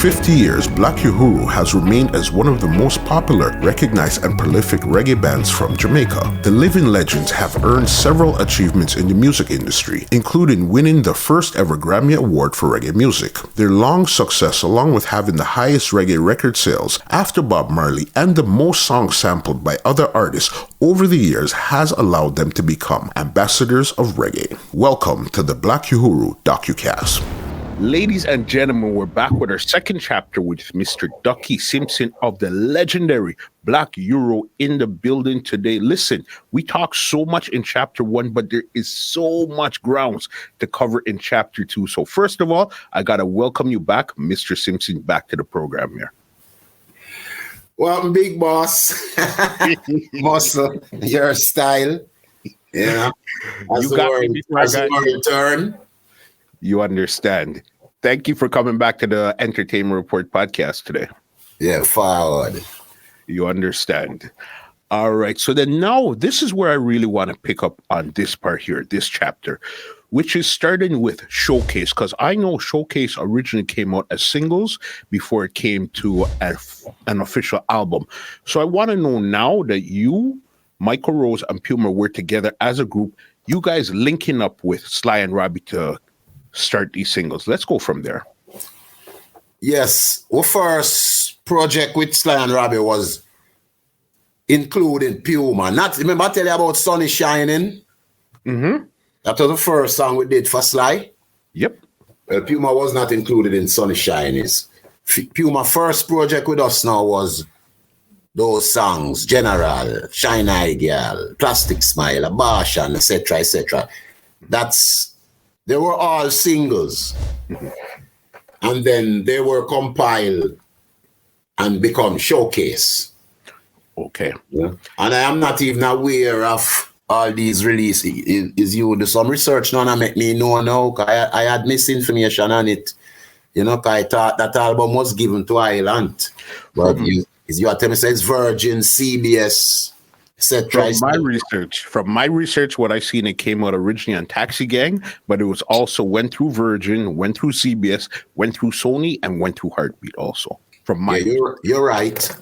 50 years, Black Uhuru has remained as one of the most popular, recognized, and prolific reggae bands from Jamaica. The living legends have earned several achievements in the music industry, including winning the first ever Grammy Award for reggae music. Their long success, along with having the highest reggae record sales after Bob Marley and the most songs sampled by other artists over the years, has allowed them to become ambassadors of reggae. Welcome to the Black Uhuru DocuCast. Ladies and gentlemen, we're back with our second chapter with Mr. Duckie Simpson of the legendary Black Uhuru in the building today. Listen, we talked so much in chapter 1, but there is so much grounds to cover in chapter 2. So first of all, I got to welcome you back, Mr. Simpson, back to the program here. Well, big boss, muscle, your style. Yeah, you got me before I got you. Return. You understand. Thank you for coming back to the Entertainment Report podcast today. Yeah, forward. You understand. All right. So then now this is where I really want to pick up on this part here, this chapter, which is starting with Showcase, because I know Showcase originally came out as singles before it came to an official album. So I want to know now that you, Mykal Rose, and Puma were together as a group, you guys linking up with Sly and Robbie to start these singles. Let's go from there. Yes, our first project with Sly and Robbie was including Puma. Remember I tell you about Sun is Shining? Mm-hmm. That was the first song we did for Sly. Yep. Well, Puma was not included in Sun is Shining. Puma first project with us now was those songs, General, Shine Eye Girl, Plastic Smile, Abortion, etc., etc. They were all singles. Mm-hmm. And then they were compiled and become Showcase. Okay. Yeah. And I am not even aware of all these releases. Is you do some research now and make me know now? I had misinformation on it. You know, I thought that album was given to Island. But you are telling me it's Virgin, CBS, etc. From my research, what I seen, it came out originally on Taxi Gang, but it was also went through Virgin, went through CBS, went through Sony, and went through Heartbeat also. You're right.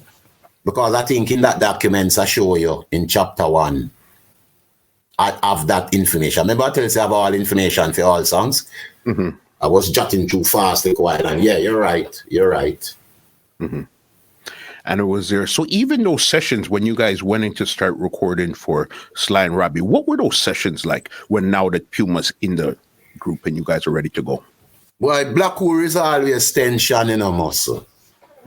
Because I think in that documents I show you in chapter 1, I have that information. Remember I tell you I have all information for all songs? Mm-hmm. I was jotting too fast a while, and yeah, you're right. Mm-hmm. And it was there. So even those sessions when you guys went in to start recording for Sly and Robbie, what were those sessions like when now that Puma's in the group and you guys are ready to go? Well, Black Uhuru is always tension in a muscle.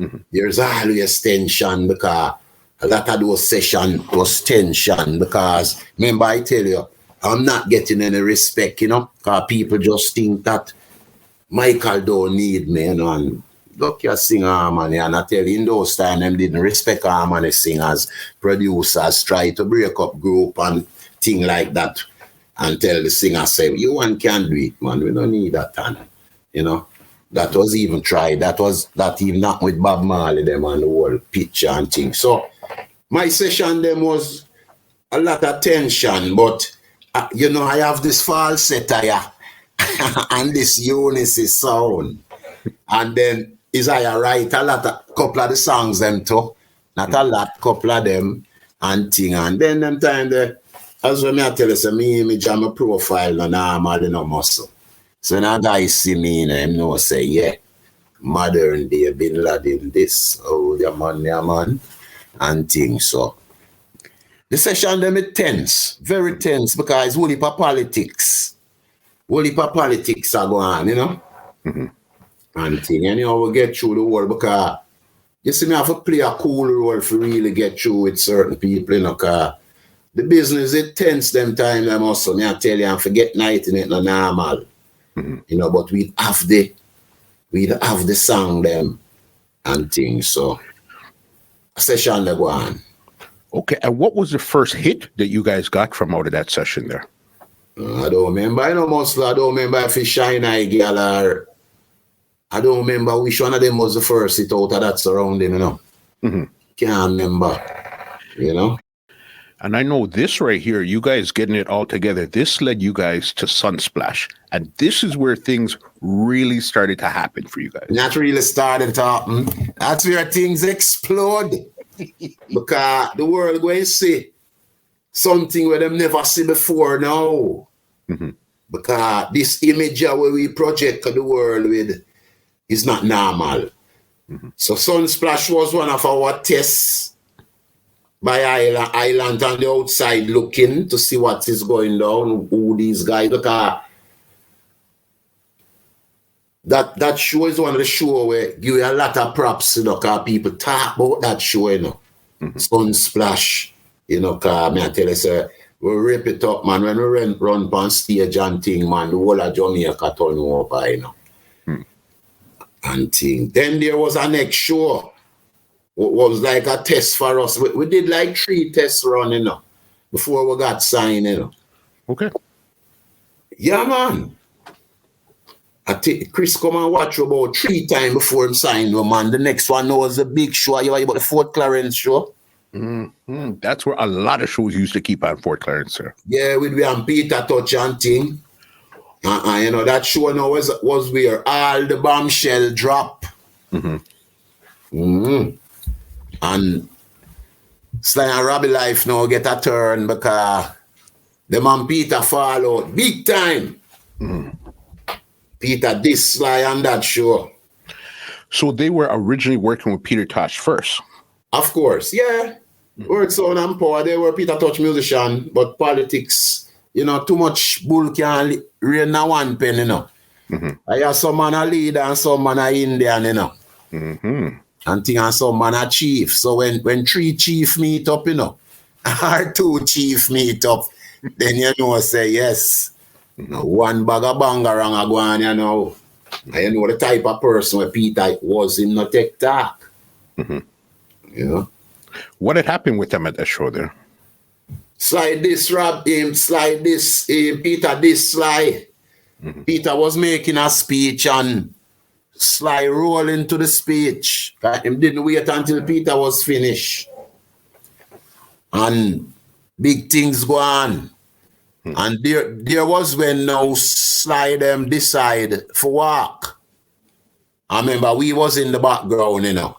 Mm-hmm. There's always tension because a lot of those sessions was tension because, remember I tell you, I'm not getting any respect, you know, because people just think that Mykal don't need me, you know, and look, you sing harmony, and I tell you, in those times, them didn't respect harmony singers, producers try to break up group and thing like that, and tell the singer, say, you one can do it, man, we don't need that, and, you know, that was even tried, that even not with Bob Marley, them and the whole picture and thing. So, my session, them was a lot of tension, but, you know, I have this falsetto here, and this unison sound, and then, is I write a lot of couple of the songs them too. Not a lot, couple of them and thing. And then them time there, as when I tell you, so me jam a profile no normal no muscle. So now guys see me and know say, yeah, modern day Bin Laden this, oh the man, and things. So the session them is tense, very tense because it's only for politics. Only for politics are going on, you know? Mm-hmm. And thing, and you know, we get through the world because you see me have to play a cool role to really get through with certain people, you know, because the business is tense them time them also. Me I tell you, and forget night in it no normal. Mm-hmm. You know, but we'd have the song them and things. So a session they go on. Okay, and what was the first hit that you guys got from out of that session there? I don't remember. I don't remember if it's Shine Eye Girl or I don't remember which one of them was the first hit out of that surrounding, you know. Mm-hmm. Can't remember, you know. And I know this right here, you guys getting it all together, this led you guys to Sunsplash. And this is where things really started to happen for you guys. That really started to happen. That's where things explode. Because the world going to see something where them never see before now. Mm-hmm. Because this image where we project the world with is not normal. Mm-hmm. So Sunsplash was one of our tests by Island on the outside looking to see what is going down, who these guys, because that show is one of the show where give you a lot of props, you know, because people talk about that show, you know. Mm-hmm. Sunsplash, you know, because I tell you, sir, we rip it up, man. When we run on stage and thing, man, the whole of Jamaica turn over, you know. Mm-hmm. And thing. Then there was a next show. Was like a test for us. We did like 3 tests run, you know, before we got signed, you know. Okay. Yeah, man. I think Chris come and watch about 3 times before him signed, man. The next one was a big show. You about the Fort Clarence show? Mm-hmm. That's where a lot of shows used to keep on Fort Clarence, sir. Yeah, with we and Peter Tosh and thing. You know, that show now was where all the bombshell drop. Mm-hmm. Mm-hmm. And Sly Robbie life now get a turn because the man Peter fall out big time. Mm. Peter this Sly on that show. So they were originally working with Peter Tosh first? Of course, yeah. Word, sound and power. They were Peter Tosh musician, but politics, you know, too much bull can rain na one pen, you know. Mm-hmm. I have some man a leader and some man a Indian, you know. Mm-hmm. And thing and some man a chief. So when 3 chief meet up, you know, or 2 chief meet up, then you know say yes. You know, one bag of bangarang a go on, you know. And you know the type of person where Peter was in no tech talk. Mm-hmm. You know. What had happened with them at that show there? Slide this, Rob, slide this, Peter this, Sly. Mm-hmm. Peter was making a speech and Sly roll into the speech. Him didn't wait until Peter was finished. And big things go on. Hmm. And there was when now Sly them decide for walk. I remember we was in the background, you know.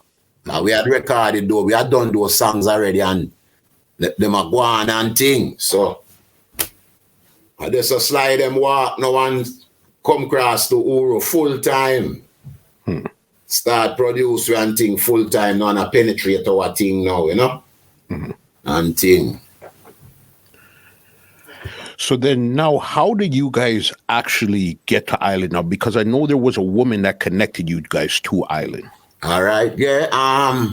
We had recorded though, we had done those songs already and them are go on and things. So I just Sly them walk now and come across to Uhuru full time. Start produce and thing full time now and I penetrate our thing now, you know? Mm-hmm. And thing. So then now how did you guys actually get to Island now? Because I know there was a woman that connected you guys to Island. All right, yeah.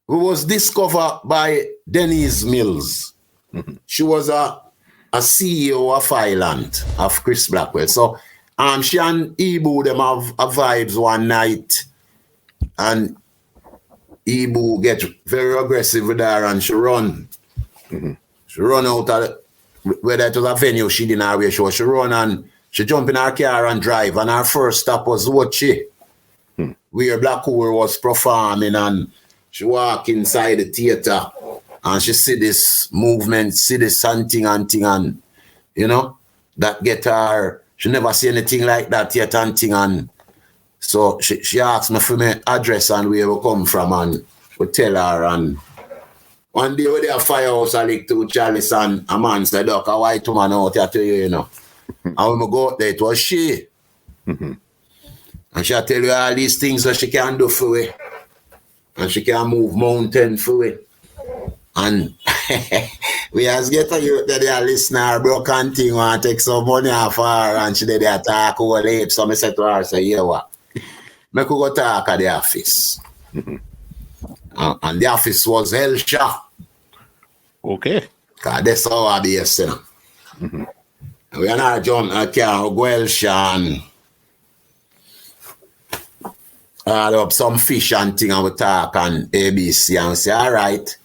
We was discovered by Denise Mills. Mm-hmm. She was a CEO of Island, of Chris Blackwell. So she and Ibu them have a vibes one night, and Ibu get very aggressive with her and she run. Mm-hmm. She run out of whether it was a venue she didn't know where she was. She run and she jump in her car and drive, and her first stop was Wochi, where Black Uhuru was performing, and she walk inside the theater and she see this movement, see this hunting and thing, and you know, that get her. She never see anything like that yet and thing, and so she asked me for my address and where we come from, and we tell her. And one day we there firehouse, I like 2 chalice and a man said, "Look, a white woman out here to you, you know." And when we go out there, it was she. Mm-hmm. And she'll tell you all these things that she can do for it. And she can move mountain for it. And we has get a youth that they are listener broken thing want to take some money off her and she did they talk over late. So I said to her, say, yeah, what? Make we go talk at the office. Mm-hmm. And the office was hell shop. Okay. Because that's how I be, you know. Mm-hmm. We are not jump a car, go hell shop and add up some fish and thing and we talk and ABC and we say, all right.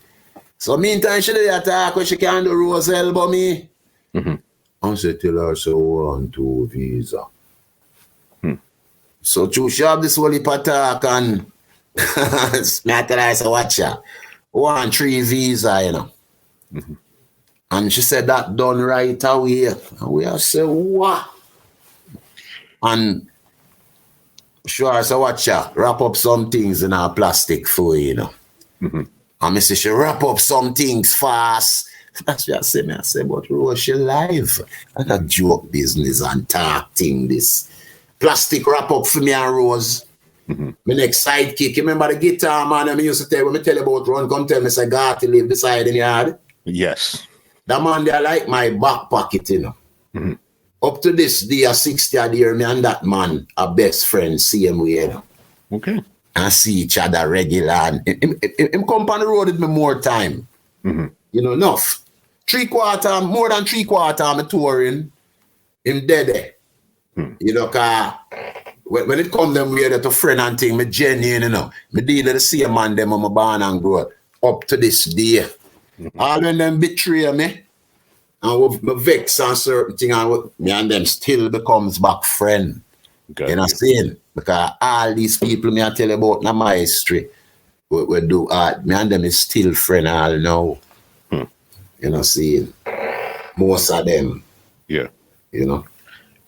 So meantime, she did talk when she can do Rose elbow me. Mm-hmm. And she tell her, so 1, 2 visa. So she have this whole heap of talk and I tell her, I say, watch her. 1, 3 visa, you know. And she said that done right away. And we have said, what? And sure, so watch her wrap up some things in our plastic for you know. And I say she wrap up some things fast. That's what I say, but Rose, she live. I got joke business and talk thing this. Plastic wrap up for me and Rose. My next sidekick. You remember the guitar man I used to tell when I tell you about run, come tell me say got to live beside in the yard. Yes. That man they like my back pocket, you know. Up to this day, a 60th year, me and that man are best friends, same way, you know. Okay. And see each other regular. And him come on the road with me more time. You know, enough. More than three quarter, I'm touring. Him dead. You know, cause when it come them way that a friend and thing, me genuine, you know. Me deal with the same man them on my born and grow up to this day. All when them betray me, and with me vex and certain thing, and me and them still becomes back friend. You know what I'm saying? Because all these people me I tell you about na my history, we do art, me and them is still friend all now. You know, see, most of them. Yeah. You know.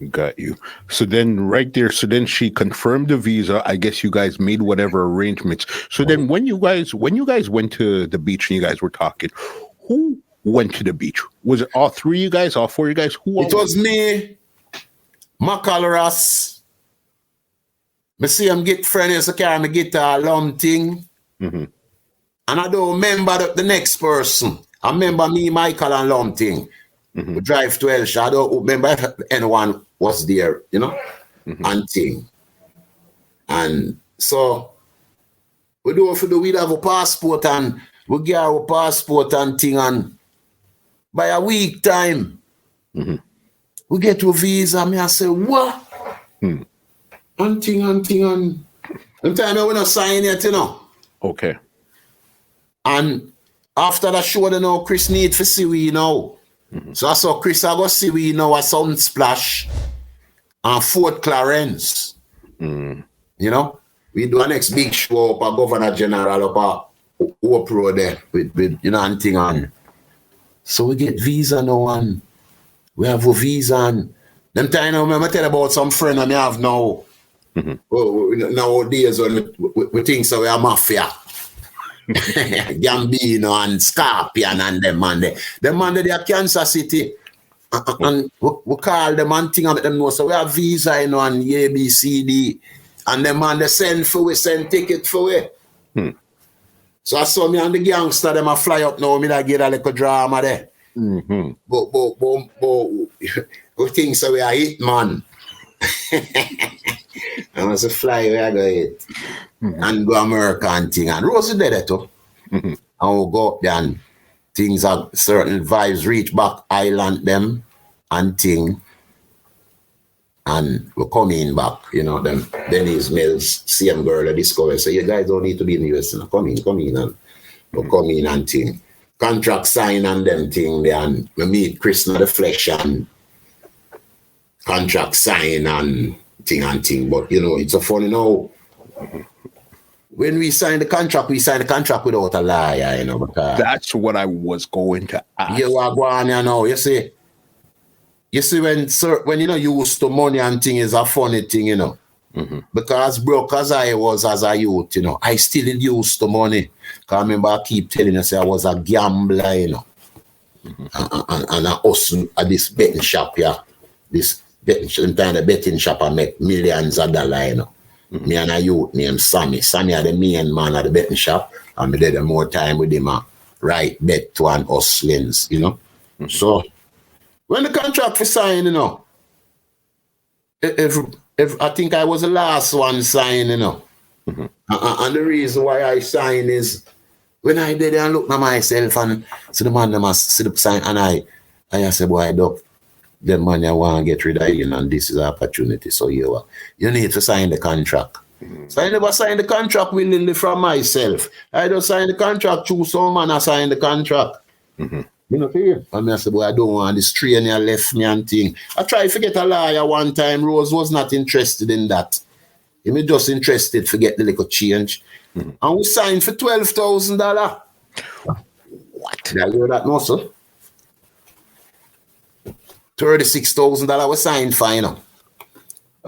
Got you. So then right there, so then she confirmed the visa. I guess you guys made whatever arrangements. So then when you guys went to the beach and you guys were talking, who went to the beach? Was it all three of you guys, all four of you guys? Who? It was me, Mykal Rose. I see him get friends to carry my guitar lump thing. And I don't remember the next person. I remember me, Mykal and lump thing. We drive to El Shadow. I don't remember if anyone was there, you know, and thing. And so we we'd have a passport and we get our passport and thing, and by a week time, we get to a visa. Me I say, what? And thing. And time I not sign it, you know. Okay. And after that show, you know, Chris need to see we now. So I saw Chris, I go see we know a Sunsplash and Fort Clarence. You know, we do a next big show up a Governor General up a Hope Road there with you know and thing on. So we get visa now and we have a visa and them time now I tell about some friend I have now. Nowadays when we think so we are mafia. Gambino and Scorpion and them man they are Kansas City and we call them and thing about them know so we have visa you know and ABCD and them man they send ticket for we. So I saw me and the gangster them a fly up now me that get a little drama there. But we think so we are hit man. I was a fly where I go hit. And go American thing and Rose did it too. And we go up there and things are certain vibes reach back island them and thing. And we come in back, you know, them Dennis Mills, same girl I discovered. So you guys don't need to be in the US. Come in and we come in and thing. Contract sign and them thing there and we meet Chris in the flesh and contract sign and thing. But you know, it's a funny now. When we sign the contract without a liar, you know. Because that's what I was going to ask. You are going, you know. You see when you know you used to money and thing is a funny thing, you know. Because broke as I was as a youth, you know, I still used to money. Because I remember I keep telling you, say I was a gambler, you know. And I hustle at this betting shop here. This betting shop I make millions of dollars, you know. Me and a youth named Sammy. Sammy are the main man at the betting shop. And me did more time with him right bet to an hustlings, you know. So when the contract was signed, you know, if I think I was the last one signed, you know. And the reason why I signed is when I did and look at myself and see the man that must sit up sign and I said, boy, Doc, the man I want to get rid of you and this is an opportunity. So you need to sign the contract. So I never signed the contract willingly from myself. I just signed the contract through some man I signed the contract. You know, here. And I said, boy, I don't want this train you left me and thing. I tried to get a lawyer one time. Rose was not interested in that. He was just interested to get the little change. And we signed for $12,000. What? Yeah, you hear that muscle? $36,000 was signed for, you know.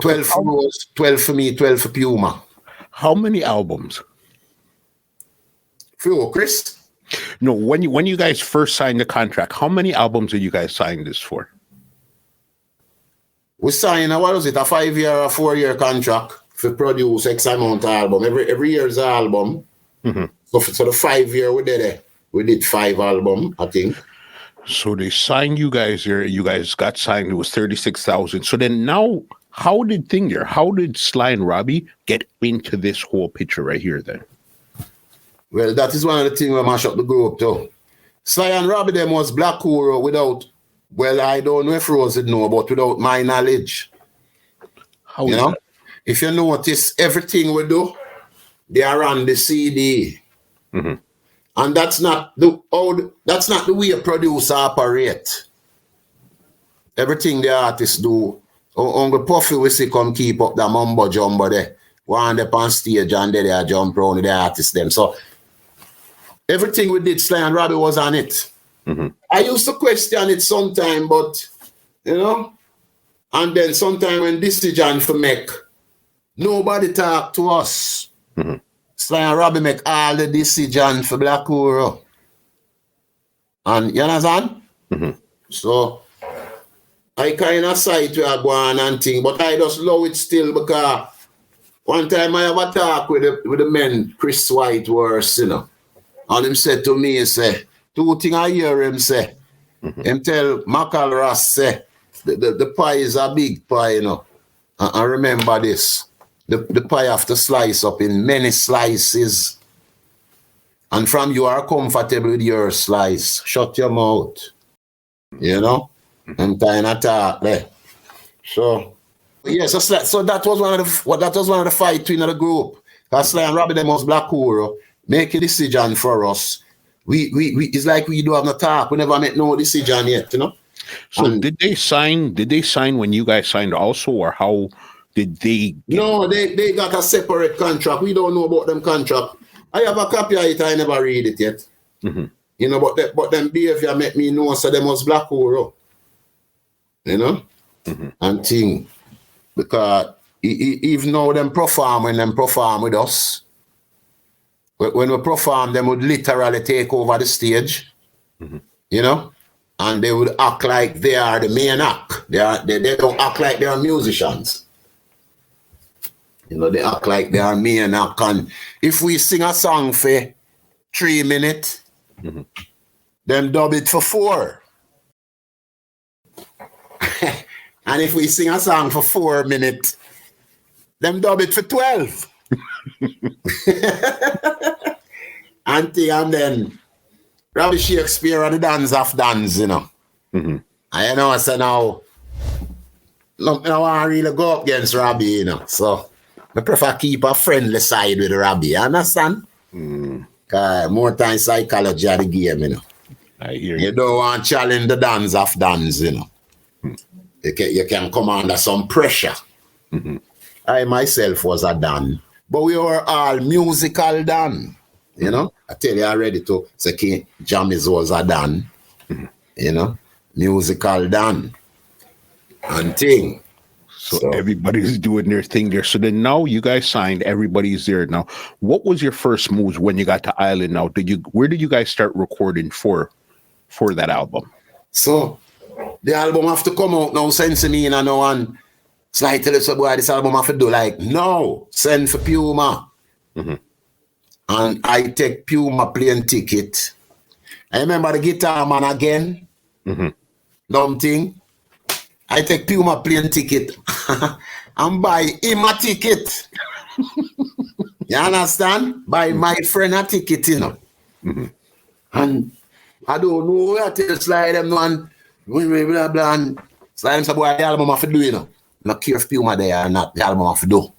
12 for Rose, 12 for me, 12 for Puma. How many albums? For you, Chris? No, when you guys first signed the contract, how many albums did you guys sign this for? We signed, what was it, a 5-year or 4-year contract for produce X amount of album. Every year's an album. Mm-hmm. So the 5-year we did 5 albums, I think. So they signed you guys here. You guys got signed. It was 36,000. So then now, how did Sly and Robbie get into this whole picture right here then? Well, that is one of the things we mash up the group too. Sly and Robbie them was Black Uhuru without, well, I don't know if Rose would know, but without my knowledge. How you know? That? If you notice, everything we do, they are on the CD. Mm-hmm. And that's not the way a producer operate. Everything the artists do. Uncle Puffy we see come keep up the mumbo jumbo there. One up on stage and they jump around with the artists them. So everything we did, Sly and Robbie was on it. Mm-hmm. I used to question it sometime, but you know, and then sometime when decision for make, nobody talk to us. Mm-hmm. Sly and Robbie make all the decision for Black Uhuru. And you understand? Mm-hmm. So I kind of side to a go on and thing, but I just love it still because one time I have a talk with the men, Chris Whiteworth, you know, and him said to me, he say, 2 things I hear him say. Mm-hmm. Him tell Mykal Rose say, the pie is a big pie, you know. And remember this. The pie have to slice up in many slices. And from you are comfortable with your slice, shut your mouth. You know? And kind of talk there. So, yeah, so that was one of the fight between the group. Because Sly and Robbie them was Black Uhuru, make a decision for us. We it's like we do have no talk. We never make no decision yet, you know? So and did they sign when you guys signed also, or how did they? No, they got a separate contract. We don't know about them contract. I have a copy of it. I never read it yet. Mm-hmm. You know, but them behavior make me know so them was Black Uhuru. You know? Mm-hmm. And thing. Because even though them perform with us, when we perform, them would literally take over the stage. Mm-hmm. You know? And they would act like they are the main act. They don't act like they are musicians. You know, they act like they are main act. And if we sing a song for 3 minutes, mm-hmm. them dub it for 4. And if we sing a song for 4 minutes, them dub it for 12. And then Robbie Shakespeare and the dance of dance, you know. Mm-hmm. And you know, I say now, look, I want to really go up against Robbie, you know. So I prefer keep a friendly side with Robbie, you understand? Because more time psychology of the game, you know. I hear you. You don't want to challenge the dance of dance, you know. You can come under some pressure. Mm-hmm. I myself was a Dan, but we were all musical Dan. You know, I tell you already to say Jammys was a Dan. Mm-hmm. You know, musical Dan and thing. So everybody's doing their thing there. So then now you guys signed, everybody's there now. What was your first moves when you got to Ireland now? Where did you guys start recording for that album? So the album have to come out now, Sinsemilla now, and Sly tell us boy this album have to do like no, send for Puma. Mm-hmm. And I take Puma plane ticket. I remember the guitar man again. Mm-hmm. Dumb thing. I take Puma plane ticket and buy him a ticket. You understand? Buy my friend a ticket, you know. Mm-hmm. And I don't know where to slide them and blah blah and slide them say boy the album have to do, you know. Not care if Puma there or not, the album have to do.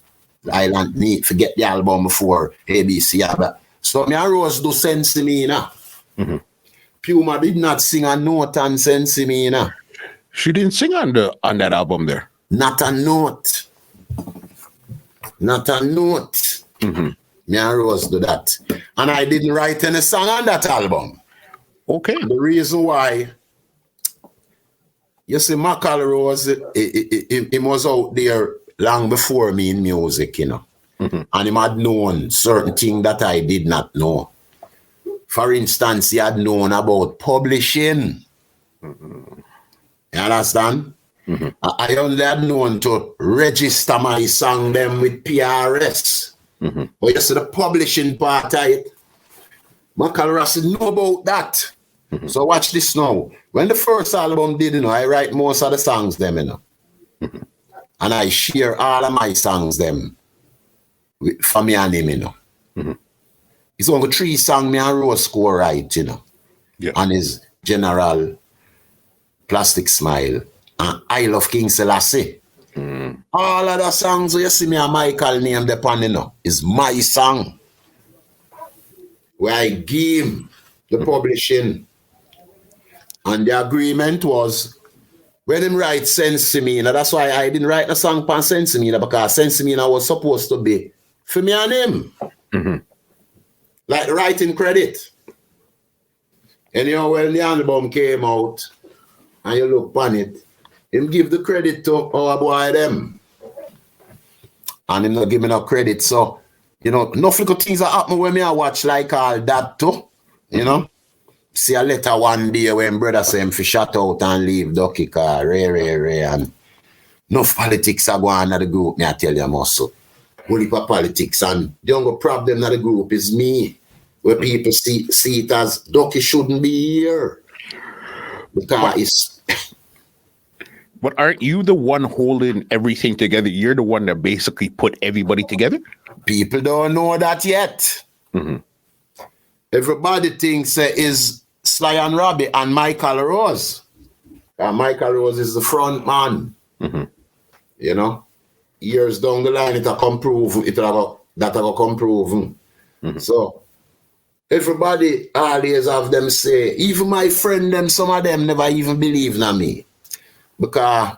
The island need forget the album before ABC. But so me and Rose do Sinsemilla. Mm-hmm. Puma did not sing a note on Sinsemilla. She didn't sing on that album there. Not a note. Not a note. Mm-hmm. Me and Rose do that. And I didn't write any song on that album. Okay. And the reason why, you see, Mykal Rose, he was out there long before me in music, you know. And he had known certain things that I did not know. For instance, he had known about publishing. You understand? I only had known to register my song them with PRS. But you see the publishing part of it, Mykal Rose know about that. So watch this now. When the first album did, you know, I write most of the songs them, you know. And I share all of my songs them for me and him, you know. It's only 3 songs me and Rose score right, you know. Yeah. And his General, Plastic Smile, and I Love King Selassie. All of the songs where you see me and Mykal name upon, you know, is my song. Where I give him the publishing. And the agreement was, when him write Sinsemilla, that's why I didn't write the song on Sinsemilla, because Sinsemilla was supposed to be for me and him. Like writing credit. And you know, when the album came out, and you look on it, him give the credit to our boy them. And him not give me no credit. So, you know, enough little things that happen when me I watch like all that too. You know? See a letter one day when brother say him fi shut out and leave Duckie car, Ray, and enough politics are going on the group, me I tell you muscle. Only for politics, and the only problem in the group is me. Where people see it as Duckie shouldn't be here. Because it's But aren't you the one holding everything together? You're the one that basically put everybody together? people don't know that yet. Everybody thinks is Sly and Robbie and Mykal Rose. And Mykal Rose is the front man. You know? Years down the line, it'll come proven. That'll come proven. So, everybody always have them say, even my friend them, some of them never even believe in me. Because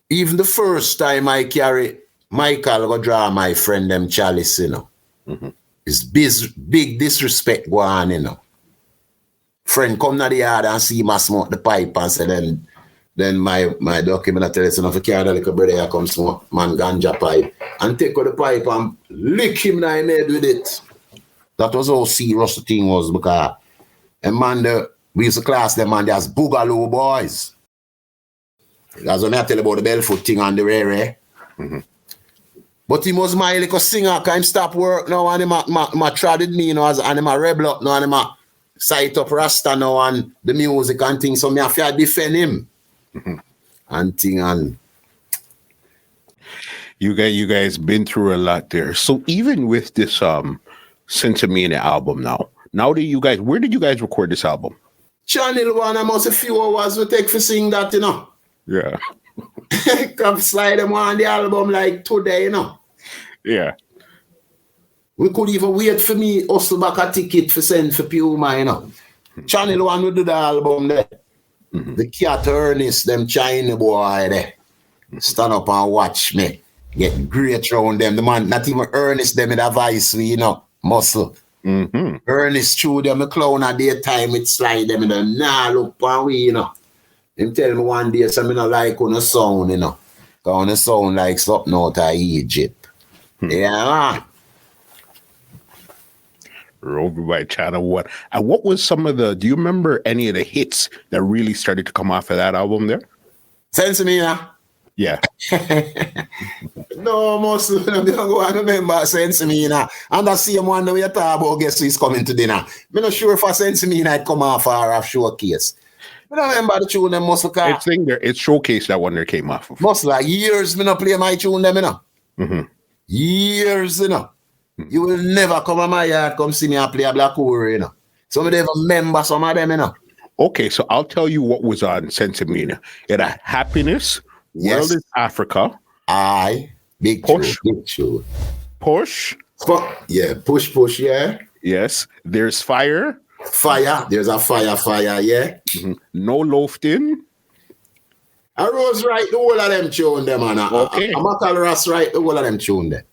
even the first time I carry Mykal go draw my friend them chalice, you know. It's big disrespect going on, you know. Friend come to the yard and see my smoke the pipe and say then my document tell us enough to carry the little brother here come smoke man ganja pipe and take out the pipe and lick him in the head with it. That was how serious the thing was, because a man we used to class them man as boogaloo boys. That's when I tell you about the Belfoot thing and the rare. But he was my little singer, because him stop work now and him tried me, you know, and him a rebel up now and him a sight up Rasta now and the music and things, so me have to defend him. And thing and You guys been through a lot there. So even with this Sinsemilla album now do you guys, where did you guys record this album? Channel 1, almost a few hours we take for sing that, you know. Yeah. Come slide them on the album like today, you know. Yeah. We could even wait for me, hustle back a ticket for send for Puma, you know. Channel 1 will do the album there. The cat Ernest, them China boy there. Stand up and watch me. Get great round them. The man, not even Ernest, them in a vice, you know, muscle. Ernest threw them a clown at daytime, it slide them in the look and we, you know. Him tell me one day, something I like on the sound, you know. On the sound like something out of Egypt. Yeah, man. Over by Channel 1. And what was some of do you remember any of the hits that really started to come off of that album there? Sinsemilla. Yeah. No, most of them don't go and remember Sinsemilla. And the same one that we talk about, guess who's coming to dinner. I'm not sure if Sinsemilla it come off or off showcase. I don't remember the tune them must have It's thing there. It's Showcase that one that came off of. must like years me not play my tune them, you know. Years, you know. You will never come to my yard, come see me and play a Black Uhuru, you know. Some of them remember some of them, you know. Okay, so I'll tell you what was on Sinsemilla. It had Happiness, World is Africa. Big Push. Big tune. Push. Yeah, push, yeah. Yes. There's Fire. Fire, there's a fire, yeah. No Lofton. I Rose write the whole of them tune them, man. Okay. Mykal Rose write the whole of them tune them.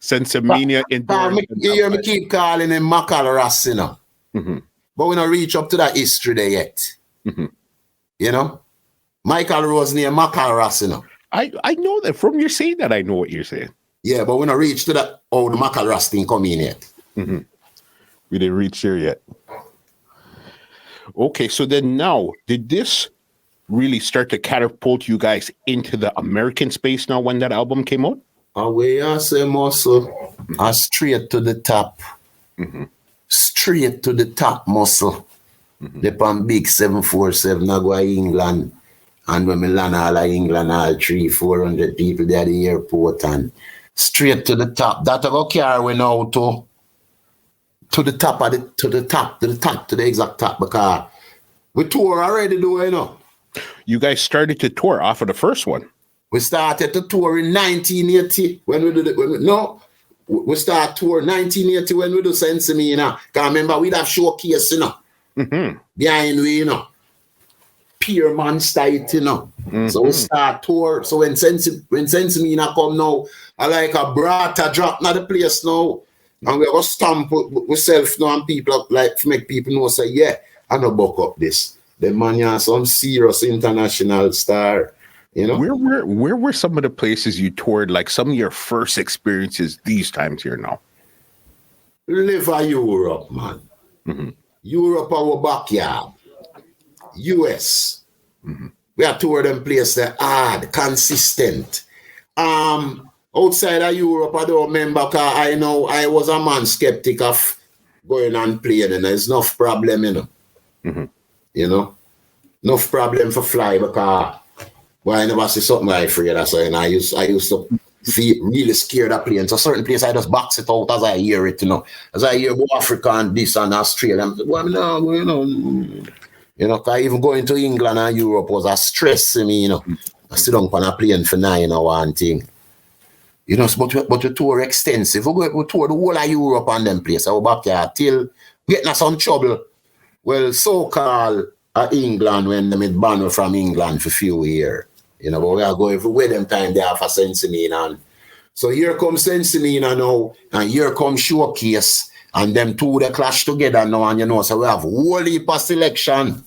Sinsemilla in You hear me keep calling him Mykal Rose, you know. but we not reach up to that history there yet. You know? Mykal Rose near Mykal Rose, you know. I know that. From you saying that, I know what you're saying. Yeah, but we not reach to that, oh, the Mykal Rose thing come in yet. We didn't reach there yet. Okay, so then now, did this really start to catapult you guys into the American space now when that album came out? Away, I say, muscle. Straight to the top. Straight to the top, muscle. They on big 747, I go to England. And when we land all of England, all 300-400 people there at the airport, and straight to the top. That I go carry now to the top of to the exact top, because we tour already, do you know? You guys started to tour off of the first one. We started to tour in 1980 when we did it. We start tour 1980 when we do Sinsemilla. Because remember, we'd have showcase, you know, behind we, you know, Pier Man style, you know. So we start tour. So when Sinsemilla come now, I like a brata drop now the place now. And we go stamp with self now, and people like to make people know, say, yeah, I know buck up this. The man is some serious international star, you know. Where were some of the places you toured, like some of your first experiences these times here now? Live in Europe, man. Europe our backyard. US. We are toured them places that hard, consistent. Outside of Europe, I don't remember, because I know I was a man skeptic of going and playing, and there's enough problem, you know. You know? Enough problem for fly, because I never see something I afraid of. So, and I used to feel really scared of playing. So certain places I just box it out as I hear it, you know. As I hear about Africa and this and Australia, I'm like, well, no, you know. You know, because even going to England and Europe was a stress to me, you know. I sit down on a plane for 9 hours and thing. You know, but we tour extensive. We tour the whole of Europe and them places. I back here till getting us some trouble. Well, so-called England when they made ban from England for a few years. You know, but we are going everywhere them time there for Sinsemilla. So here comes Sinsemilla now, and here comes Showcase, and them two they clash together now, and you know, so we have whole heap of selection.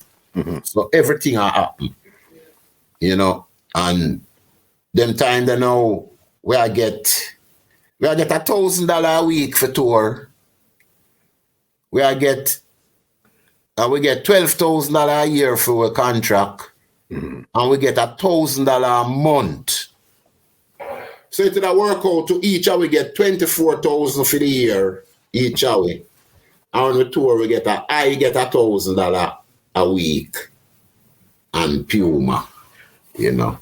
So everything are happen. You know, and them time they know we get $1,000 a week for tour. We get $12,000 a year for a contract, and we get $1,000 a month. So it will work out to each hour we get $24,000 for the year each hour. And on the tour I get $1,000 a week, and Puma, you know.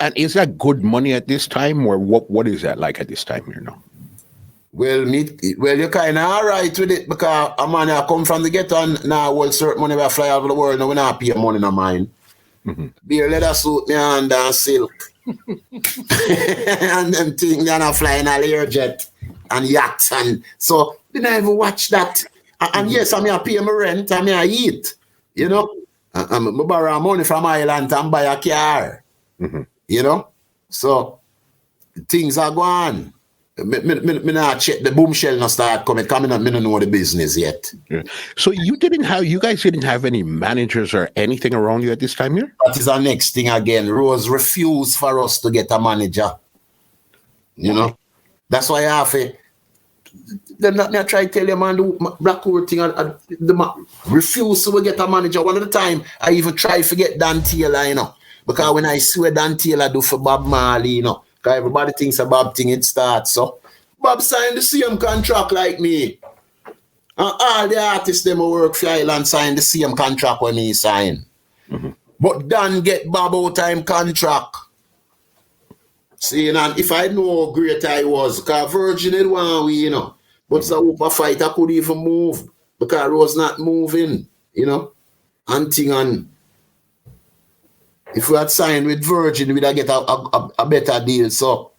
And is that good money at this time, or what is that like at this time here now? Well, you're kind of all right with it, because a man I come from the ghetto and now well, certain money we fly over the world, now we not pay money no mine. Be a leather suit me and silk. And them things they are flying a Learjet and yachts, and so they never even watch that. And yes, I pay my rent, I eat, you know. I borrow money from Ireland and buy a car. You know? So things are going. Me not check the boomshell not start coming. Coming up, me don't know the business yet. Yeah. So you guys didn't have any managers or anything around you at this time here? That is our next thing again. Rose refused for us to get a manager. You know? That's why I have to. I try to tell you, man, the Black Uhuru thing, refuse to get a manager. One of the time, I even try to get Dan Taylor, you know. Because when I see what Dan Taylor do for Bob Marley, you know, because everybody thinks a Bob thing, it starts. So Bob signed the same contract like me. And all the artists them who work for Island signed the same contract when he signed. But Dan get Bob out time contract. See, and if I know how great I was, because Virgin had one way, you know. But the Uber fight, I could even move because I was not moving, you know. And thing, and if we had signed with Virgin, we'd have get a better deal. So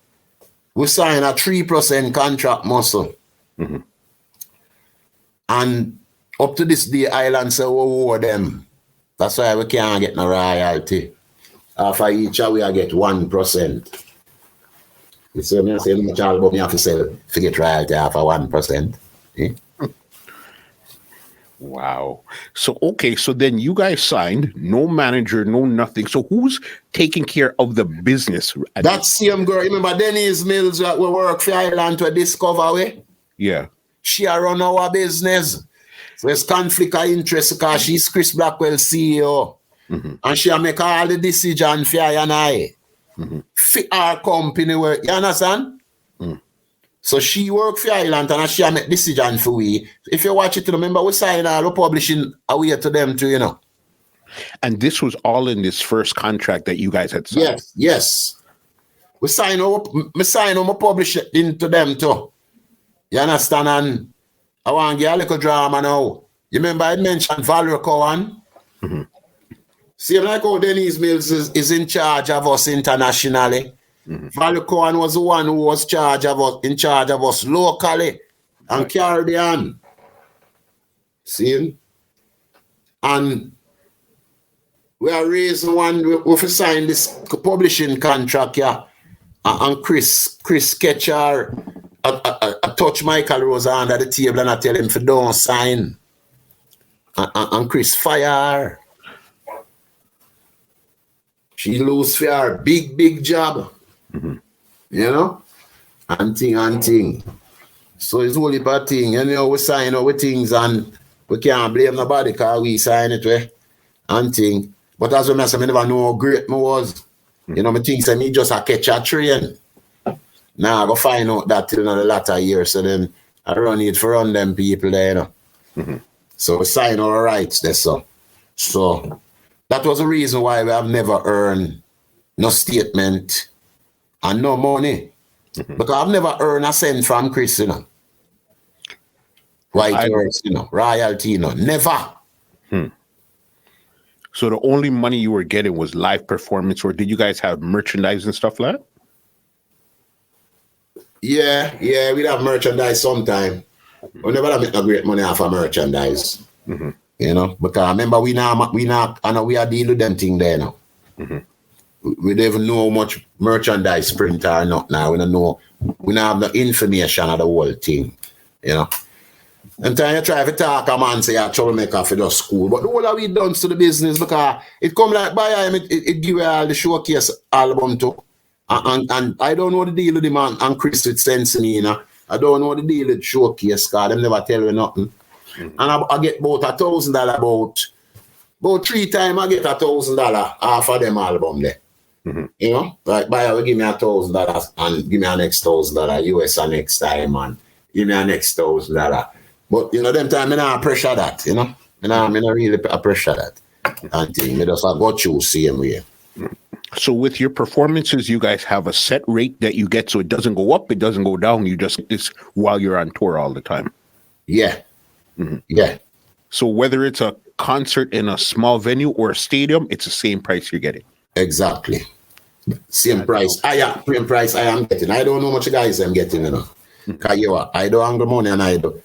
we signed a 3% contract muscle. And up to this day, Island say we owe them. That's why we can't get no royalty. After each year, we get 1%. You see me saying much but me have to sell, forget royalty after 1%. Eh? Wow. So, okay. So then you guys signed, no manager, no nothing. So who's taking care of the business? That same girl, remember Denise Mills that we work for Ireland to discover we? Yeah. She run our business. So it's conflict of interest because she's Chris Blackwell CEO. And she make all the decision for I and I. For our company work. You understand? So she work for Ireland and she make decision for we. If you watch it, remember we sign all the publishing away to them too, you know. And this was all in this first contract that you guys had signed? Yes. We sign my publishing into them too. You understand? And I want to get a little drama now. You remember I mentioned Valerie Cowan? See, like how Denise Mills is in charge of us internationally. Valerie Cowan was the one who was in charge of us locally and Caribbean. See? And we are raising one, we signed this publishing contract, yeah. And Chris Ketcher, I touch Mykal Rose under the table and I tell him to don't sign. And Chris fire. She lose for her big job. You know? And thing. So it's only bad thing. You know, we sign our things and we can't blame nobody because we sign it way and thing. But as I said, I never know how great I was. You know, I think me just a catch a train. Now I go find out that till the latter year. So then I run it for run them people there, you know. So we sign our rights there, so. So that was the reason why we have never earned no statement and no money. Because I've never earned a cent from Chris, you know. White Horse, you know, royalty, you know. Never. So the only money you were getting was live performance, or did you guys have merchandise and stuff like that? Yeah, we have merchandise sometime. We never make no great money off of merchandise. You know, because remember we are dealing with them thing there now. We don't even know how much merchandise print or not now. We don't know. We don't have the information of the whole thing. You know. And then you try to talk a man say you're a troublemaker for the school. But the whole of it done to the business because it come like by him, it give you all the showcase album too. And I don't know the deal with the man and Chris with Sinsemilla. I don't know the deal with showcase because them never tell me nothing. And I get about $1,000 about 3 times I get $1,000 off of them album there. You know, like buyer will give me $1,000 and give me a next $1,000 US a next time and give me a next $1,000. But you know, them time I not pressure that, you know. I not really pressure that. And thing. I just go through same way. So with your performances, you guys have a set rate that you get, so it doesn't go up, it doesn't go down. You just this while you're on tour all the time. Yeah. Yeah. So whether it's a concert in a small venue or a stadium, it's the same price you're getting. Exactly. Same price. Same price I am getting. I don't know how much guys I'm getting, you know. Because I don't have the money and I do.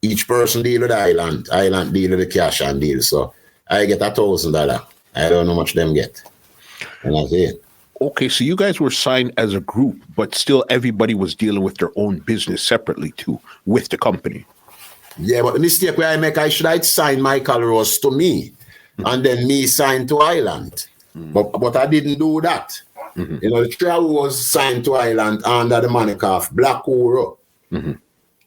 Each person deal with Island deal with the cash and deal. So I get $1,000. I don't know how much them get. And that's it. Okay, so you guys were signed as a group, but still everybody was dealing with their own business separately too, with the company. Yeah, but the mistake where I make, I sign Mykal Rose to me, and then me sign to Island. But I didn't do that. You know, the travel was signed to Island under the moniker of Black Uhuru.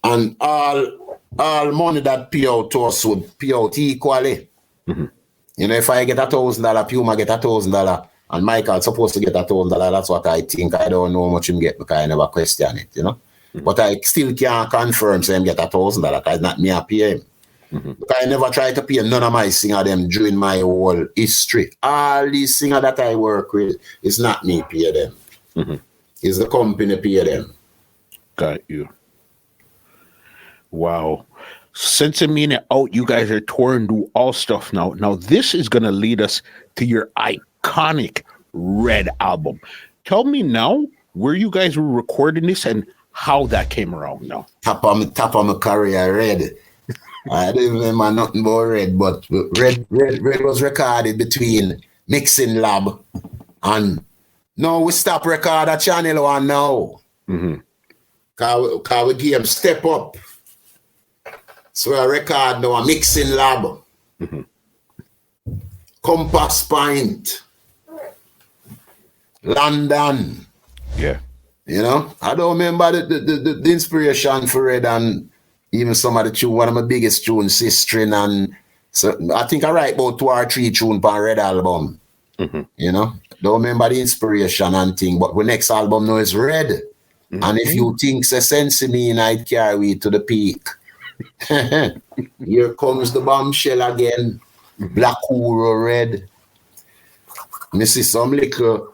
And all money that pay out to us would pay out equally. You know, if I get $1,000, Puma get $1,000, and Mykal supposed to get $1,000, that's what I think. I don't know how much him get because I never question it, you know. But I still can't confirm say him get $1,000 because it's not me I pay him. Because I never try to pay none of my singer them during my whole history. All these singers that I work with, it's not me pay them. It's the company pay them. Got you. Wow. Sinsemilla out, you guys are touring, do all stuff now. Now this is going to lead us to your iconic Red album. Tell me now where you guys were recording this and how that came around now. Top of my career, Red. I don't remember nothing about Red, but Red was recorded between Mixing Lab and no, we stop record at Channel 1 now. Cause we give him Step Up. So I record now a mixing lab. Compass Point. London. Yeah. You know? I don't remember the inspiration for Red and even some of the tune, one of my biggest tunes, Sistering, and so I think I write about 2 or 3 tunes on Red album. You know? Don't remember the inspiration and thing, but the next album now is Red. And if you think say Sinsemilla, it carry to the peak. Here comes the bombshell again. Black Uhuru Red. Me see some little,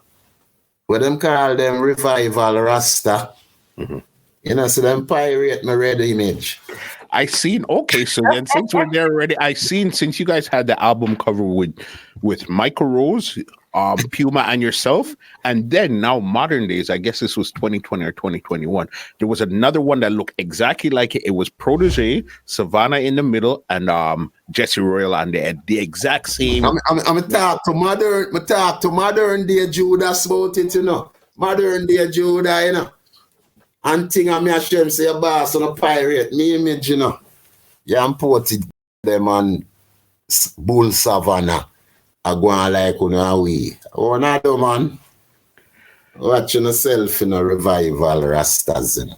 what them call them revival Rasta. You know, so them pirate my Red image. I seen, okay, so then since we're there already, I seen, since you guys had the album cover with Mykal Rose, Puma and yourself, and then now modern days, I guess this was 2020 or 2021, there was another one that looked exactly like it. It was Protege, Savannah in the middle, and Jesse Royal on the exact same. I'm talk to modern day Judas about it, you know. Modern day Judah, you know. And thing I me ashamed say a boss on a pirate, me image, you know. Yeah, I'm ported them on Bull Savannah. I go on like we. Oh, no, man. Watching yourself in a revival Rastas, you know.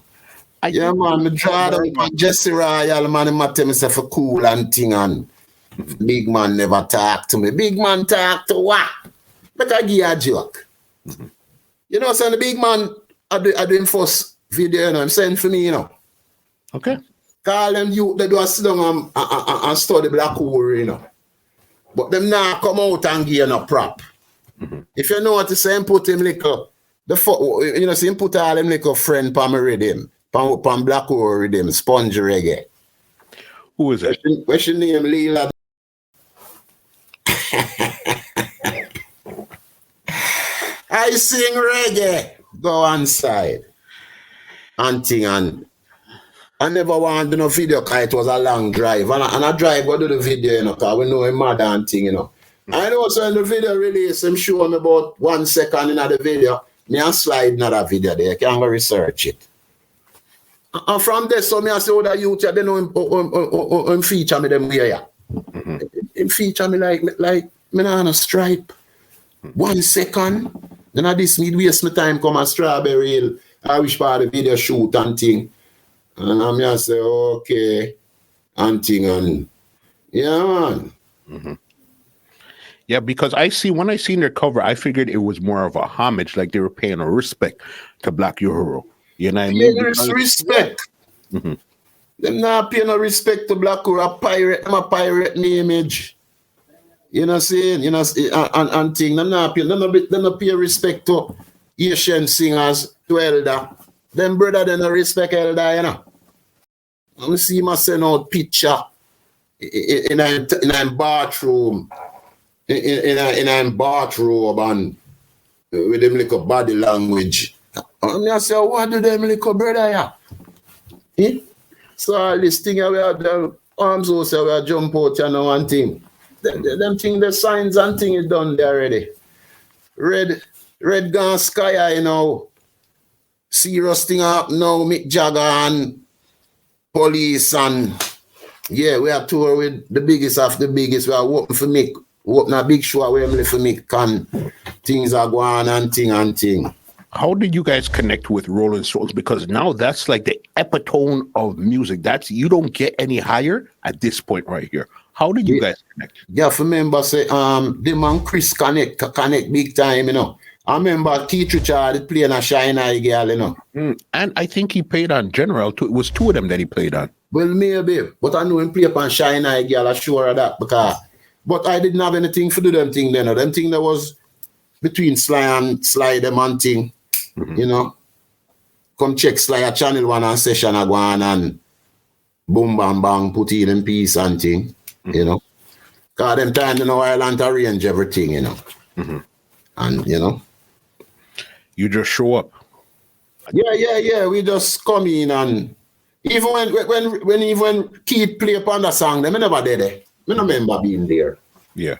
Yeah, man, me draw them from Jesse Royal, man, him tell myself a cool and thing, and big man never talk to me. Big man talk to what? But I give you a joke. You know, so the big man, I do him first video, you know, I'm saying for me, you know. Okay. Call them you, they do a sit down and study Black Uhuru, you know. But them now come out and give you no prop. If you know what to say, put him like you know, see him put all him like a friend pan my rhythm, pan Black Uhuru rhythm, sponge reggae. Who is it? What's your name, Leela? I sing reggae. Go on side. And thing, and I never wanted to do no video because it was a long drive. And I drive go do the video, you know, because we know him mad and thing, you know. I know so in the video release, him show me about 1 second in the video. Me and slide another video there. You can go research it. And from there, so me I say, oh, the youth, they know him feature me them way, yeah. Him feature me like me not on a stripe. 1 second. Then I this me waste my time come a Strawberry Hill. I wish for the video shoot and thing. And I'm just say, okay, and thing, and yeah, man. Yeah, because when I seen their cover, I figured it was more of a homage, like they were paying a respect to Black Uhuru. You know what I mean? Because, respect. Them not paying no respect to Black Uhuru. I'm a pirate me image. You know what I'm saying? You know, and thing, them not pay respect to Asian singers, to elder. Them brother, they no respect elder, you know. I see him send out picture in a bathroom, in a bathroom, and with them like a body language. And I say, what do them like a brother, yeah? So all this thing, we have the arms also, we jump out, you know, one thing. Them thing, the signs and thing is done there already. Red gone sky, you know. Serious thing up now, Mick Jagger and Police, and yeah, we are tour with the biggest of the biggest. We are working for Mick, working a big show where we for Mick, and things are going on and thing. How did you guys connect with Rolling Stones? Because now that's like the epitome of music. That's, you don't get any higher at this point right here. How did you guys connect? Yeah, for remember say the man Chris connect big time, you know. I remember Keith Richard playing a Shine Eye Girl, you know. And I think he played on General too. It was 2 of them that he played on. Well, maybe. But I know him play upon Shine Eye Girl, I'm sure of that. But I didn't have anything to do them thing then. Them thing that was between Sly them and thing. You know. Come check Sly at Channel 1 and session a go on and boom bang bang put in peace and thing. You know. Because them time you know Ireland arrange everything, you know. And you know. You just show up. Yeah. We just come in, and even when Keith play upon the song, them never did it. I don't remember being there. Yeah.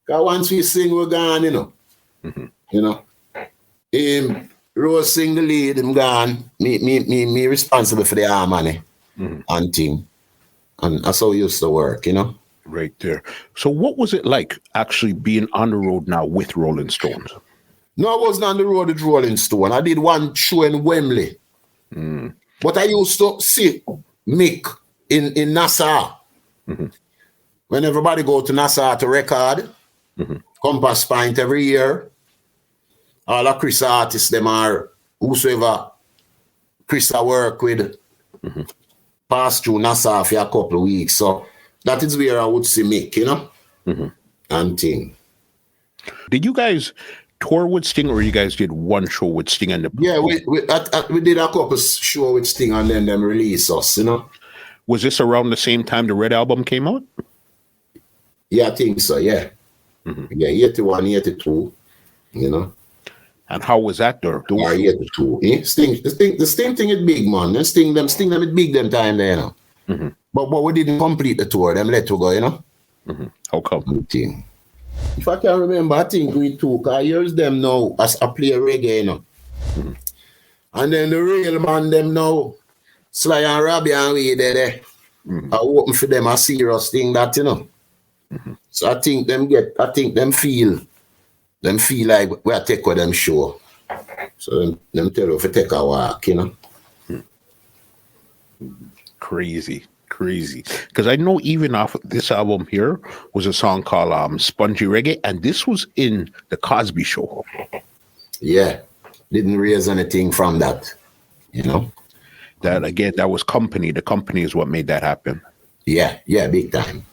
Because once we sing, we're gone, you know. You know. Rose sing the lead, him gone. Me responsible for the harmony and thing. And that's how it used to work, you know? Right there. So what was it like actually being on the road now with Rolling Stones? No, I wasn't on the road with Rolling Stone. I did one show in Wembley. But I used to see Mick in Nassau. When everybody go to Nassau to record, Compass Point every year, all the Chris artists, them are whosoever Chris I work with, pass through Nassau for a couple of weeks. So that is where I would see Mick, you know, and thing. Did you guys tour with Sting, or you guys did one show with Sting? And Yeah, we did a couple show with Sting and then them release us, you know. Was this around the same time the Red Album came out? Yeah, I think so, yeah. Yeah, 81, 82, you know. And how was that there? Or 82. The Sting thing is big, man. The Sting them is big them time there, you know. But we didn't complete the tour. Them let to go, you know. How come? If I can remember, I think we took, I use them now as a play reggae, you know. And then the real man, them now, Sly and Robbie and we there. I open for them a serious thing that, you know. So I think them feel like we are take with them show. So them tell you if take a walk, you know. Crazy. Because I know even off this album here was a song called Spongy Reggae, and this was in the Cosby Show. Yeah. Didn't raise anything from that, you know. That again, that was Company. The Company is what made that happen. Yeah, big time.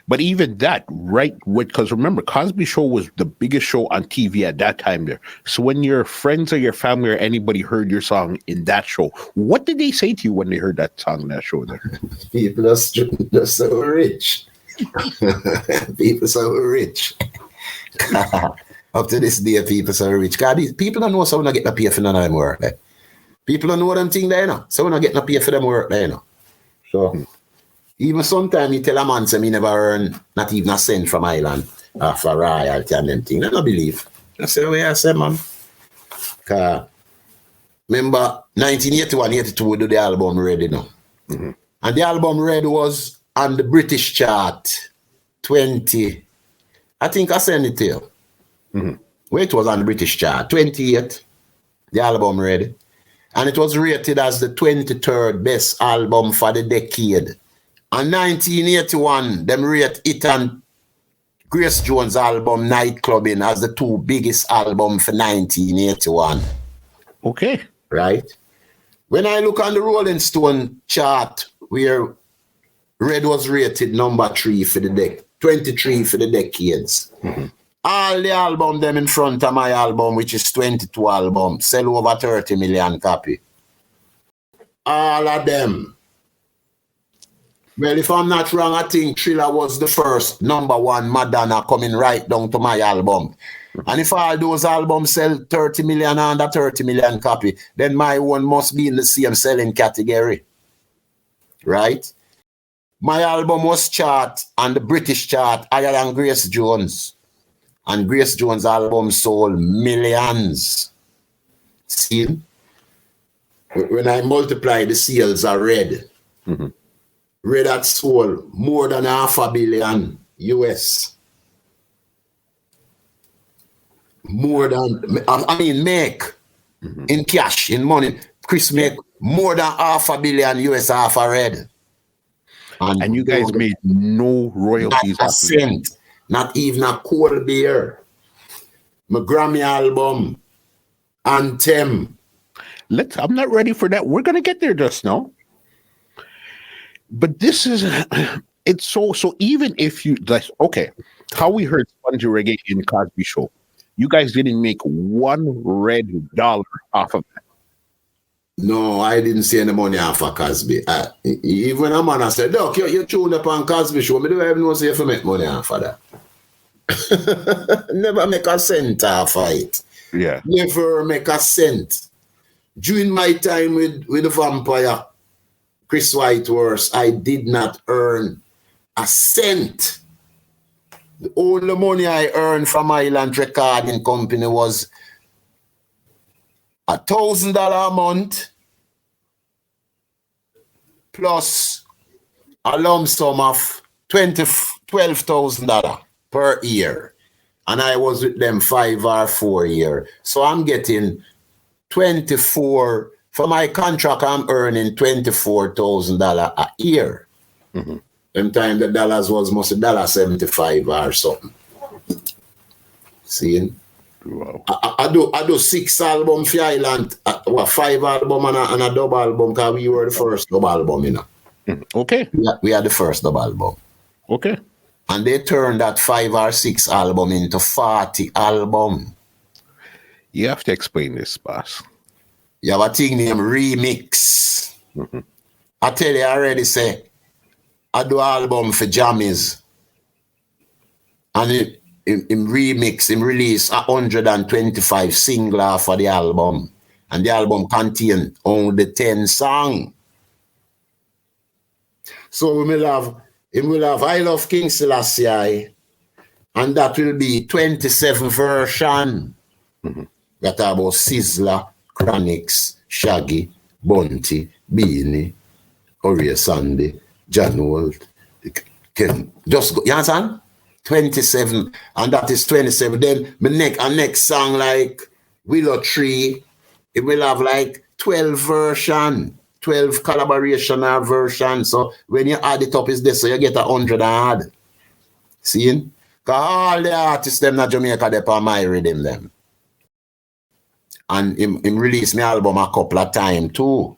But even that, right? Because remember, Cosby Show was the biggest show on TV at that time there. So when your friends or your family or anybody heard your song in that show, what did they say to you when they heard that song in that show there? People are so rich. People so rich. Up to this day, people so rich. God, these people don't know so when I get no pay for none of them work. Like. People don't know them thing there, you know. So when I get no pay for them work there, you know. So even sometimes you tell a man, say me never earn not even a cent from Ireland for royalty and them thing. I don't believe. I say, well, I say, man. Remember, 1981, 82, we do the album Red, you know. And the album Red was on the British chart, 20. I think I sent it to you. Where it was on the British chart, 28, the album Red. And it was rated as the 23rd best album for the decade. And 1981, them rate it and Grace Jones' album Nightclubbing as the two biggest albums for 1981. Okay. Right? When I look on the Rolling Stone chart, where Red was rated number 3 for the 23 for the decades. All the album them in front of my album, which is 22 albums, sell over 30 million copy. All of them. Well, if I'm not wrong, I think Thriller was the first number 1 Madonna coming right down to my album. And if all those albums sell 30 million under 30 million copy, then my one must be in the same selling category. Right? My album was chart on the British chart higher than Grace Jones. And Grace Jones' album sold millions. See? When I multiply the sales of Red, Red had sold more than $500 million US. More than, make in cash, in money. Chris make more than $500 million US off of Red. And you guys made no royalties. Not a cent. Not even a cold beer. My Grammy album, Anthem. I'm not ready for that. We're going to get there just now. But this is, it's so even if you, like, okay, how we heard Spongy Reggae in Cosby Show, you guys didn't make $1 off of that. No, I didn't see any money off of Cosby. Even a man I said, look, you tuned up on Cosby Show, me do even know if you make money off of that. Never make a cent off of it. Yeah. Never make a cent. During my time with the Vampire, Chris Whitehorse, I did not earn a cent. The only money I earned from Island Recording Company was $1,000 a month plus a lump sum of $12,000 per year. And I was with them 5 or 4 years. So I'm getting 24, for my contract, I'm earning $24,000 a year. Mm-hmm. Them time the dollars was mostly $1.75 or something. See? Wow. I do 6 albums for Island, 5 albums and a double album, because we were the first double album, you know. Okay. We had the first double album. Okay. And they turned that 5 or 6 album into 40 album. You have to explain this, boss. You have a thing named remix. Mm-hmm. I tell you already, say, I do album for Jammies. And in remix, him release 125 singles for the album. And the album contain only 10 songs. So we will have I Love King Selassie, and that will be 27 version. Mm-hmm. That are about Sizzla, Chronix, Shaggy, Bunty, Beanie, Oriya Sandy, John Holt, Ken. Just go, you understand? 27, and that is 27. Then my next song like Willow Tree, it will have like 12 version. 12 collaboration or version. So when you add it up is this, so you get 100 add. See? Because all the artists them in Jamaica, they on my rhythm them. And him release my album a couple of times too.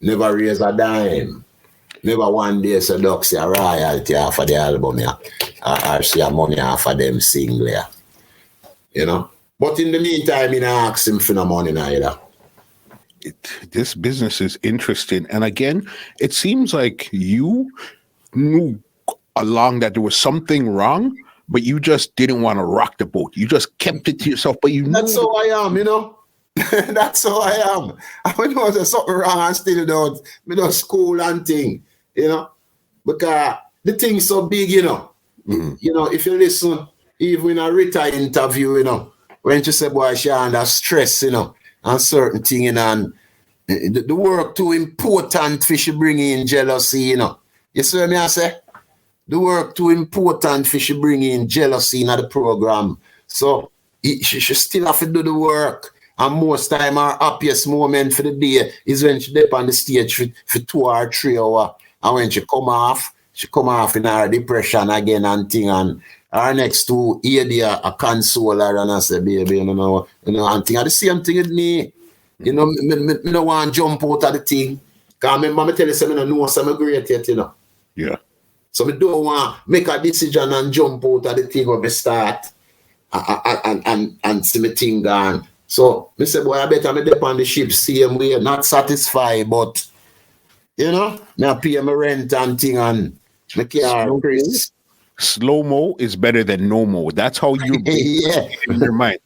Never raise a dime. Never one day say Duck see a royalty off of the album, yeah. Or see a money off of them single, yeah. You know? But in the meantime, I ask him for no money neither. This business is interesting. And again, it seems like you knew along that there was something wrong, but you just didn't want to rock the boat. You just kept it to yourself, but you knew. That's how I am, you know. That's how I am. I know there's something wrong and still don't school and thing, you know. Because the thing's so big, you know. Mm-hmm. You know, if you listen, even in a Rita interview, you know, when she say, boy, she under stress, you know, and certain thing, you know, and the work too important for she bring in jealousy, you know. You see what I say? The work too important for she bring in jealousy in the program. So she still have to do the work. And most time her happiest moment for the day is when she dip on the stage for 2 or 3 hours. And when she come off in her depression again and thing, and her next to hear a console her and I say, baby, you know, and thing. And the same thing with me. You know, me don't want to jump out of the thing. Because remember, I tell you, I don't know I'm great yet, you know. Yeah. So I don't want to make a decision and jump out of the thing when I start and see my thing gone. So I say, boy, I better me dip on the ship same way, not satisfied, but, you know, now pay my rent and thing and make your Chris. Slow-mo is better than no-mo. That's how you yeah. in your mind.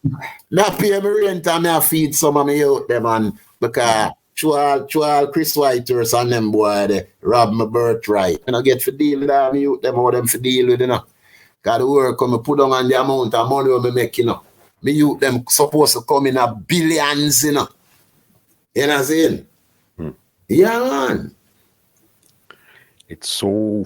Now pay my rent and I feed some of me out them, and because all Chris Whitehurst and them boy they rob my birthright. I get to deal with them youth, them how them for deal with, you know. Cause the work come put on the amount of money we make, you know. Me youth them supposed to come in a billions, you know. You know what I'm saying? Yeah, man. It's so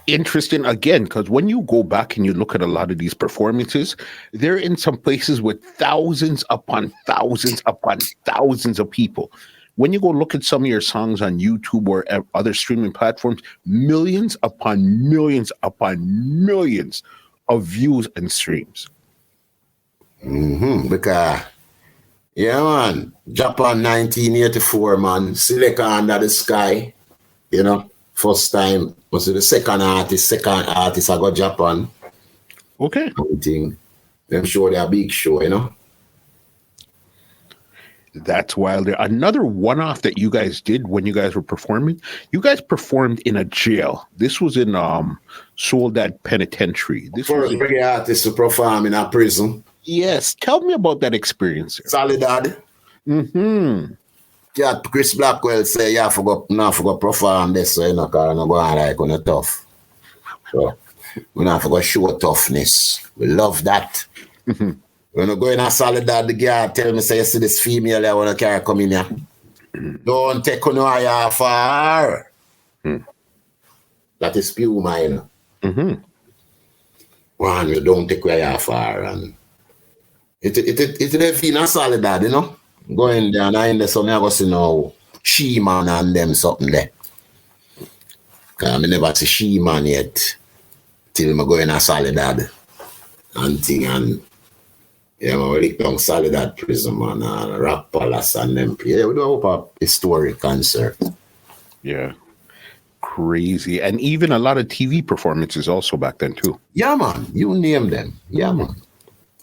interesting again, because when you go back and you look at a lot of these performances, they're in some places with thousands upon thousands upon thousands of people. When you go look at some of your songs on YouTube or other streaming platforms, millions upon millions upon millions of views and streams. Because, yeah, man, Japan 1984, man, Selector Under the Sky, you know, first time, was it the second artist I got Japan. Okay. Thing. Them show their big show, you know. That's wild. Another one-off that you guys did when you guys were performing, you guys performed in a jail. This was in Soledad Penitentiary. This first reggae artist to perform in a prison. Yes. Tell me about that experience. Soledad. Yeah, Chris Blackwell say, yeah, I forgot perform this, so you know, because I'm not going like on the tough. So, we not forgot show toughness. We love that. When I go in a Soledad, the girl tell me, say, you see this female I want to carry come in here. Don't take no eye off her. That is Puma, you know. Mm-hmm. One, you don't take where you far. And it in a solid, you know. Going there and I in there, so I go see now She-Man and them something there. Because I never see She-Man yet. Till I go in a Soledad and thing and yeah, I lick down Soledad Prison man and Rock Palace and them. Yeah, we do a historic concert. Yeah. Crazy. And even a lot of TV performances also back then too. Yeah, man. You name them. Yeah, man.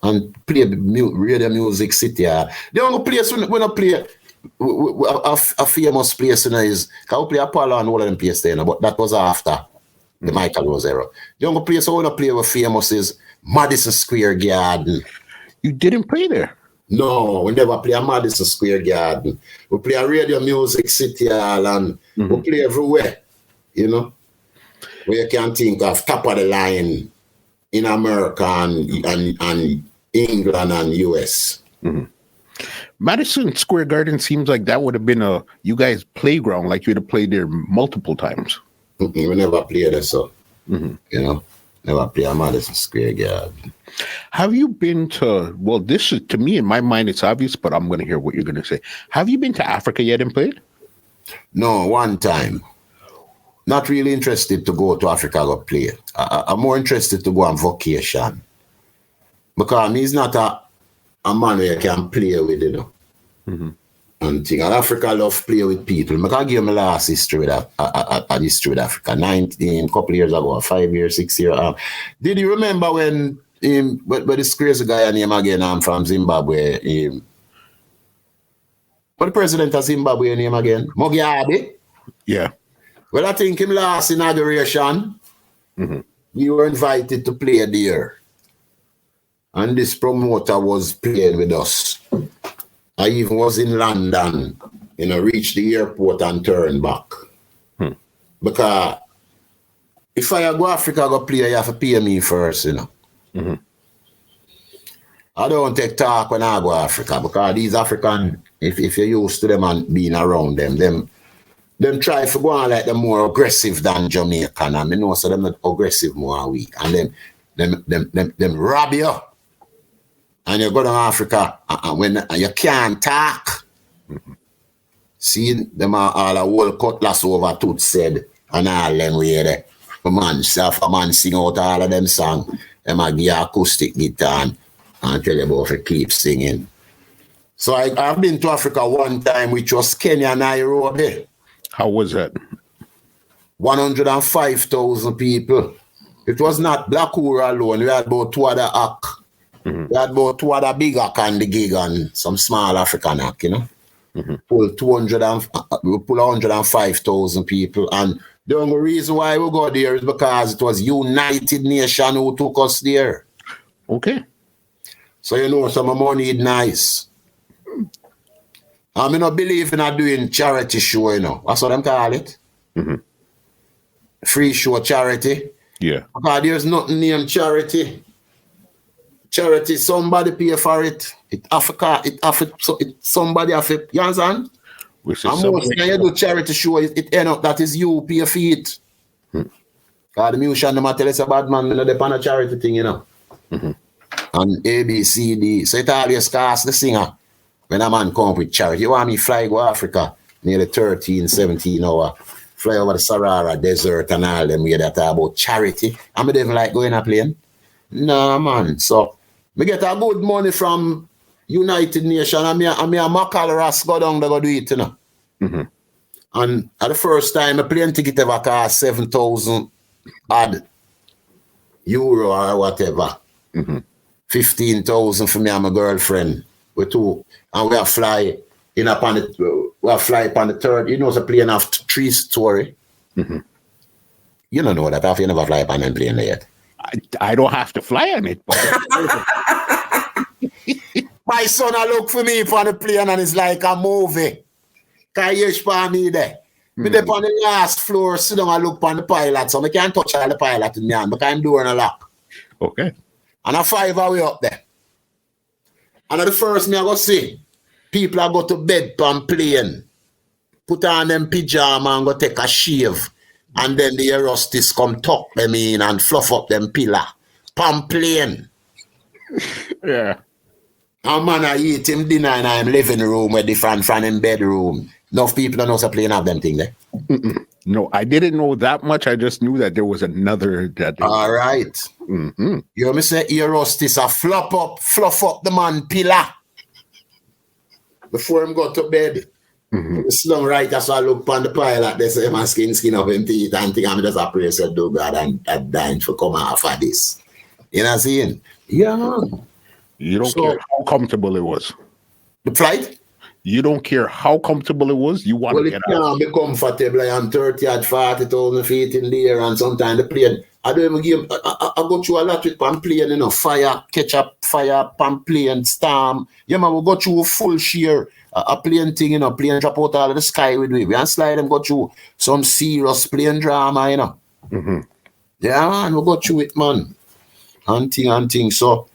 And play the radio music city. The only place when I play a famous place is I play Apollo and all of them places there, but that was after the Mykal Rose era. The only place I want to play with famous is Madison Square Garden. You didn't play there? No, we never play a Madison Square Garden. We play a radio music city hall and we play everywhere, you know, where you can think of top of the line in America and England and US. Mm-hmm. Madison Square Garden seems like that would have been you guys' playground, like you'd have played there multiple times. We never played there, so, you know, never play a Madison Square Garden. Have you been to, well, this is, to me, in my mind, it's obvious, but I'm going to hear what you're going to say. Have you been to Africa yet and played? No, one time. Not really interested to go to Africa to play. I'm more interested to go on vacation. Because he's not a man who you can play with, you know. Mm-hmm. And thing. And Africa love play with people. I can give my last history with history with Africa. 19, couple years ago, 5 years, 6 years. Did you remember when this crazy guy name again from Zimbabwe? What the president of Zimbabwe name again? Mugabe? Yeah. Well, I think him last inauguration, we were invited to play there. And this promoter was playing with us. I even was in London, you know, reached the airport and turned back. Because if I go Africa, go play, you have to pay me first, you know. I don't take talk when I go Africa because these African, if you're used to them and being around them try to go on like them more aggressive than Jamaican. And I know so them not aggressive more than we. And them rob you. And you go to Africa and when you can't talk. See them all a whole cutlass over tooth said and all them way there. A man sing out all of them songs. Them a give acoustic guitar and tell you about to keep singing. So I've been to Africa one time, which was Kenya, Nairobi. How was that? 105,000 people. It was not Black Uhuru alone. We had about two other acts. We had about two other big acts on the gig and some small African acts, you know. We pull 105,000 people. And the only reason why we go there is because it was United Nations who took us there. Okay. So you know some money is nice. I don't believe in doing charity show, you know. That's what them call it. Free show charity. Yeah. Because there's nothing named charity. Charity, somebody pay for it. Somebody have it. You understand? And most when you do charity show, it end up that is you pay for it. Because the musician, no matter it's a bad man, they depend on a charity thing, you know. And A, B, C, D. So it always costs the singer. When a man come up with charity, you want me fly go Africa, nearly 13, 17 hours, fly over the Sahara Desert and all them way that talk about charity. I don't even like going a plane. No, man. So, me get a good money from United Nations and me a Mykal Rose go down there go do it, you know. And at the first time, a plane ticket ever cost 7,000 odd euro or whatever. 15,000 for me and my girlfriend. We two, and we are fly in upon the third. You know, the plane have 3 story. You don't know that after you never fly upon a plane yet. I don't have to fly on it. But my son, I look for me upon the plane and it's like a movie. Can you for me there? Me there on the last floor, sit down and look upon the pilot, so I can't touch all the pilot in the hand because I'm doing a lock. Okay. And a 5 away up there. And at the first me I go see, people are go to bed on plane, put on them pyjama and go take a shave. And then the Erostis come tuck them in and fluff up them pillar. Pamplane. Yeah. A man I eat him dinner in him living room with different from him bedroom. Enough people don't know so playing have them thing there. No, I didn't know that much. I just knew that there was another that. All right. Mm-hmm. You hear me say Erostis a fluff up the man pillar. Before him go to bed. Slung right, that's why I look on the pilot. They say my skin up him teeth and think I'm just a prayer said do God and dying for come off of this. You know what I'm saying? Yeah, man. You don't care how comfortable it was. The flight? You don't care how comfortable it was. You want to get out. Well, it can't be comfortable. I am 30 at 40,000 feet in the air, and sometimes the plane. I don't even give. I go through a lot with pan plane, you know, fire, catch up, fire, pan plane, storm. Yeah, man, we go through a full shear, a plane thing, you know, plane drop out out of the sky with me. We and slide them go through some serious plane drama, you know. Yeah, man, we go through it, man. And thing. So,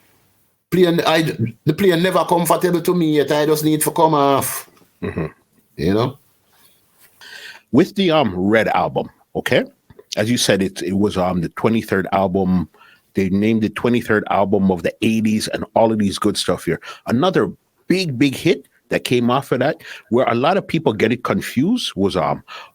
the plane never comfortable to me yet. I just need to come off. You know? With the Red album, okay? As you said, it was the 23rd album. They named it 23rd album of the 80s and all of these good stuff here. Another big hit that came off of that, where a lot of people get it confused, was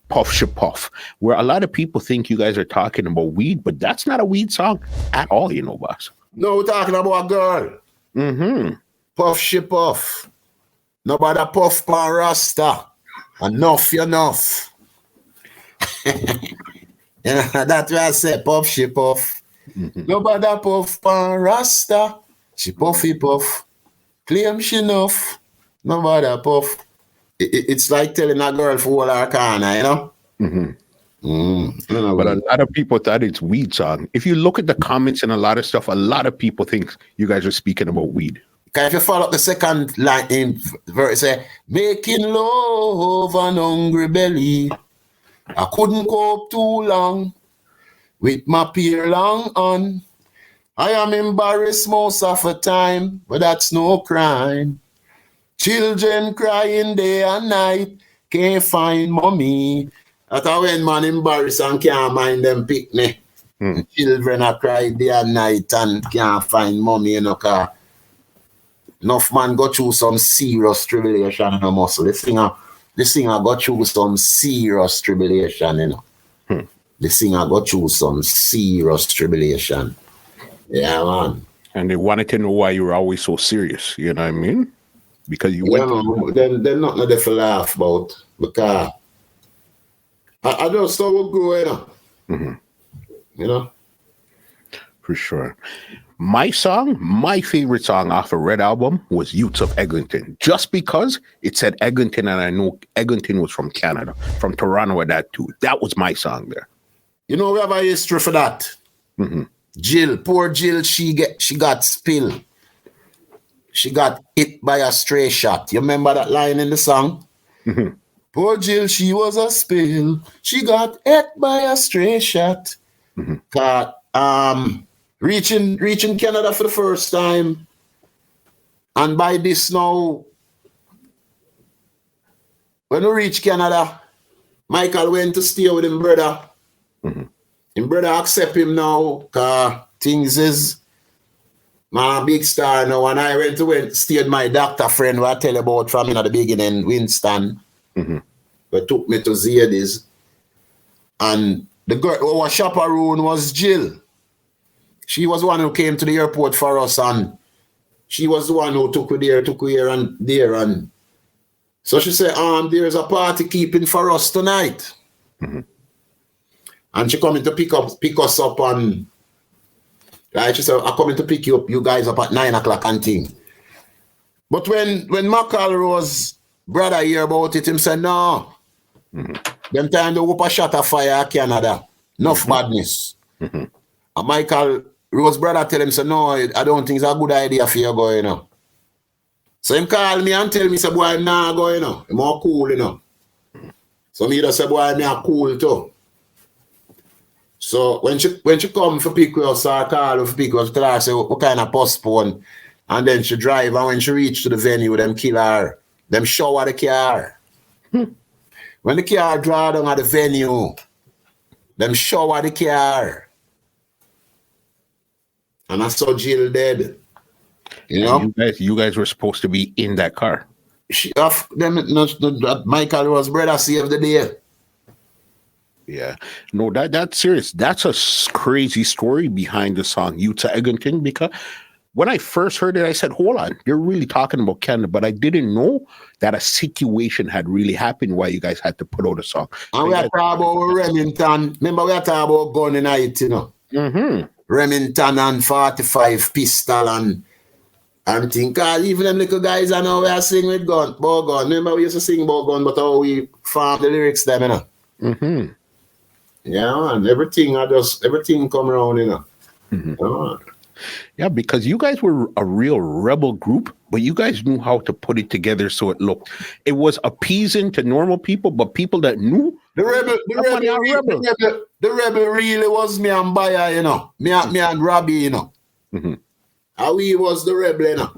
Puff She Puff, where a lot of people think you guys are talking about weed, but that's not a weed song at all, you know, boss. No, we're talking about a girl. Puff She Puff. Nobody puff pan Rasta. Enough. Yeah, that's what I said. Puff She Puff. Nobody puff pan Rasta. She puffy puff. Claim she enough. Nobody puff. It's like telling a girl for all her corner, you know? But a lot of people thought it's weed song. If you look at the comments and a lot of stuff, a lot of people think you guys are speaking about weed. Okay, if you follow up the second line in verse, say, making love an hungry belly. I couldn't cope too long with my peer long on. I am embarrassed most of the time, but that's no crime. Children crying day and night, can't find mommy. That's when man embarrassed and can't mind them picnic. Children are crying day and night and can't find mommy, you know, cause enough man go through some serious tribulation in the muscle. The singer go through some serious tribulation, you know. The singer go through some serious tribulation. Yeah, man. And they wanted to know why you were always so serious, you know what I mean? Because you went they're not there for laugh about, because I just saw what growing up. You know? For sure. My favorite song off a Red album was Youth of Eglinton, just because it said Eglinton, and I know Eglinton was from Canada, from Toronto at that too. That was my song there. You know, we have a history for that. Jill, poor Jill, she got spilled. She got hit by a stray shot. You remember that line in the song? Poor Jill, she was a spill. She got hit by a stray shot. Reaching Canada for the first time. And by this now, when we reach Canada, Mykal went to stay with him brother. Him brother accept him now, because things is my big star now. And I went to stay with my doctor friend who I tell you about from the beginning, Winston. But took me to Zedis. And the girl who was chaperone was Jill. She was the one who came to the airport for us, and she was the one who took we here and there. And so she said, there's a party keeping for us tonight. And she coming to pick us up on, right? She said, I'm coming to pick you guys up at 9 o'clock and thing. But when Mykal Rose brother hear about it, him said, no. Them time they whoop a shot of fire Canada. Enough badness. And Mykal Rose brother tell him, say, no, I don't think it's a good idea for you going, you know. So him call me and tell me, say, boy, I'm not going, you know. I'm more cool, you know. So me just say, boy, I'm cool too. So when she come for pick us, I call her for pick us, tell her, say, what kind of postpone? And then she drive, and when she reach to the venue, them kill her. Them shower the car. When the car draw down at the venue, Them shower the car. And I saw Jill dead. You know? You guys were supposed to be in that car. Mykal Rose brother saved the day. Yeah. No, that's serious. That's a crazy story behind the song Youth of Eglinton, because when I first heard it, I said, hold on, you're really talking about Canada, but I didn't know that a situation had really happened why you guys had to put out a song. And we are talking about Remington. Remember, we are talking about gun in it, you know. Mm-hmm. Remington and 45 pistol and think, even them little guys I know we are singing with gun. Remember, we used to sing about gun, but how we farm the lyrics them, you know. Mm-hmm. Yeah, and everything come around, you know. Mm-hmm. Yeah, because you guys were a real rebel group, but you guys knew how to put it together so it was appeasing to normal people, but people that knew the rebel really was me and Baya, you know. Me and Robbie, you know. Mm-hmm. How we was the rebel, you know.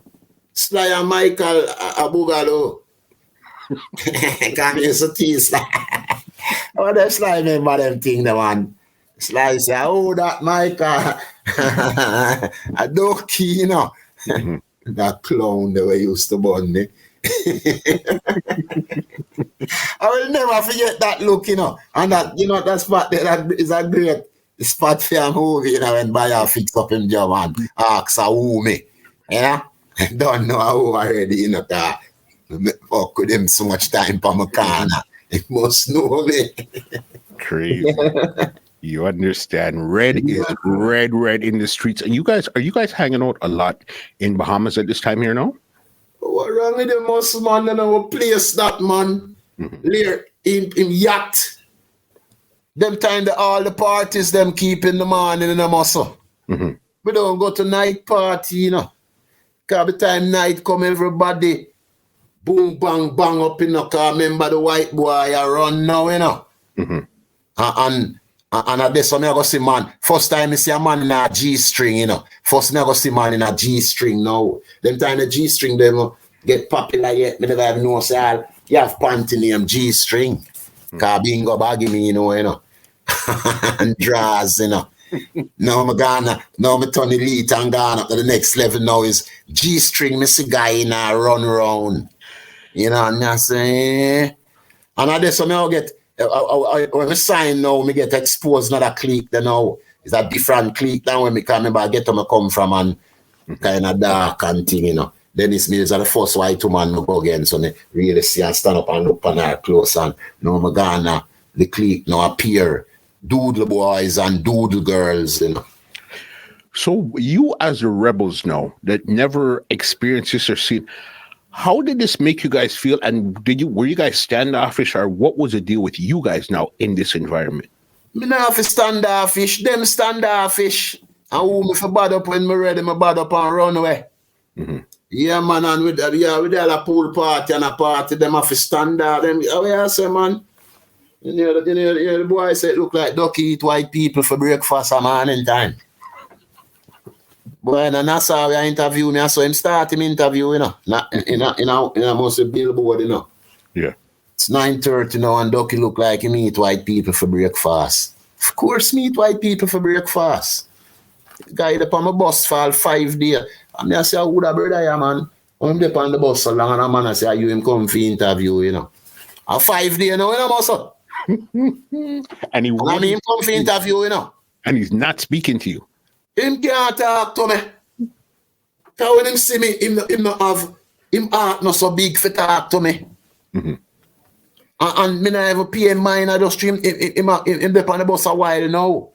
Sly and Mykal Abugalo. Can't use to tease. Oh, that's Sly remember them thing, the man. Sly say, oh, that Mykal. A Duckie, you know. Mm-hmm. That clown the way used to burn me. I will never forget that look, you know. And that, you know, that spot that is a great spot for a movie, you know, when Bayer fix up him job and asks who me. You know? Don't know who already, you know, that fuck with him so much time for my corner. He must know me. Crazy. You understand. Red is red in the streets. And are you guys hanging out a lot in Bahamas at this time here now? What wrong with the most man? You know, place that man. Later in yacht. Them time all the parties them keep in the morning in the muscle. Mm-hmm. We don't go to night party, you know. Cause by the time night come, everybody boom bang bang up in the car. Remember the white boy I run now, you know. Mm-hmm. And at this one, I go see man. First time I see a man in a G-string, you know. First time I go see man in a G-string now. Them time the G-string, them get popular yet. Me never have no say, you have panty name G-string. Cause bingo baggy me, you know. And draws, you know. Now me turn elite and gone up to the next level now is G-string, me see guy in a run round. You know, and I say, and at this one, I get, when I sign now, me get exposed another clique, then now it's a different clique now when me come, remember I get where I come from and kind of dark and thing, you know. Then it's me, it's the first white woman I go again, so me really see and stand up and look on her close and now me gonna the clique now appear doodle boys and doodle girls, you know. So you as the rebels now that never experienced this or seen, how did this make you guys feel? And were you guys standoffish, or what was the deal with you guys now in this environment? Me not have to standoffish, them standoffish. And who me for bad up when me ready, me bad up and run away. Mm-hmm. Yeah, man, and with a pool party and a party, them have to stand there. Them, oh yeah, say man. You know, the boy said look like Duckie eat white people for breakfast a morning time. Boy, and that's how we interview me. I saw him start him interview, you know. In a most billboard, you know. Yeah. It's 9:30 now and Duckie look like him eat white people for breakfast. Of course me eat white people for breakfast. The guy up on my bus for 5 days. And I say, who that brother yeah, man? I'm up on the bus so long and a man I say, are you him come for interview, you know. A 5 days now, you know, muscle. And him come for interview, you know. And he's not speaking to you. Him can't talk to me. Because when him see me, him not have, him heart not so big for talk to me. Mm-hmm. And me not even pay him mind, I just stream him up on the bus a while now.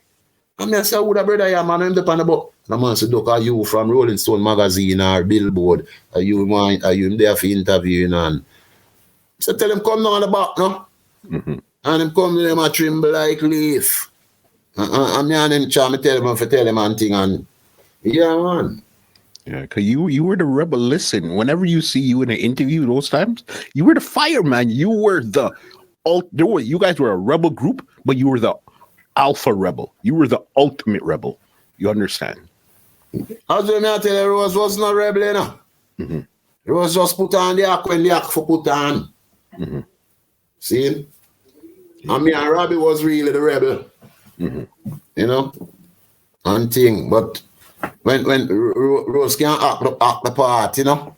And I say, who that brother yeah, man, him up on the bus. And man say, look, are you from Rolling Stone magazine or Billboard? Are you there for interviewing? And so tell him come down the back, no? Mm-hmm. And him come to him a tremble like leaf. And me and him try me tell him and thing and yeah, man. Yeah, because you were the rebel. Listen, whenever you see you in an interview those times, you were the fireman. You were you guys were a rebel group, but you were the alpha rebel. You were the ultimate rebel. You understand? As I tell you, Rose was not rebel, you know. Mm-hmm. Rose just put on the act when the act for put on. Mm-hmm. See? And me and Robbie was really the rebel. You know, and thing. But when Rose can act the part, you know,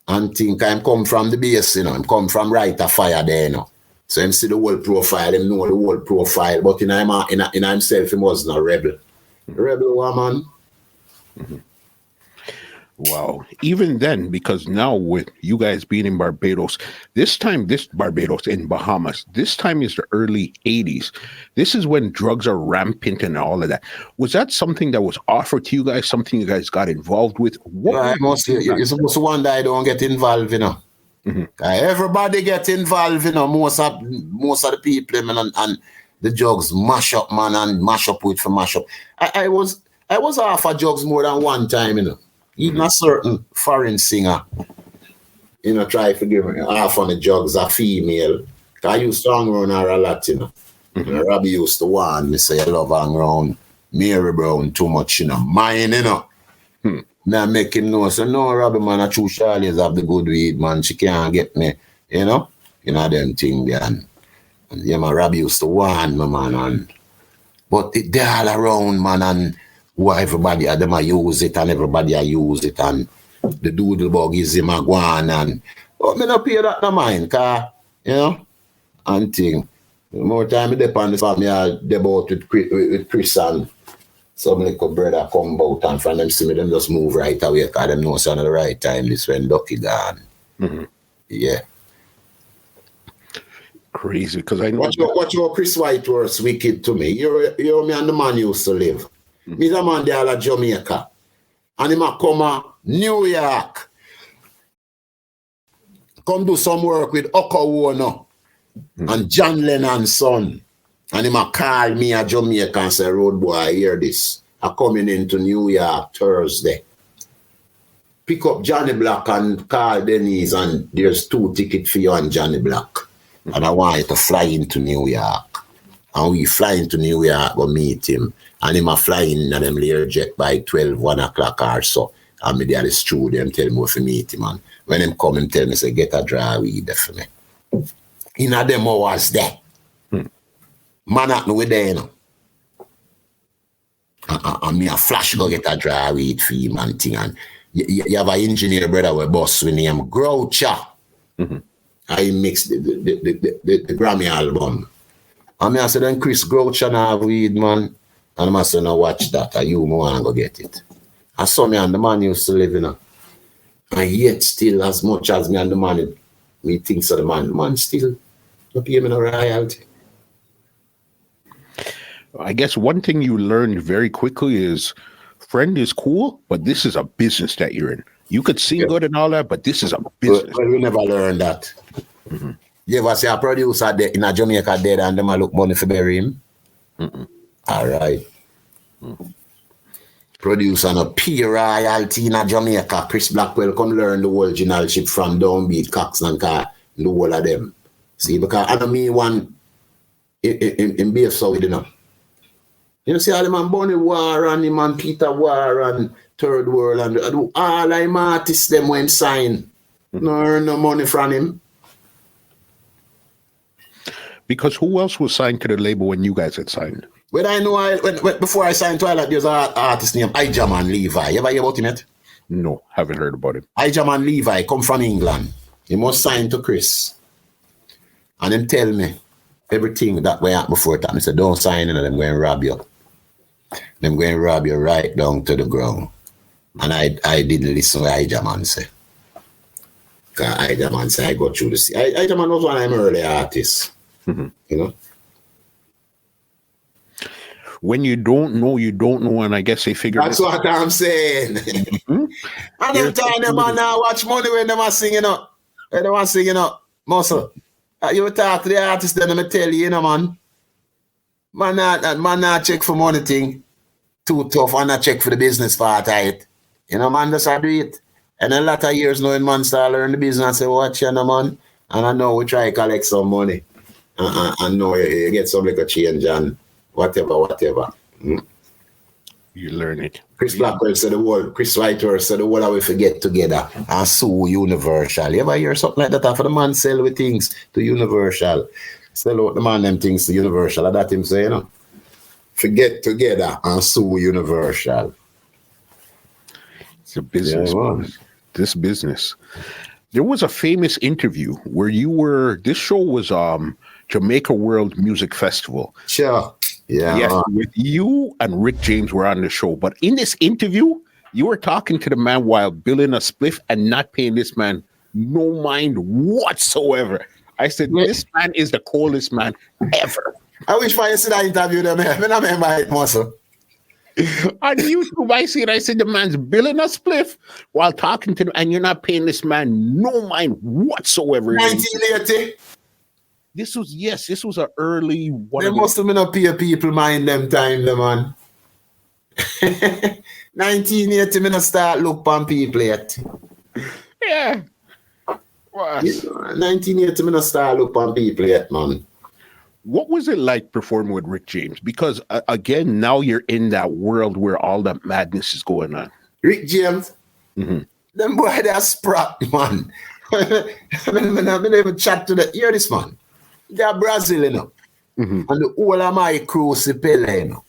and think I'm come from the base, you know, I'm come from Right of Fire there, you know. So him see the whole profile, him know the whole profile, but in himself, he wasn't a rebel. Rebel woman. Wow. Even then, because now with you guys being in Barbados, this Barbados in Bahamas, this time is the early 80s. This is when drugs are rampant and all of that. Was that something that was offered to you guys, something you guys got involved with? You're supposed to wonder I don't get involved, you know. Everybody get involved, you know, most of the people, man, and the drugs mash up, man, and mash up with for mash up. I was offered drugs more than one time, you know. Even a certain foreign singer, you know, try to give me half on the drugs, a female. I used to hang around her a lot, you know. Robbie used to warn me, say, I love hang around Mary Brown too much, you know. Mine, you know. Now make him know, so no, Robbie, man, I choose Charlie's have the good weed, man. She can't get me, you know. You know, them thing there. And yeah, man, Robbie used to warn me, man. But they're all around, man, and everybody them I use it and everybody I use it and the doodle bug is him a go on and but me not pay that no mind, cause you know and thing. The more time I depend on the family I debate with Chris and some little brother come out and from them see me them just move right away cause them know it's on the right time this when Duckie gone. Yeah. Crazy because I know what your Chris Whiteworth's wicked to me. You're me and the man used to live. He's a man there at Jamaica. And he might come to New York. Come do some work with Okawono and John Lennon's son. And he might call me at Jamaica and say, Road boy, I hear this. I'm coming into New York Thursday. Pick up Johnny Black and call Denise and there's 2 tickets for you and Johnny Black. And I want you to fly into New York. And we fly into New York, go meet him. And him a fly in and them Learjet by 1 o'clock or so. And me there the studio and tell me if you meet him. And when him come and tell me, say, get a dry weed for me. In a them hours there. Man not know there, you know. And me a flash go get a dry weed for him and thing. And you have an engineer brother with boss with name Groucha. I mix the Grammy album. And me I said, then Chris Groucha na have weed, man. And I said, no, watch that. You want to go get it. I saw me and the man used to live in a. And yet still, as much as me and the man, me thinks of the man still not pay me no royalty. I guess one thing you learned very quickly is friend is cool, but this is a business that you're in. You could sing good and all that, but this is a business. Well, we never learned that. You ever see a producer in a Jamaica dead and them a look money for bury him? All right. Producer no pay royalty in a Jamaica. Chris Blackwell come learn the whole generalship from Downbeat, Cox and Car, the whole of them. See, because I don't mean one in BF South, you know. You know, see all the man Bonnie War and the man Peter War and Third World and all them artists them when sign. No earn no money from him. Because who else was signed to the label when you guys had signed? When I know, before I signed Twilight, there's an artist named Ijaman Levi. You ever hear about him yet? No, haven't heard about him. Ijaman Levi come from England. He must sign to Chris. And him tell me everything that went out before that. I said, don't sign in, and them going to rob you. Them going to rob you right down to the ground. And I didn't listen to what Ijaman say. Because Ijaman say, I go through this. Ijaman was one of them early artists. You know? When you don't know, and I guess they figure that's what I'm saying. And them time them man now watch money when them are singing up. When they are singing up, muscle. You talk to the artist, then them tell you, you know, man. Man not check for money thing. Too tough, and not check for the business part of it. You know, man, just do it. And a lot of years knowing man start learn the business and say, watch you know, man. And I know we try to collect some money. And know you get some little change and whatever. You learn it. Chris Blackwell said the word, Chris Whiteworth said the word I will forget together and sue Universal. You ever hear something like that after the man sell with things to Universal? Sell out the man them things to Universal. That him say, you know. get together and sue Universal. It's a business. This business. There was a famous interview where you were. This show was Jamaica World Music Festival. Sure. Yeah. Yes, with you and Rick James were on the show. But in this interview, you were talking to the man while billing a spliff and not paying this man no mind whatsoever. I said, this man is the coolest man ever. I wish I see that interview them. I remember it, muscle. On YouTube, I see it. I said, the man's billing a spliff while talking to him, and you're not paying this man no mind whatsoever. 1980. This was an early one. They must have been up here people mind them time, the man. 1980, me not start look on people yet. Yeah. What? 1980, me not start look on people yet, man. What was it like performing with Rick James? Because, again, now you're in that world where all that madness is going on. Rick James? Mm-hmm. Them boy, they're sprat, man. I mean, even chat to the hear this, man. They're Brazil, you know. Mm-hmm. And the whole of my crew, Pele, you know.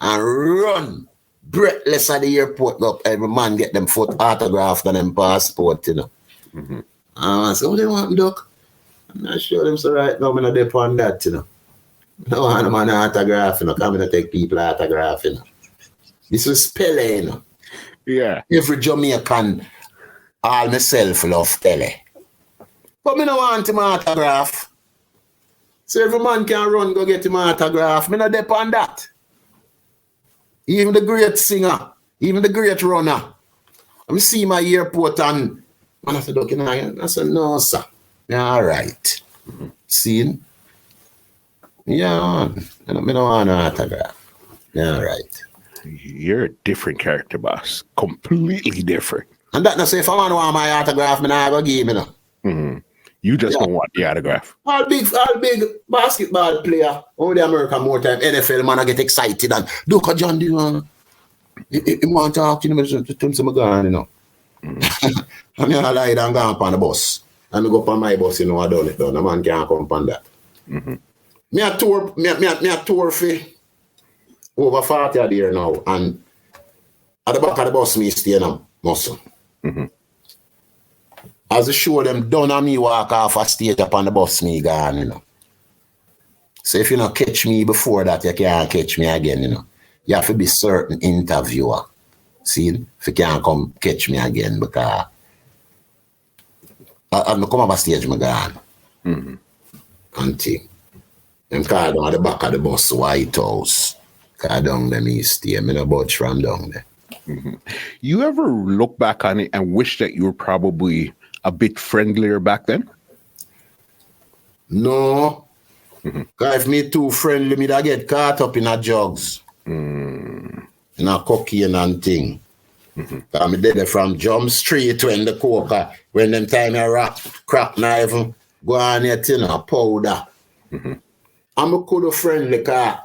And run breathless at the airport. Up, every man get them foot autographed and them passport, you know. Mm-hmm. So what they want, Doc? I'm not sure them so right now, I'm not dip on that, you know. No one man autograph, you know, coming to take people autograph, you know. This was Pele, you know. Yeah. Every Jamaican, all myself love Pele. But me no want him autograph. So every man can run, go get him autograph. Me no dip on that. Even the great singer, even the great runner. I see my airport and I said, okay, I said, no, sir. Yeah, all right. See? Yeah, I don't want an autograph. Yeah, all right. You're a different character, boss. Completely different. And that not say if I want my autograph, I go give me no. Mm-hmm. You just don't want the autograph. All big basketball player. Only American more time. NFL man, I get excited and look at John D. He want to talk to him, tell him some guy, you know. And I lie down and go up on the bus. And I go up on my bus, you know, I done it done. The man can't come on that. Mm-hmm. Me a tour for over 40 a year now. And at the back of the bus, me stay now, muscle. Mm-hmm. As the show them done and me walk off a stage up on the bus, me gone, you know. So if you not catch me before that, you can't catch me again, you know. You have to be certain interviewer. See, if you can't come catch me again because I've come off a stage, me gone. Mm-hmm. And thing. Them call down at the back of the bus, White House. Call down them east here. Me no budge from down there. Mm-hmm. You ever look back on it and wish that you were probably a bit friendlier back then? No. Because if me too friendly, me da get caught up in a drugs. In a cocaine and thing. Because me did it from Jump Street when the coca, when them time I rock, crack knife, go on it, you know, powder. I'm a cool friendly because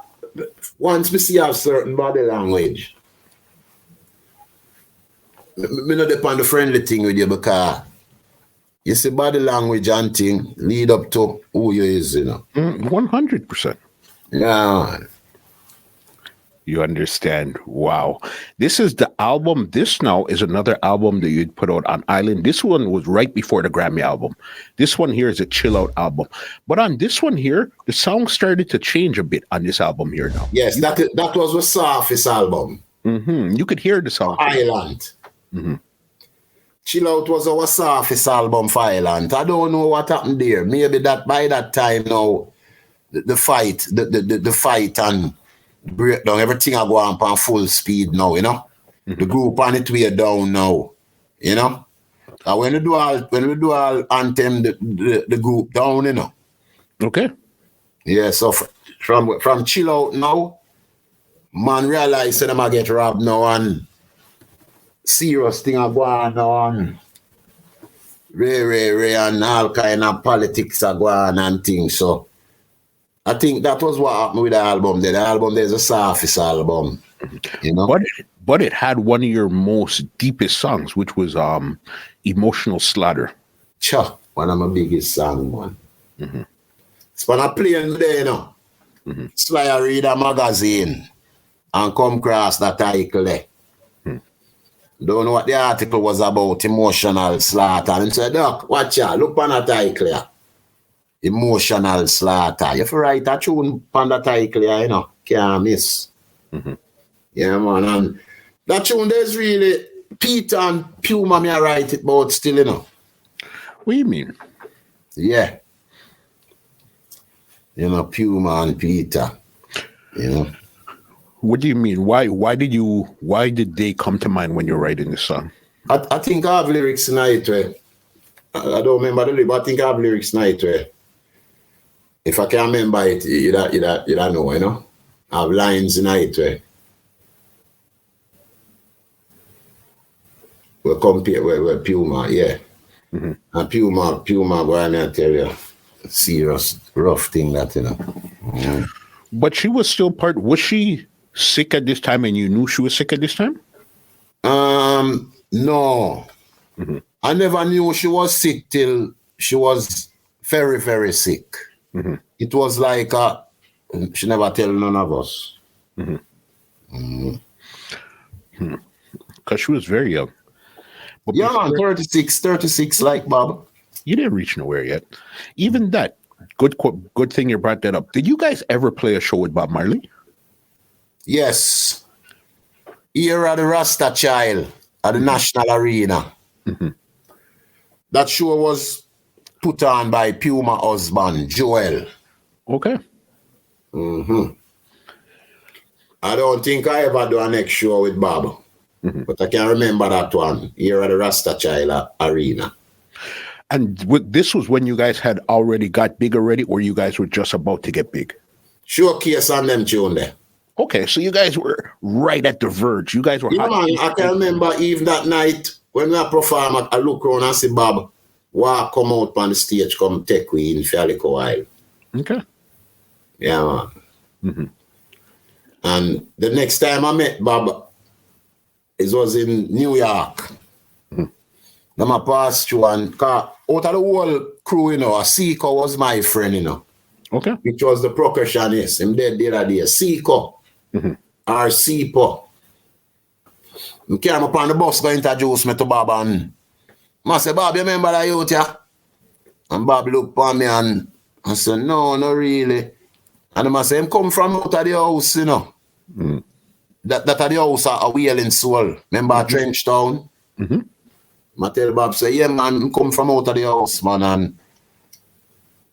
once me see have certain body language, me not depend on the friendly thing with you because you see body language and thing lead up to who you is, you know. 100%. Yeah. You understand. Wow. This is the album. This now is another album that you'd put out on Island. This one was right before the Grammy album. This one here is a chill out album. But on this one here, the song started to change a bit on this album here now. Yes, that was the softest album. Mm-hmm. You could hear the song. Island. Mm-hmm. Chill Out was our softest album for Island. I don't know what happened there. Maybe that by that time now, the fight and breakdown, everything I go on full speed now, you know. Mm-hmm. The group on it way down now, you know. And when we do all Anthem, the group down, you know. Okay. Yeah, so from Chill Out now, man realize that I get robbed now and serious thing I go on now and Ray and all kind of politics are go on and things. So I think that was what happened with the album. The album there's a softest album, you know. But it had one of your most deepest songs, which was Emotional Slaughter. Sure, one of my biggest songs, man. Mm-hmm. It's when I play in there, you know. Mm-hmm. Sly Robbie magazine. and come across that article there. Don't know what the article was about, emotional slaughter. And he said, Doc, watch out, look on that article here. Emotional slaughter. You have to write a tune on that article here, you know. Can't miss. Yeah, man. And that tune there's really Peter and Puma me I write it about still, you know. What do you mean? Yeah. You know, Puma and Peter. You know. What do you mean? Why did they come to mind when you're writing this song? I think I have lyrics in it where I don't remember the lyrics, but I think I have lyrics in it where if I can remember it, you don't know, you know. I have lines in it where we compare with Puma, yeah. And Puma, boy, I tell you, serious, rough thing that, you know. But she was still was she sick at this time and you knew she was sick at this time? No. I never knew she was sick till she was very, very sick. It was like she never tell none of us. Because she was very young. But yeah, man, 36 like Bob. You didn't reach nowhere yet. Even that, good thing you brought that up. Did you guys ever play a show with Bob Marley? Yes. Here at the Rasta Child at the National Arena. That show was put on by Puma husband, Joel. Okay. I don't think I ever do a next show with Bob. But I can remember that one here at the Rasta Child Arena. And this was when you guys had already got big already, or you guys were just about to get big? Showcase on them tune there. Okay, so you guys were right at the verge. You guys were yeah, man, I can remember even that night when we perform, I look around and see Bob come out on the stage, come take we in for a little while. Okay. Yeah, man. And the next time I met Bob, it was in New York. Then I passed through and out of the whole crew, you know, Seiko was my friend, you know. Okay. Which was the percussionist. Him dead the other day. Seiko. Or Sipo. I came up on the bus to introduce me to Bob and I said, Bob, you remember that youth, yeah? And Bob looked at me and I said, no, not really. And I said, him come from out of the house, you know. That at the house a Wailing Soul. Remember Trench Town? I tell Bob, say, yeah, man, come from out of the house, man,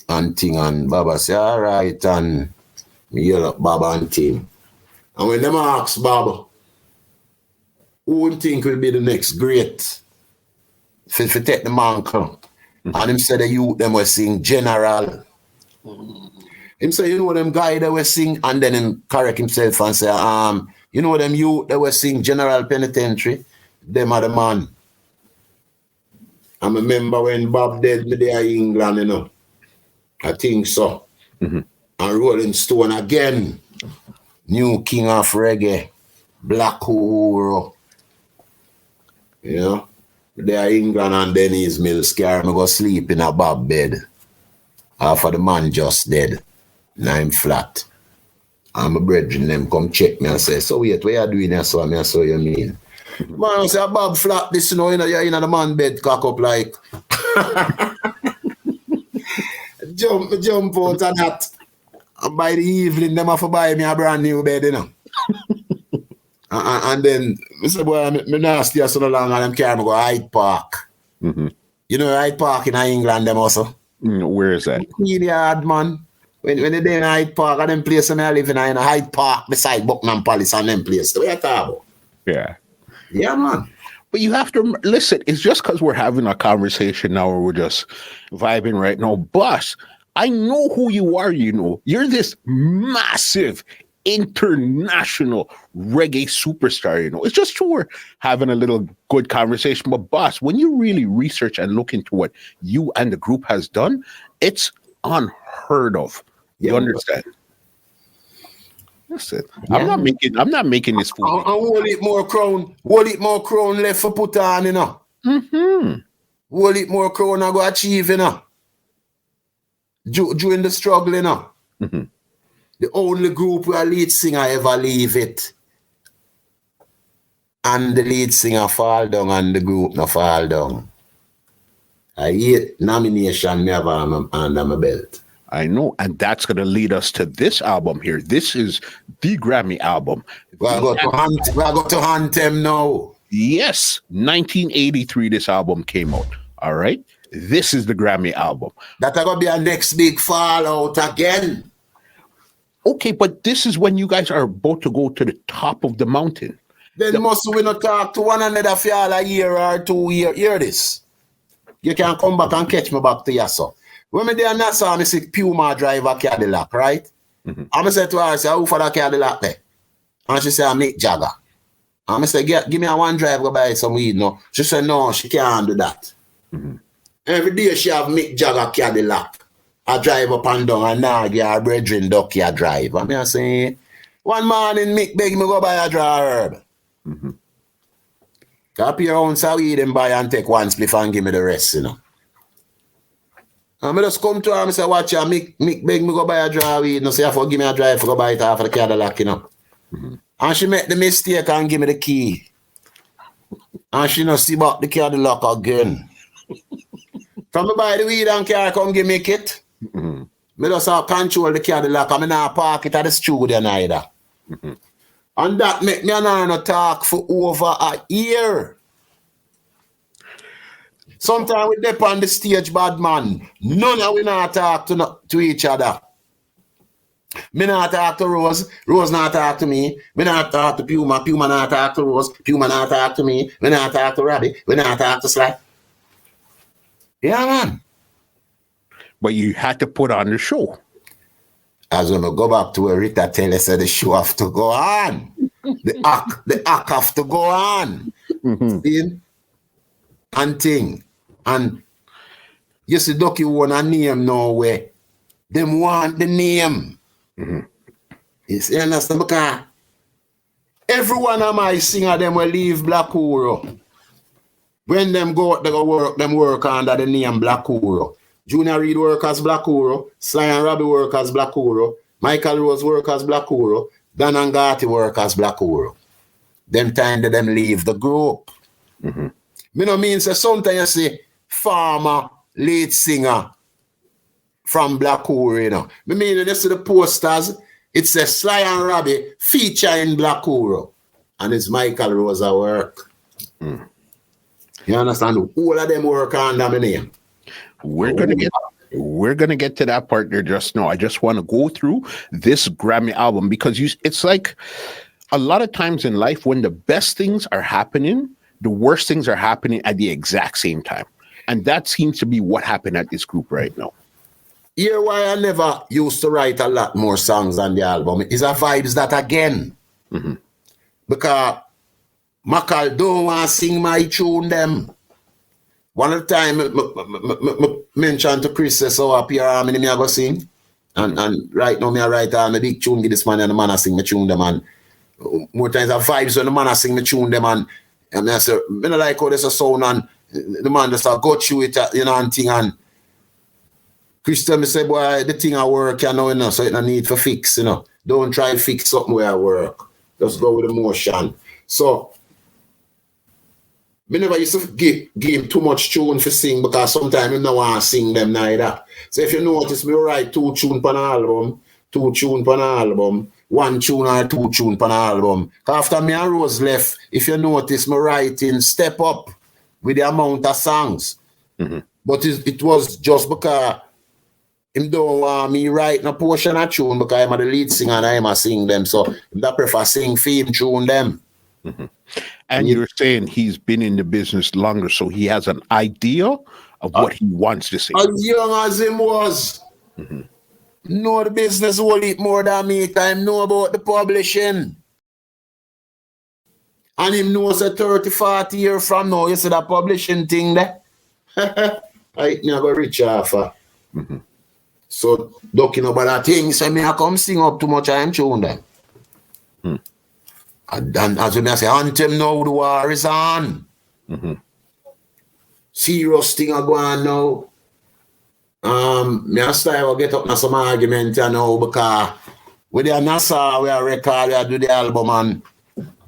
and thing. And Bob say, all right, and me yell up Bob and team. And when them ask Bob, who would think will be the next great for take the mantle? And him say the youth them will sing General. Him say, you know them guy that will sing, and then him correct himself and say, you know them youth that will sing General Penitentiary? Them are the man. I remember when Bob dead me there in England, you know. I think so. And Rolling Stone again. New king of reggae. Black Uhuru. You know. There in England and Denny's Mill scare me go sleep in a Bob bed. After the man just dead. Now I'm flat. And my brethren them come check me and say, so wait, what you doing here? So I saw you mean. Man, I say, Bob flat this, you know, you're in the man bed, cock up like. jump out of that. And by the evening, them have to buy me a brand new bed, you know. and then, I say, boy, I'm nasty so long, and them carry me go Hyde Park. You know Hyde Park in England, them also? Where is that? Queen Yard, man. When they're in Hyde Park, and them place I live in Hyde Park beside Buckingham Palace and them place. What you talking about? Yeah. Yeah, man. But you have to listen. It's just because we're having a conversation now, or we're just vibing right now. Boss, I know who you are. You know, you're this massive international reggae superstar. You know, it's just we're having a little good conversation. But boss, when you really research and look into what you and the group has done, it's unheard of. You understand? Listen, yeah. I'm not making this fool. And hold it more crown left for put on, you know. Hold it more crown and go achieve, you know. During the struggle, you know. The only group where lead singer ever leave it and the lead singer fall down and the group no fall down. I 8 nomination me have under my belt. I know, and that's going to lead us to this album here. This is the Grammy album. We go to Anthem now. Yes, 1983 this album came out. All right? This is the Grammy album. That's going to be our next big fallout again. Okay, but this is when you guys are about to go to the top of the mountain. Then must we not talk to one another for a year or 2 years? Hear this. You can come back and catch me back to Yasso. When me there Nassau, I see Puma drive a Cadillac, right? Mm-hmm. I say to her, I say, who for that Cadillac there? And she say, Mick Jagger. And I say, give me a one drive, go buy some weed, no. She said, no, she can't do that. Mm-hmm. Every day she have Mick Jagger Cadillac. I drive up and down, and now get her brethren Duckie a drive. And I say, one morning Mick beg me go buy a dry herb. Mm-hmm. Up your own so weed and buy and take one spliff and give me the rest, you know. And I just come to her and say, watch ya, Mick beg me go buy a dry weed. No say, I give me a drive for go buy it off of the Cadillac, you know. Mm-hmm. And she make the mistake and give me the key. And she no see back the Cadillac again. From me buy the weed and car come give me a kit. Mm-hmm. Me just control the Cadillac and me not park it at the studio neither. Mm-hmm. And that make me not talk for over a year. Sometimes we dip on the stage, bad man. None of we not talk to each other. Me not talk to Rose. Rose not talk to me. Me not talk to Puma. Puma not talk to Rose. Puma not talk to me. Me not talk to Robbie. We not talk to Sly. Yeah, man. But you had to put on the show. As when I go back to where Rita tell us the show have to go on. The act have to go on. Mm-hmm. See? And thing. And you see Duckie want a name now where them want the name. Mm-hmm. You see, understand? Because every one of my singer them will leave Black Uhuru. When them go out, they go work under the name Black Uhuru. Junior Reid work as Black Uhuru, Sly Robbie work as Black Uhuru, Mykal Rose work as Black Uhuru, Dan and Gotti work as Black Uhuru. Them time that them leave the group. Mm-hmm. Me no mean say sometimes you see farmer, lead singer from Black Uhuru, you know. Me mean you see the posters, it says Sly and Robbie featuring Black Uhuru. And it's Mykal Rose at work. Mm. You understand? All of them work under my name. We're gonna get to that part there just now. I just want to go through this Grammy album because it's like a lot of times in life when the best things are happening, the worst things are happening at the exact same time. And that seems to be what happened at this group right now. Here why I never used to write a lot more songs on the album is a vibes that again. Mm-hmm. Because Mykal don't want to sing my tune them. One of the time, I mentioned to Chris, so up here, how many me I go sing? And right now, me I write a big tune, give this man and the man I sing me tune them. And more times, I vibes when the man I sing me tune them. And I say, I don't like how there's a sound and the man just go through it, you know, and thing. And Chris tell me, say, boy, the thing I work, you know, so it no need for fix, you know. Don't try to fix something where I work. Just go with the motion. So, I never used to give him too much tune for sing because sometimes I don't want to sing them neither. So if you notice, me write 2 tunes per album, 2 tunes per album, 1 tune or 2 tunes per album. After me and Rose left, if you notice, me writing step up with the amount of songs. Mm-hmm. But it was just because him don't want me write a portion of tune because I'm the lead singer and I'm a sing them. So I prefer sing theme tune them. Mm-hmm. And you're saying he's been in the business longer, so he has an idea of what he wants to say. As young as him was, know the business will eat more than me. Time know about the publishing. And him knows a 30, 40 years from now, you see that publishing thing there? I never reach offer. Mm-hmm. So, talking about that thing, say me I come sing up too much, I am tune them. And as when I say, Anthem now, the war is on. Mm-hmm. Serious thing I go on now. Me and Sly will get up in some argument now because with the Nassau, we are record, we do the album and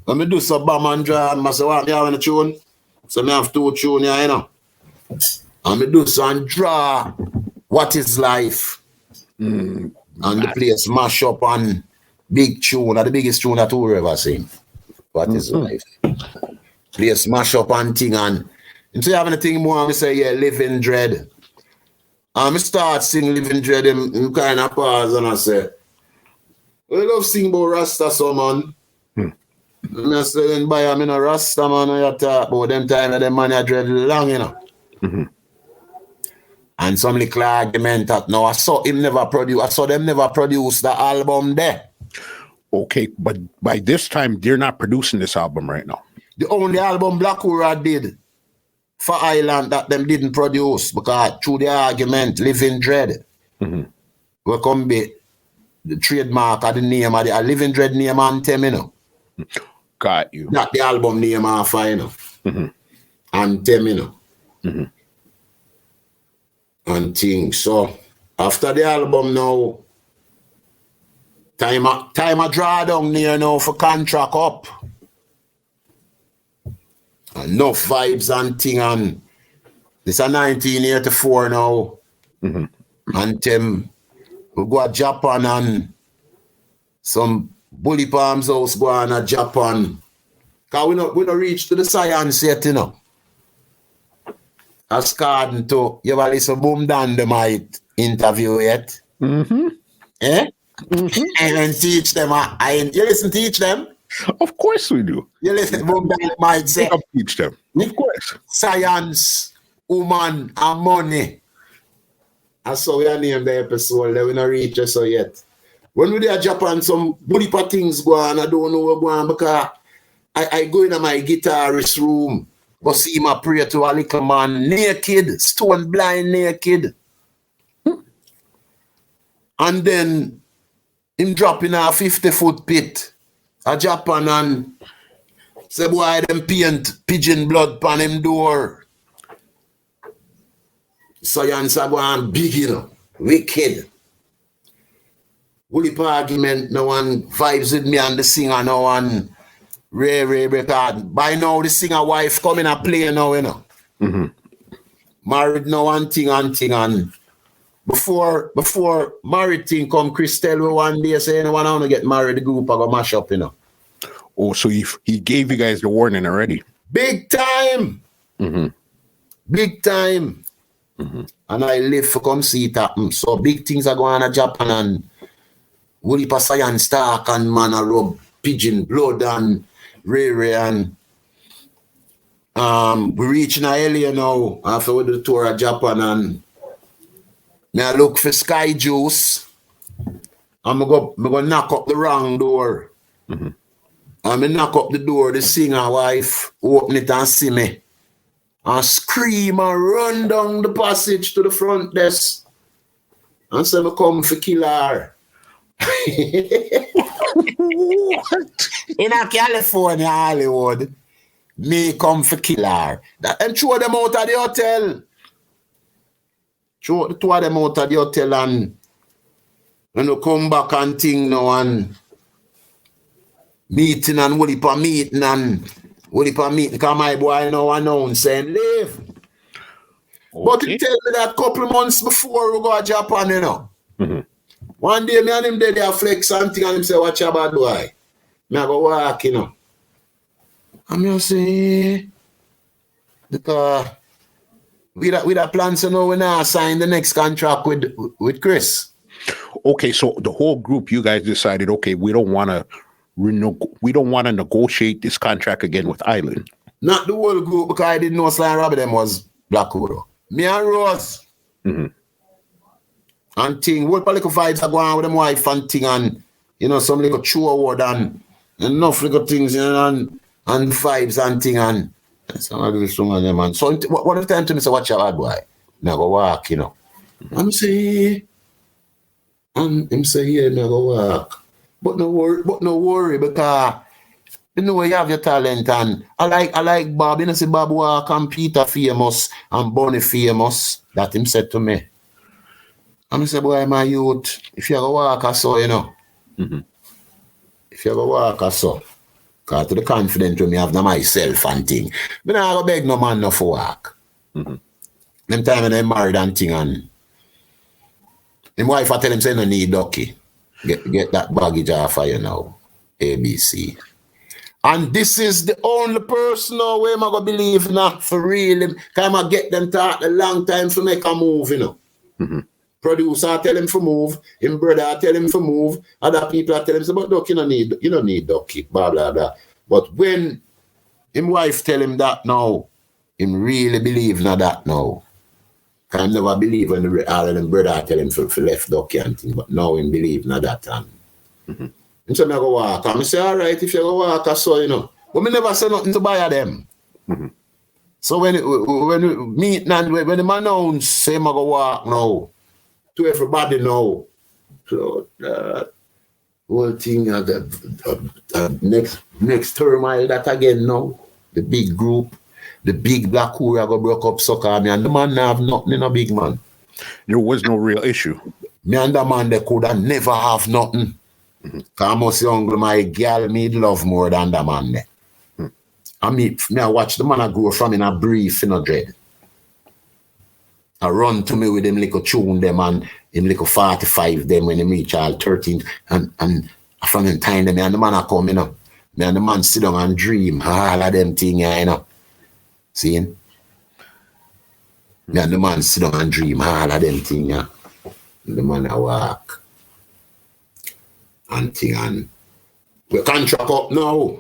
When me do some Bam and Drum, I say, what, me having a tune? So me have 2 tunes here, you know. And me do some draw, What is Life? And the place mash up on big tune, the biggest tune that we ever seen. What is Life? Place mash up on thing and instead of having a thing more, I say, yeah, Living Dread. And I start singing Living Dread, him kind of pause and I say, well, I love sing about Rasta, so man. And I say, then by I'm in a Rasta, man, I talk about them time that them man are dread long, you know. And some little argument that no, I saw them never produce the album there. Okay, but by this time, they're not producing this album right now. The only album Black Uhuru did for Island that them didn't produce because through the argument, Living Dread will come be the trademark of the name of the Living Dread name Anthem, you know. Got you. Not the album name of, you know. Anthem, you know. And things. So after the album now, time I draw down near now for contract up. Enough vibes and thing, and this is 1984 now. And we go to Japan and some Bully Palms house go on to Japan. Because we not reach to the science yet, you know. As Carden to, you ever listen to Boom Dynamite interview yet? Eh? And teach them, you listen to teach them? Of course we do. You listen to Boom Dynamite say, teach them. Of course. Science, woman, and money. And so we are named the episode that we not reach us so yet. When we there Japan, some bully things go on, I don't know what go on because I go in my guitarist room, go see him pray to a little man, naked, stone blind naked. And then him drop in a 50-foot pit a Japan and say, boy, them paint pigeon blood pan him door. Science are going big, you know, wicked. Bully argument, no one vibes with me and the singer, no one Ray record. By now, the singer wife coming and play now, you know. Married now one thing and before married thing come, Chris tell me one day say, anyone want to get married, the group I go mash up, you know. Oh, so he gave you guys the warning already. Big time. Big time. And I live for come see it happen. So big things are going on in Japan and Woody Science Stark and man a rub pigeon blood and Ray and we reaching a area now after we do the tour of Japan and me I look for Sky Juice and me go knock up the wrong door. And me knock up the door, the singer wife open it and see me and scream and run down the passage to the front desk and say me come for kill her. What? In a California, Hollywood, me come for kill her. And throw them out of the hotel. Throw the 2 of them out of the hotel and you come back and thing now and meeting and Woody pa meeting because my boy now announced saying leave. Okay. But he tell me that couple months before we go to Japan, you know. One day me and him there flex something and him say, watch your bad boy. Me I go walk, you know. And me say, because we that plan to know we now sign the next contract with Chris. Okay, so the whole group, you guys decided, okay, we don't want to negotiate this contract again with Island. Not the whole group, because I didn't know Sly Robbie them was Black Uhuru. Me and Rose. And thing, what political vibes are going on with them wife and thing and, you know, some little true award and enough little things, you know, and vibes and thing and some of them and so one of the time to me say, watch your bad boy. Me I go walk, you know. And say, and him say, yeah, me I go walk. But no worry, because you know you have your talent and I like Bob, you know, see Bob walk and Peter famous and Bonnie famous, that him said to me. And I say, boy, my youth, if you go walk or so, you know. If you go walk or so. Because to the confidence when me have na myself and thing. Me not go beg no man no for work. Them time when they married and thing and him wife I tell him say no need Duckie. Get that baggage off of you now. ABC. And this is the only person now where I'm going to believe not for real. Can I get them talk a long time to make a move, you know. Producer tell him to move. Him brother tell him to move. Other people tell him, but Duckie, you don't need Duckie, blah, blah, blah. But when him wife tell him that now, him really believe in that now. I never believe when all of them brother tell him for left Duckie and thing, but now him believe in that. And him say, I go walk. And I say, all right, if you go walk, so, you know. But me never say nothing to buy them. So when we meet and when the man announce, say, I go walk now, to everybody know. So whole thing, next turmoil that again now, the big group, the big Black Uhuru go broke up soccer me and the man have nothing in a big man. There was no real issue. Me and the man they could have never have nothing. Cause I must young my girl me love more than the man there. Me I watch the man I grow from in a brief in a dread. I run to me with them little tune them and him little 45 them when they reach all 13 and from the time them and the man I come, you know. Me and the man sit down and dream all of them things, you know. Seeing? Me and the man sit down and dream all of them things, yeah. The man I walk and thing and we contract up now.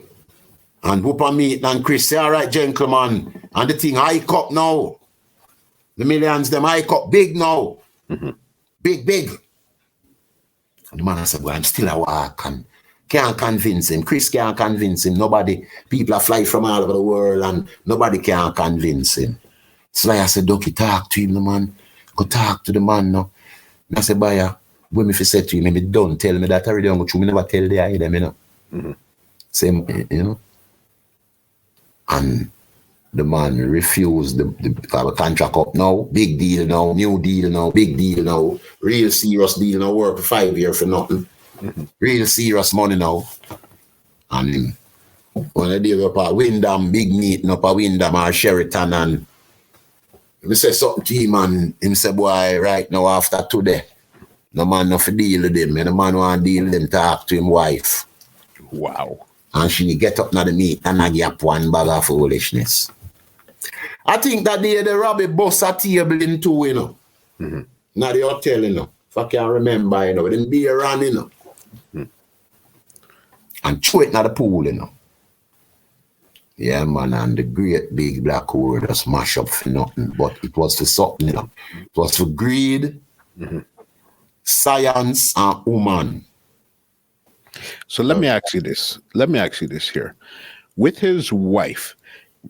And Whooper meet and Chris say, all right, gentlemen, and the thing hike up now. The millions, them hike up big now. Big. And the man I said, well, I'm still a walk and can't convince him. Chris can't convince him. Nobody, people are flying from all over the world and nobody can convince him. Sly I said, Duckie, talk to him, the man. Go talk to the man now. And I said, Baya, when me say to him, maybe don't tell me that already, but you never tell the eye them, you know. Same, you know. And the man refused the contract up now. Big deal now, new deal now, big deal now. Real serious deal now, work for 5 years for nothing. Real serious money now. And when I deal up at Wyndham, big meeting up at Wyndham or Sheraton, and I say something to him, and him say, boy, right now after today, no man no for deal with him. And the man want to deal with him, talk to him wife. Wow. And she get up now the meet and I get one bag of foolishness. I think that the Robbie bus a table in two, you know. Now the hotel, you know. If I can remember, you know, then be around, you know. And throw it in the pool, you know. Yeah, man, and the great big Black Uhuru just mash up for nothing. But it was for something, you know. It was for greed, science, and woman. So let me ask you this. Let me ask you this here. With his wife,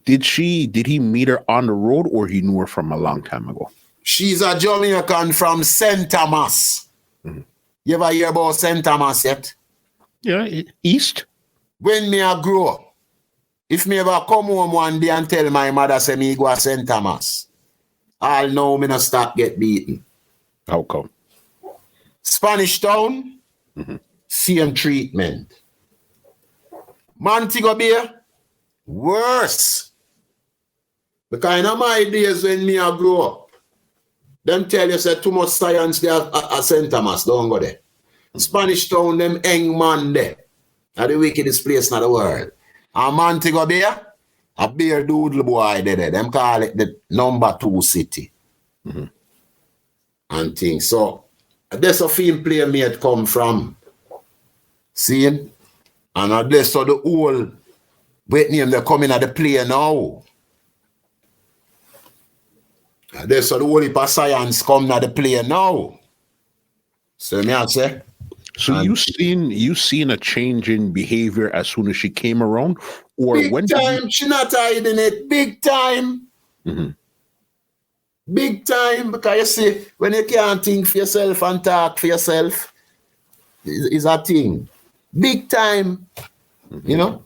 did he meet her on the road or he knew her from a long time ago? She's a Jamaican from St. Thomas. You ever hear about St. Thomas yet? Yeah, East. When me I grow up, if me ever come home one day and tell my mother say me go to St. Thomas, I'll know me not start get beaten. How come? Spanish Town, same treatment. Montego Bay, worse. Because in my days when me I grow up, them tell you say too much science there at St. Thomas, don't go there. Spanish Town, them hang man there. Are the wickedest place in the world. And Montego Bay, a beer doodle boy there. Them call it the number 2 city. And things. So that's a film playmate come from. See? And that's so the whole wait name they come in at the play now. That's so the whole heap of science come at the play now. So me I say. So you seen a change in behavior as soon as she came around, or big when time? She not hiding it. Big time. Big time, because you see, when you can't think for yourself and talk for yourself, is a thing. Big time. You know?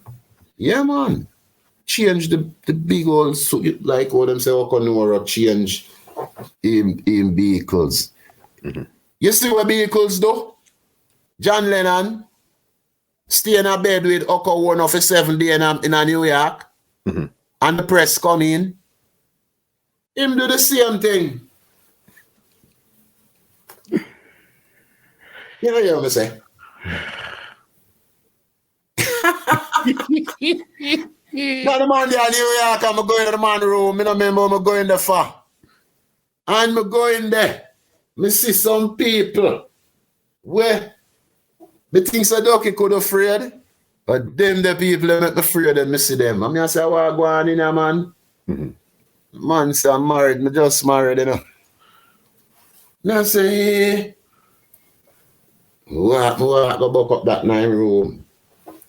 Yeah, man. Change the big old, like what them say, change in vehicles. You see what vehicles do? John Lennon, stay in a bed with Oko Warner for 7 days in a New York, and the press come in, him do the same thing. You know what I'm saying? Now the man there in New York, I'm going to the man room. I don't remember I'm going there for. And I'm going there. I see some people where me think so Duckie could afraid. But them the people that make me afraid and me see them. I mean I say what go on in there, man. Man say I'm married, me just married, you know. Now I say, hey, what go buck up that 9 room.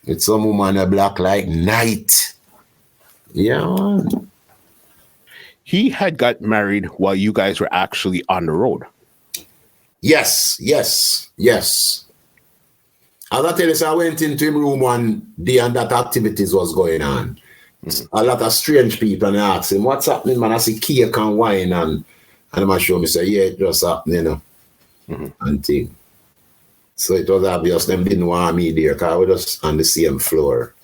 It's some woman a black like night. Yeah, man. He had got married while you guys were actually on the road. Yes. As I tell you, so I went into him room one day and that activities was going on. A lot of strange people and I asked him, what's happening, man? I see cake and wine and I'm show me say, yeah, it just happening, you know. And thing. So it was obvious them didn't want me there because I was just on the same floor.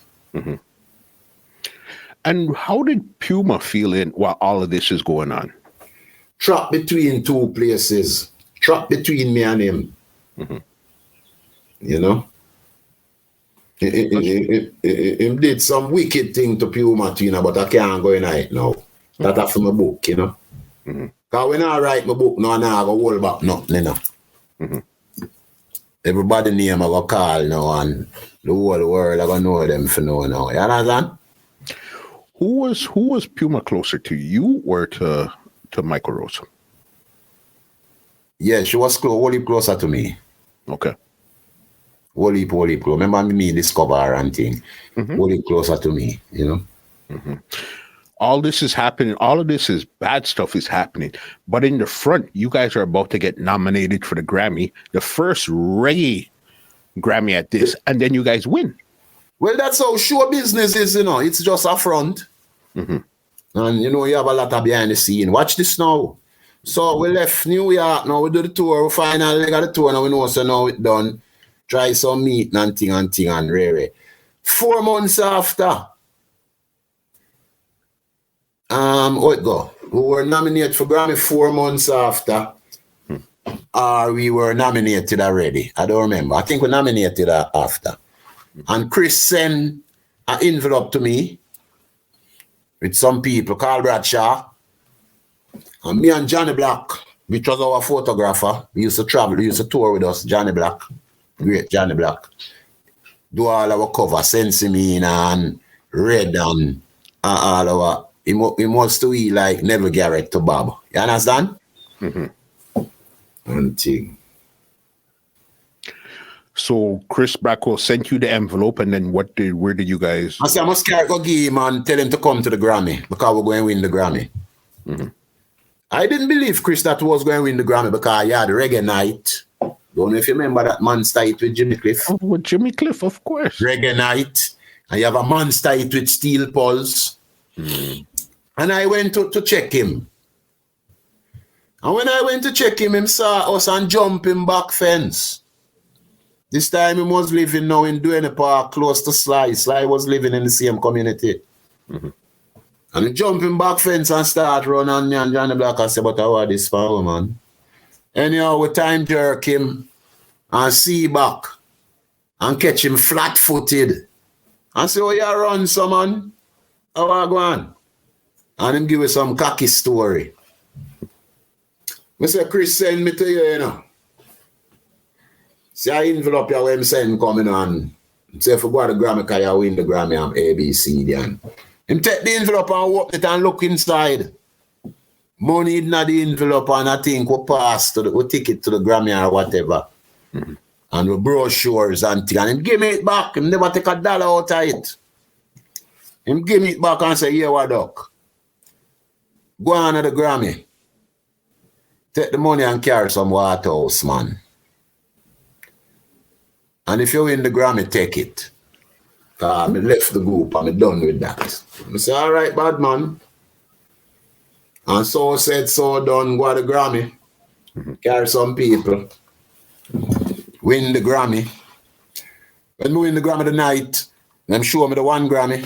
And how did Puma feel in while all of this is going on? Trapped between 2 places. Trapped between me and him. You know? He did some wicked thing to Puma, you know, but I can't go in it now. That's from my book, you know? Because when I write my book, no, I go hold back nothing, you know? Everybody name I go call now and the whole world I go know them for now. You understand? Who was Puma closer to, you or to Mykal Rose? Yeah, she was wholly closer to me. Okay. Wholly close. Remember me discover her and thing. Wholly closer to me, you know? All this is happening. All of this is bad stuff is happening. But in the front, you guys are about to get nominated for the Grammy, the first reggae Grammy at this, and then you guys win. Well, that's how show business is, you know. It's just a front. And, you know, you have a lot of behind the scene. Watch this now. So we left New York now. We do the tour. We finally got the tour now. We know so now it's done. Try some meat and thing and rare. 4 months after, what it go? We were nominated for Grammy 4 months after. Or we were nominated already. I don't remember. I think we nominated after. And Chris sent an envelope to me with some people, Carl Bradshaw, and me and Johnny Black, which was our photographer. We used to travel, we used to tour with us, Johnny Black, great Johnny Black. Do all our cover, Sinsemilla and Red and all our, he wants to be like Neville Garrett to Bob. You understand? And thing. So Chris Blackwell sent you the envelope, and then where did you guys? I said, I must go give him and tell him to come to the Grammy because we're going to win the Grammy. I didn't believe Chris that was going to win the Grammy because he had the reggae night. Don't know if you remember that Monster Hit with Jimmy Cliff. Oh, with Jimmy Cliff, of course. Reggae night. And you have a Monster Hit with Steel Pulse. And I went to check him. And when I went to check him saw us and jumping back fence. This time he was living now in Duane Park, close to Sly. Sly was living in the same community. And he jumping back fence and start running me and Johnny Black and say, but how are this for, man? Anyhow, we time jerk him and see back and catch him flat-footed. And say, oh, you run, some man. How are you going? And him give me some cocky story. I say, Chris send me to you, you know. See, I envelope you when him send coming on. Say, if you go to the Grammy, because you win the Grammy, I'm ABC then. Him take the envelope and open it and look inside. Money in the envelope and I think we pass to we ticket to the Grammy or whatever. And we brochures and things. And him give me it back. Him never take $1 out of it. Him give me it back and say, yeah, what duck? Go on to the Grammy. Take the money and carry some Waterhouse, man. And if you win the Grammy, take it. I left the group and I'm done with that. I say, all right, bad man. And so said, so done, go to the Grammy. Carry some people. Win the Grammy. When we win the Grammy tonight, them show me the 1 Grammy.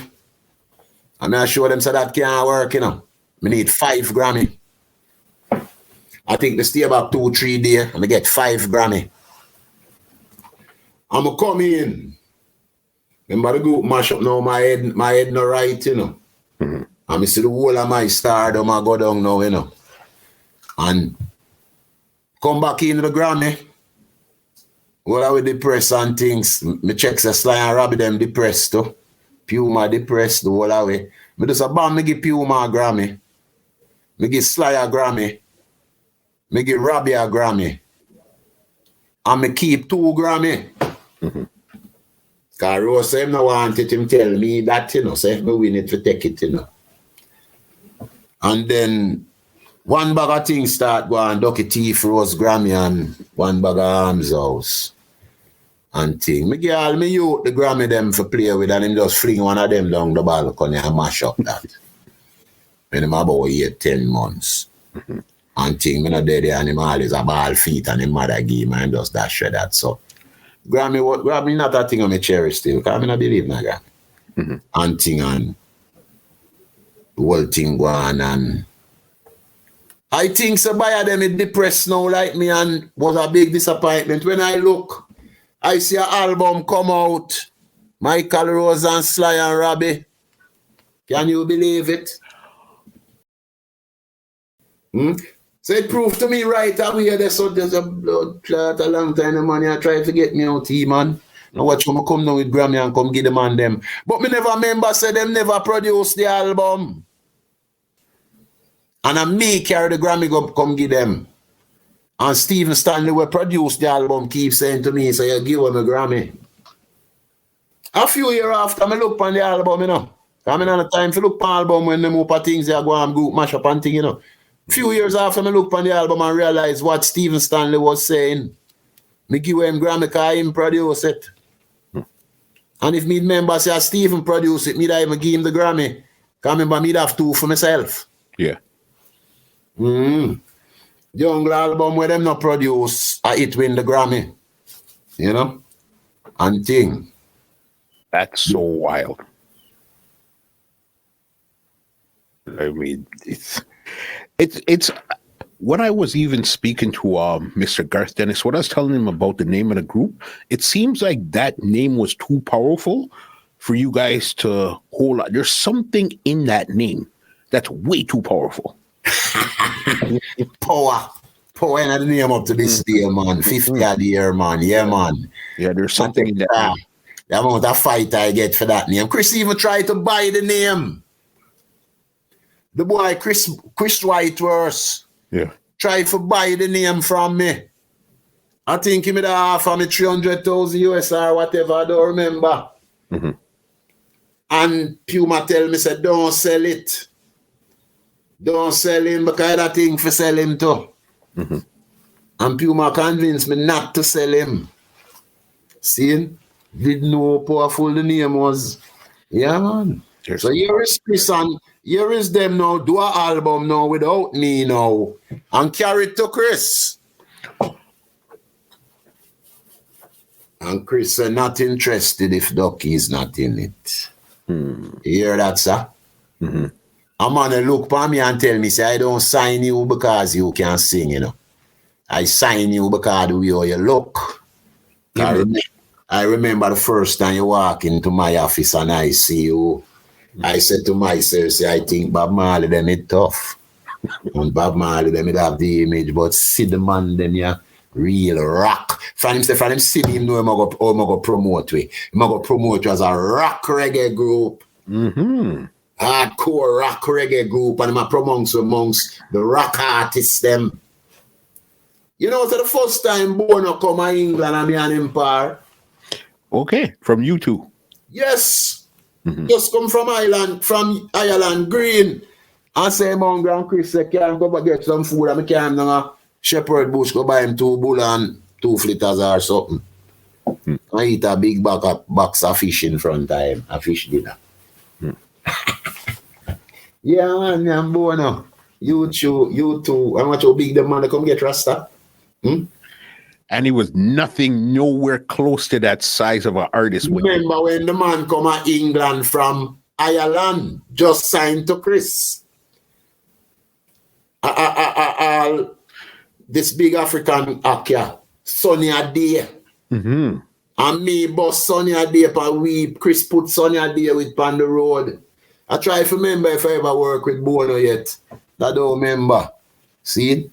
And I show them so that can't work, you know. We need 5 Grammy. I think they stay about 2-3 days and they get 5 Grammy. I'ma come in. Remember the group mash up now, my head no right, you know. Mm-hmm. And I see the whole of my stardom I go down now, you know. And come back into the Grammy. Well, I was depressed and things. Me check say Sly Robbie them depressed too. Puma depressed the whole way. Me just a band, me give Puma a Grammy. Me give Sly a Grammy. Me give Robbie a Grammy. And me keep 2 Grammy. Mm-hmm. Because Rose him no wanted him tell me that, you know. So if me win it, for take it, you know. And then 1 bag of things start going, Duckie Thief, Rose Grammy, and 1 bag of Arms House. And thing. Me give all me youth the Grammy them for play with, and him just fling one of them down the balcony and mash up that. When him about 8-10 months. Mm-hmm. And thing, me not dead there, and him always a ball feet, and him mother give me and just dash that. So Grammy not a thing on me cherish still, because I not believe in that. Mm-hmm. And thing, and the whole thing go on, and I think somebody them is depressed now like me, and was a big disappointment. When I look, I see an album come out, Mykal Rose and Sly and Robbie. Can you believe it? So it proved to me right away there's a blood clot a long time, the man I try to get me out here, man. Now watch when I come down with Grammy and come give the man them. But me never remember say them never produced the album. And I me carry the Grammy go come give them. And Stephen Stanley will produce the album, keep saying to me, so you give him a Grammy. A few years after, I look on the album, you know. I mean, on the time to look on the album when them up things, they go and group mash up and thing, you know. A few years after, I look on the album and realize what Stephen Stanley was saying. Me give him Grammy because him produce it. And if me remember, say Stephen produce it, me even give him the Grammy. Because I remember me have 2 for myself. Yeah. The Jungle album where them not produce, it win the Grammy. You know? And thing. That's so wild. I mean, it's when I was even speaking to Mr. Garth Dennis, what I was telling him about the name of the group, it seems like that name was too powerful for you guys to hold on. There's something in that name that's way too powerful. Power in the name up to this day, man. 50 odd year, man. Yeah, man. Yeah, there's something in that name. The amount of fight I get for that name. Chris even tried to buy the name. The boy, Chris Whiteworth, tried to buy the name from me. I think he made offer me 300,000 US or whatever, I don't remember. Mm-hmm. And Puma tell me, say, don't sell it. Don't sell him because that thing for sell him too. Mm-hmm. And Puma convinced me not to sell him. See? Didn't know how powerful the name was. Yeah, man. So here is Chris and here is them now. Do an album now without me now. And carry it to Chris. And Chris said not interested if Duckie is not in it. You hear that, sir? Mm-hmm. A man look for me and tell me, say, I don't sign you because you can sing, you know. I sign you because the way you look. I remember the first time you walk into my office and I see you. I said to myself, say, I think Bob Marley them is tough. And Bob Marley them have the image, but see the man them, yeah, real rock. From him see him know him go promote we. Him go promote you as a rock reggae group. Mm-hmm. Hardcore rock reggae group, and I'm amongst the rock artists them. You know, so the first time Bono come to England and me and him par. Okay, from you two. Yes. Mm-hmm. Just come from Ireland Green. I say, Mount Grand Chris, I can't go get some food. I can't go Shepherd Bush, go buy him 2 bull and 2 flitters or something. Mm-hmm. I eat a big box of fish in front of him, a fish dinner. Yeah, man, I'm Bono. You too. How much how big the man come get Rasta? And he was nothing, nowhere close to that size of an artist. Remember when the man come to England from Ireland, just signed to Chris. This big African actor, Sonny Ade. Mm-hmm. And me boss Sonny Ade, and we Chris put Sonny Ade with on the road. I try to remember if I ever work with Bono yet. I don't remember. See?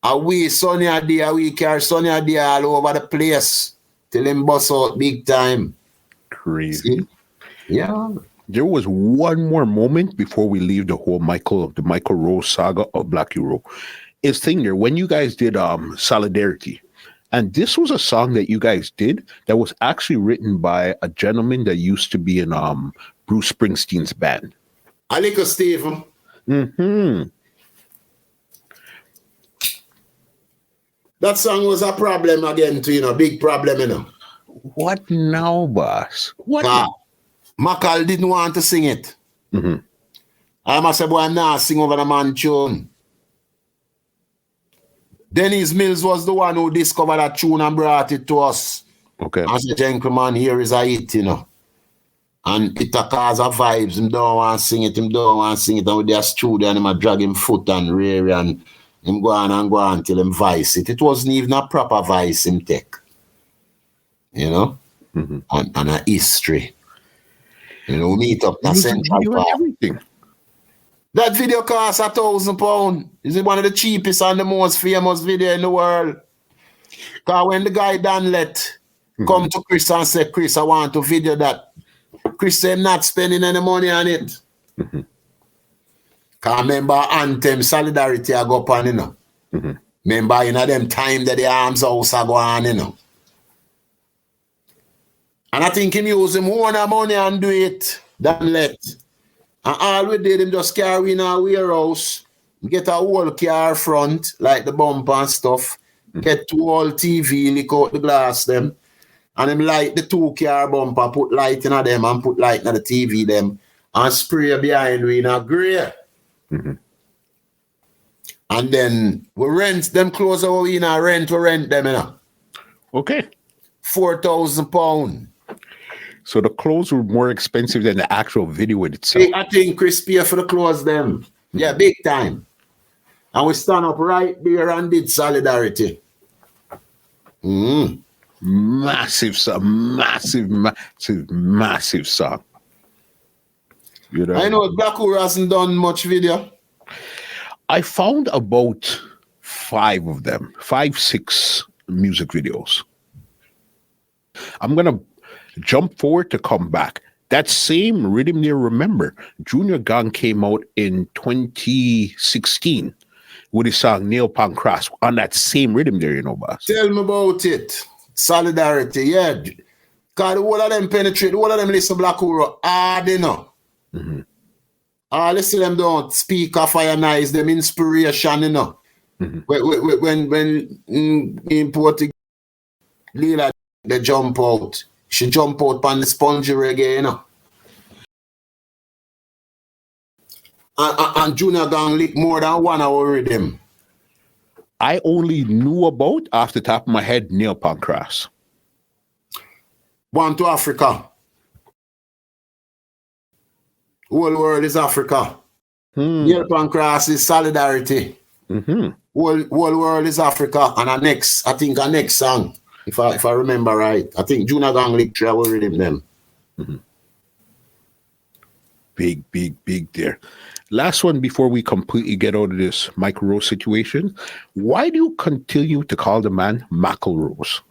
And we Sonny Ade, we carry Sonny Ade all over the place till him bust out big time. Crazy. See? Yeah. There was one more moment before we leave the whole Mykal Rose saga of Black Uhuru. It's thing there when you guys did Solidarity. And this was a song that you guys did that was actually written by a gentleman that used to be in Bruce Springsteen's band. Aliko Stephen. Mm-hmm. That song was a problem again too, big problem, What now, boss? What? Mykal didn't want to sing it. Mm-hmm. I must say, boy, I'm not sing over the man tune. Dennis Mills was the one who discovered that tune and brought it to us. Okay. As a gentleman, here is a hit, And it a cause of vibes. Him don't want to sing it, And with their studio, and him a drag him foot and rear, and him go on till him vice it. It wasn't even a proper vice him take. Mm-hmm. And a history. Meet up in Central Park. Everything. That video costs £1,000. Is it one of the cheapest and the most famous video in the world? Because when the guy Dan let come to Chris and say, Chris, I want to video that. Chris said, not spending any money on it. Mm-hmm. Because remember Anthem, Solidarity I go on, Mm-hmm. Remember, them time that the arms house are go on, And I think him use him own money and do it. Dan let. And all we did, him just carry in our warehouse, get a whole car front, like the bumper and stuff, get two whole TV, lick out the glass them, and him light the 2-car bumper, put light in them and put light in the TV them, and spray behind we in a grey. Mm-hmm. And then we rent them clothes over in a rent, we rent them, Okay. £4,000. So the clothes were more expensive than the actual video itself. I think Chris pay for the clothes them. Yeah, big time. And we stand up right there and did Solidarity. Massive song. Massive song. I know Black Uhuru hasn't done much video. I found about 5 of them, 5-6 music videos. I'm going to jump forward to come back. That same rhythm there, remember, Junior Gang came out in 2016 with his song Nail Pan Cross on that same rhythm there, boss. Tell me about it. Solidarity, yeah. Because all of them penetrate, all of them listen to Black Uhuru hard, Mm-hmm. All of them don't speak of fire nice, them inspiration, Mm-hmm. When in Portugal, Lila, they jump out. She jump out on the spongy reggae, And Junior Gang lick more than 1 hour rhythm. I only knew about, off the top of my head, Nail Pan Cross. One to Africa. Whole world is Africa. Nail Pan Cross is Solidarity. Mm-hmm. Whole world is Africa. And a next song. If I remember right, I think Junior Gang lick travel rhythm them. Mm-hmm. Big there. Last one before we completely get out of this Mykal Rose situation. Why do you continue to call the man Mykal Rose?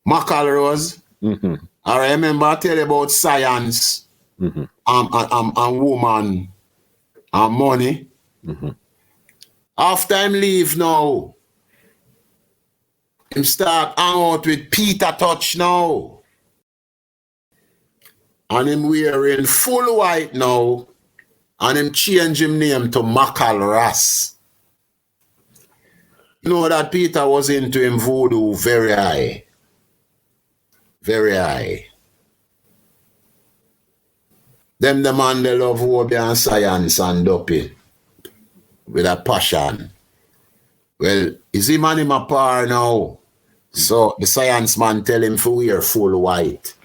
Mykal Rose? Mm-hmm. I remember I tell you about science, mm-hmm. and woman, and money. Mm-hmm. After him leave now, him start hang out with Peter Tosh now. And him wearing full white now. And him change him name to Mykal Rose. You know that Peter was into him voodoo very high. Very high. Them the man they love hobby and science and dopey. With a passion. Well, is him and him a par now? So the science man tell him to wear full white.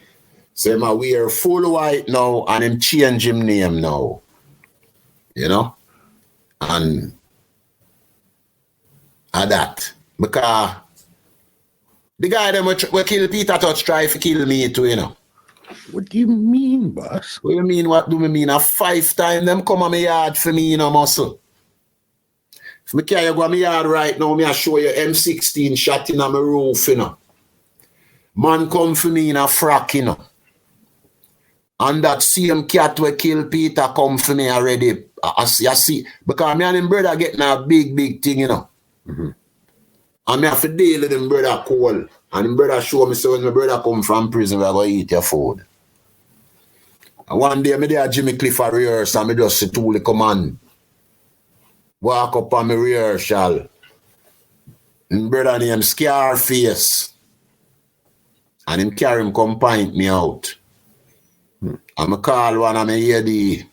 So him a wear full white now and him change him name now. You know? And that. Because the guy them we kill Peter Tosh try to kill me too, you know. What do you mean, boss? What do you mean? What do me mean? A 5 times them come on my yard for me, you know, muscle. If me carry you go on my yard right now, me I show you M16 shot in on my roof, you know. Man come for me in a frack, you know. And that same cat we kill Peter come for me already. I see. Because me and him brother getting a big thing, you know. Mm-hmm. And me have to deal with him brother cold. And him brother show me, so when my brother come from prison, we are going to eat your food. And one day, me there Jimmy Cliff a rehearse, and me just see Toolie come on. Walk up on my rehearsal. Him brother named Scarface. And him carry him come pint me out. And I call one of my AD.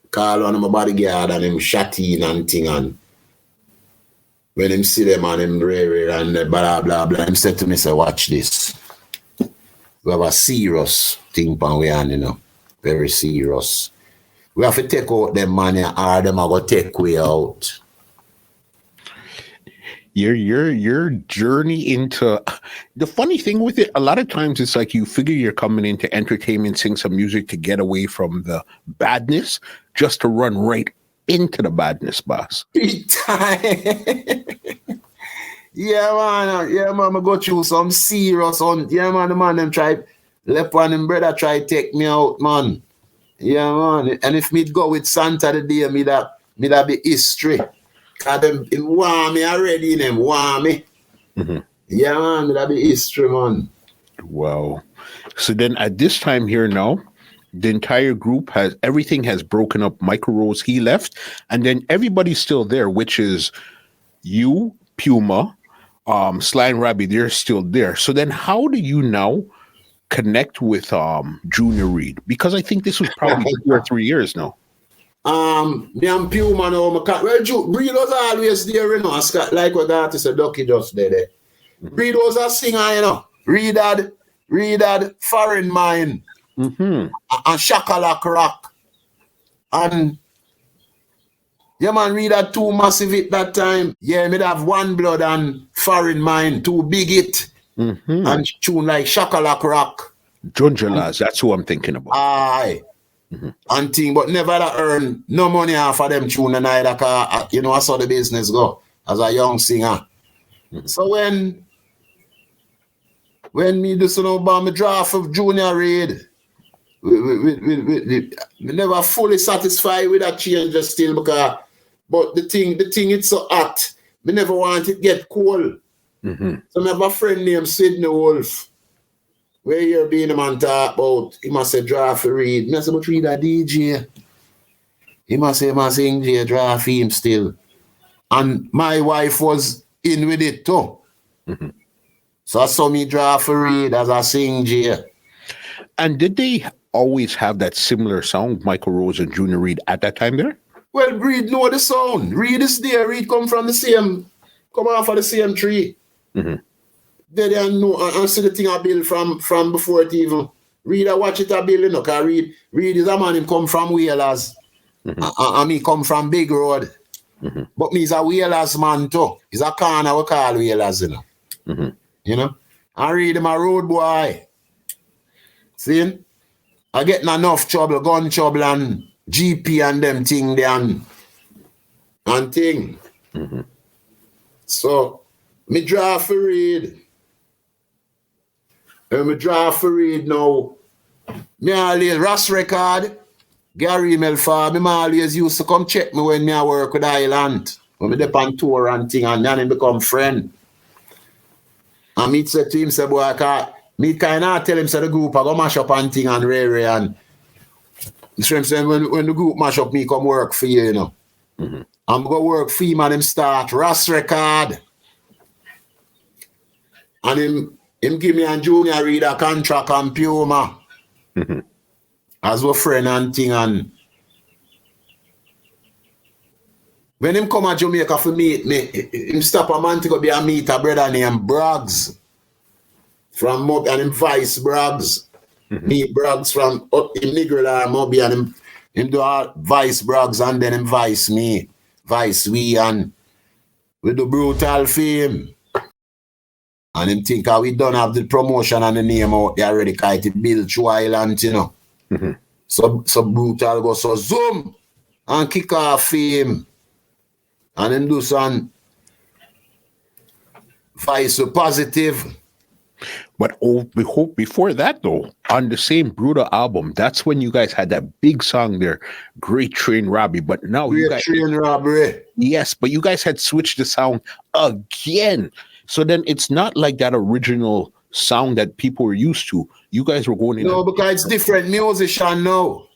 Call one of my bodyguard and him shot in and thing. And when him see them and him rare and blah blah blah, him said to me, say, watch this. We have a serious thing pan we on, you know. Very serious. We have to take out them money or them are going to take we out. Your journey into the funny thing with it, a lot of times it's like you figure you're coming into entertainment, sing some music to get away from the badness, just to run right into the badness, boss. Big time. Yeah, man, I go through some serious on. Yeah, man, the man them try left one him brother try take me out, man. Yeah, man. And if me go with Santa today, me that be history. Cause them want me already, them want me. Mm-hmm. Yeah, man, that be history, man. Wow. So then at this time here now, the entire group everything has broken up. Mykal Rose, he left, and then everybody's still there, which is you, Puma, Sly Robbie, they're still there. So then how do you now connect with Junior Reid? Because I think this was probably 2 or 3 years now. Me and Puma now, Reid was always there, you know. Like what the artist Duckie just did there. Reid was a singer, you know. Reid had Foreign Mind. Mm-hmm. And Shakalak Rock. And yeah, man, Reid had 2 massive hit that time. Yeah, me have One Blood and Foreign Mind, 2 big hit. Mm-hmm. And tune like Shakalak Rock. Junjalas, that's who I'm thinking about. Aye. Mm-hmm. And thing, but never earn no money off of them tune and either, cause, you know, I saw the business go as a young singer. Mm-hmm. So when me do some about me draft of Junior Reid, we never fully satisfied with that change still because, but the thing it's so hot, me never want it get cold. Mm-hmm. So I have a friend named Sidney Wolf, where you're being a man talk about, he must say draft for Reid. Me say, but Reid a DJ. He must say, sing J, draft him still. And my wife was in with it too. Mm-hmm. So I saw me draft for Reid as a sing J. And did they always have that similar sound, Mykal Rose and Junior Reid, at that time there? Well, Reid know the sound. Reid is there. Reid come from the same, come off of the same tree. Mm-hmm. They don't know and see the thing I build from before it even. Reid I watch it I build, you know, because Reid is a man, him come from Whalers. Mm-hmm. And me come from Big Road. Mm-hmm. But me is a Whalers man too. He's a corner we call Whalers, you know. Mm-hmm. You know? I Reid him a road boy. See? I getting enough trouble, gun trouble and GP and them thing there and thing. Mm-hmm. So, me draft for Reid. And me draft for Reid now. Me always Ross record, Gary Melfa, me always used to come check me when me I work with Island. When me dep on tour and thing and then become friend. And me said to him, say, boy, me kind of tell him, say, the group I go mash up and thing and Ray and saying when the group mash up, me come work for you, you know. Mm-hmm. I'm going to work for him and him start Ross record. And him give me and Junior Reid a contract on Puma. Mm-hmm. As a friend and thing and When him come to Jamaica for meet me, him stop a man to go be a meet a brother named Braggs. From Moby and him Vice Braggs. Meet Braggs from him Nigger Moby and him do all Vice Braggs and then him Vice me. Vice we and we do brutal fame. And him think how we don't have the promotion and the name out there already because it build through island, you know. So brutal go so zoom and kick off fame. And him do some Vice positive. But we hope before that though, on the same Brutal album, that's when you guys had that big song there, Great Train Robbie. But now Great you guys Train Robbery. yes, but you guys had switched the sound again. So then it's not like that original sound that people were used to. You guys were going in. No, because it's different musician now.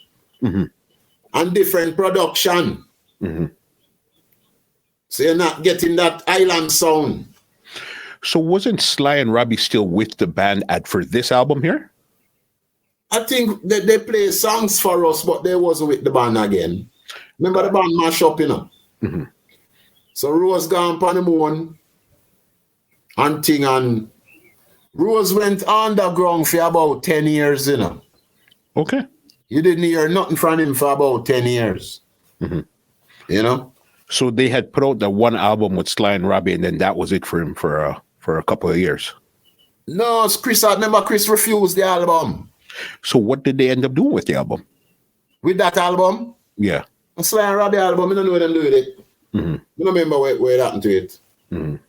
And different production. So you're not getting that island sound. So wasn't Sly and Robbie still with the band for this album here? I think that they play songs for us, but they wasn't with the band again. Remember the band mash up, you know? So Rose gone on the moon and thing, and Rose went underground for about 10 years, you know. Okay. You didn't hear nothing from him for about 10 years. You know? So they had put out the one album with Sly and Robbie, and then that was it for him for a couple of years. No, Chris, I remember Chris refused the album. So what did they end up doing with the album? With that album? Yeah. A Sly and Robbie album, I don't know what them do with it. I don't remember where it happened to it. You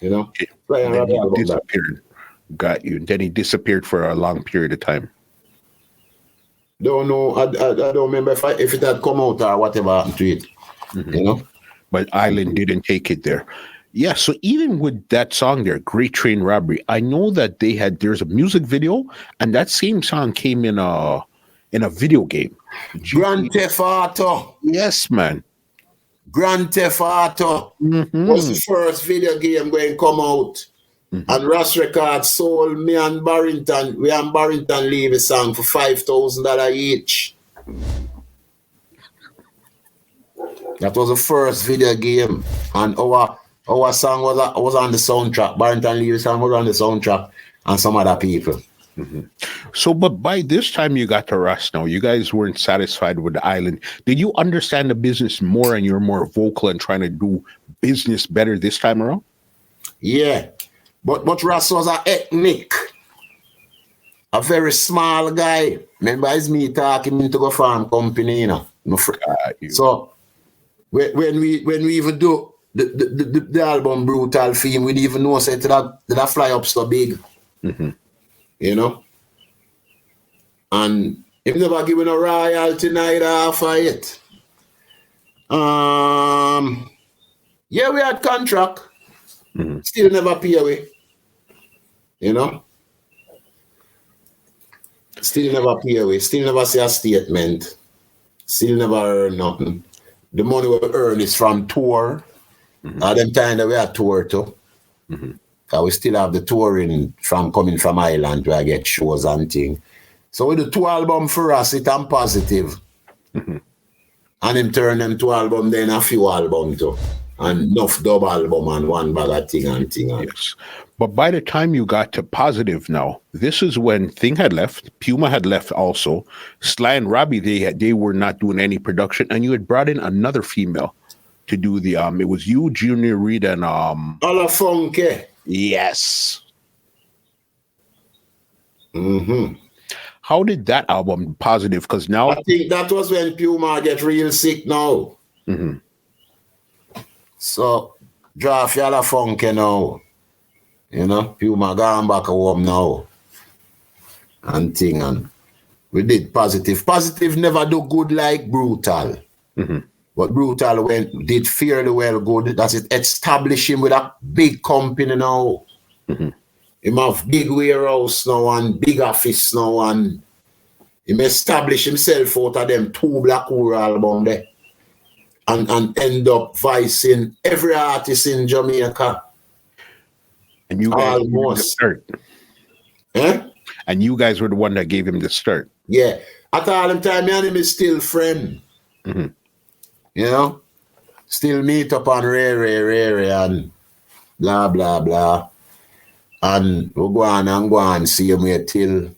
know? Sly and Robbie album. Disappeared. Got you. Then he disappeared for a long period of time. Don't know. I don't remember if it had come out or whatever happened to it. You know? But Island didn't take it there. Yeah, so even with that song there, Great Train Robbery, I know that there's a music video, and that same song came in a video game. Grand Theft Auto. Yes, man. Grand Theft Auto was the first video game going to come out. And Ross Records sold me and Barrington. We and Barrington leave a song for $5,000 each. That was the first video game. And our song was on the soundtrack. Barrington Lee's song was on the soundtrack, and some other people. So, but by this time you got to Russ now. You guys weren't satisfied with the island. Did you understand the business more and you're more vocal and trying to do business better this time around? Yeah. But Russ was a ethnic. A very small guy. Remember, it's me talking into go farm company, you know. So when we even do the album Brutal Theme, we didn't even know that fly up so big. You know? And if never given a royalty neither half of it. Yeah, we had contract. Still never pay away. You know? Still never pay away. Still never see a statement. Still never earn nothing. The money we earn is from tour. At them time that we had tour too. Because we still have the touring from coming from Ireland where I get shows and things. So with the 2 albums for us, it's positive. And him turn them 2 albums, then a few albums too. And enough double album and one bag of thing and thing. Yes. But by the time you got to Positive now, this is when Thing had left, Puma had left also, Sly and Robbie, they were not doing any production, and you had brought in another female to do the it was you, Junior Reid, and Alla Funky. Yes. How did that album Positive? Because now I think that was when Puma get real sick now. So draft Alla Funky now. You know, Puma gone back home now. And thing, and we did Positive. Positive never do good like Brutal. But Brutal did fairly well good. That's it. Establish him with a big company now. Him have big warehouse now and big office now, and him establish himself out of them 2 Black Uhuru album there. And end up vicing every artist in Jamaica. And you guys were the start. And you guys were the one that gave him the start. Yeah. At all them time, me and him is still friend. You know? still meet up on Ray, and blah, blah, blah. And we go on, see him here till.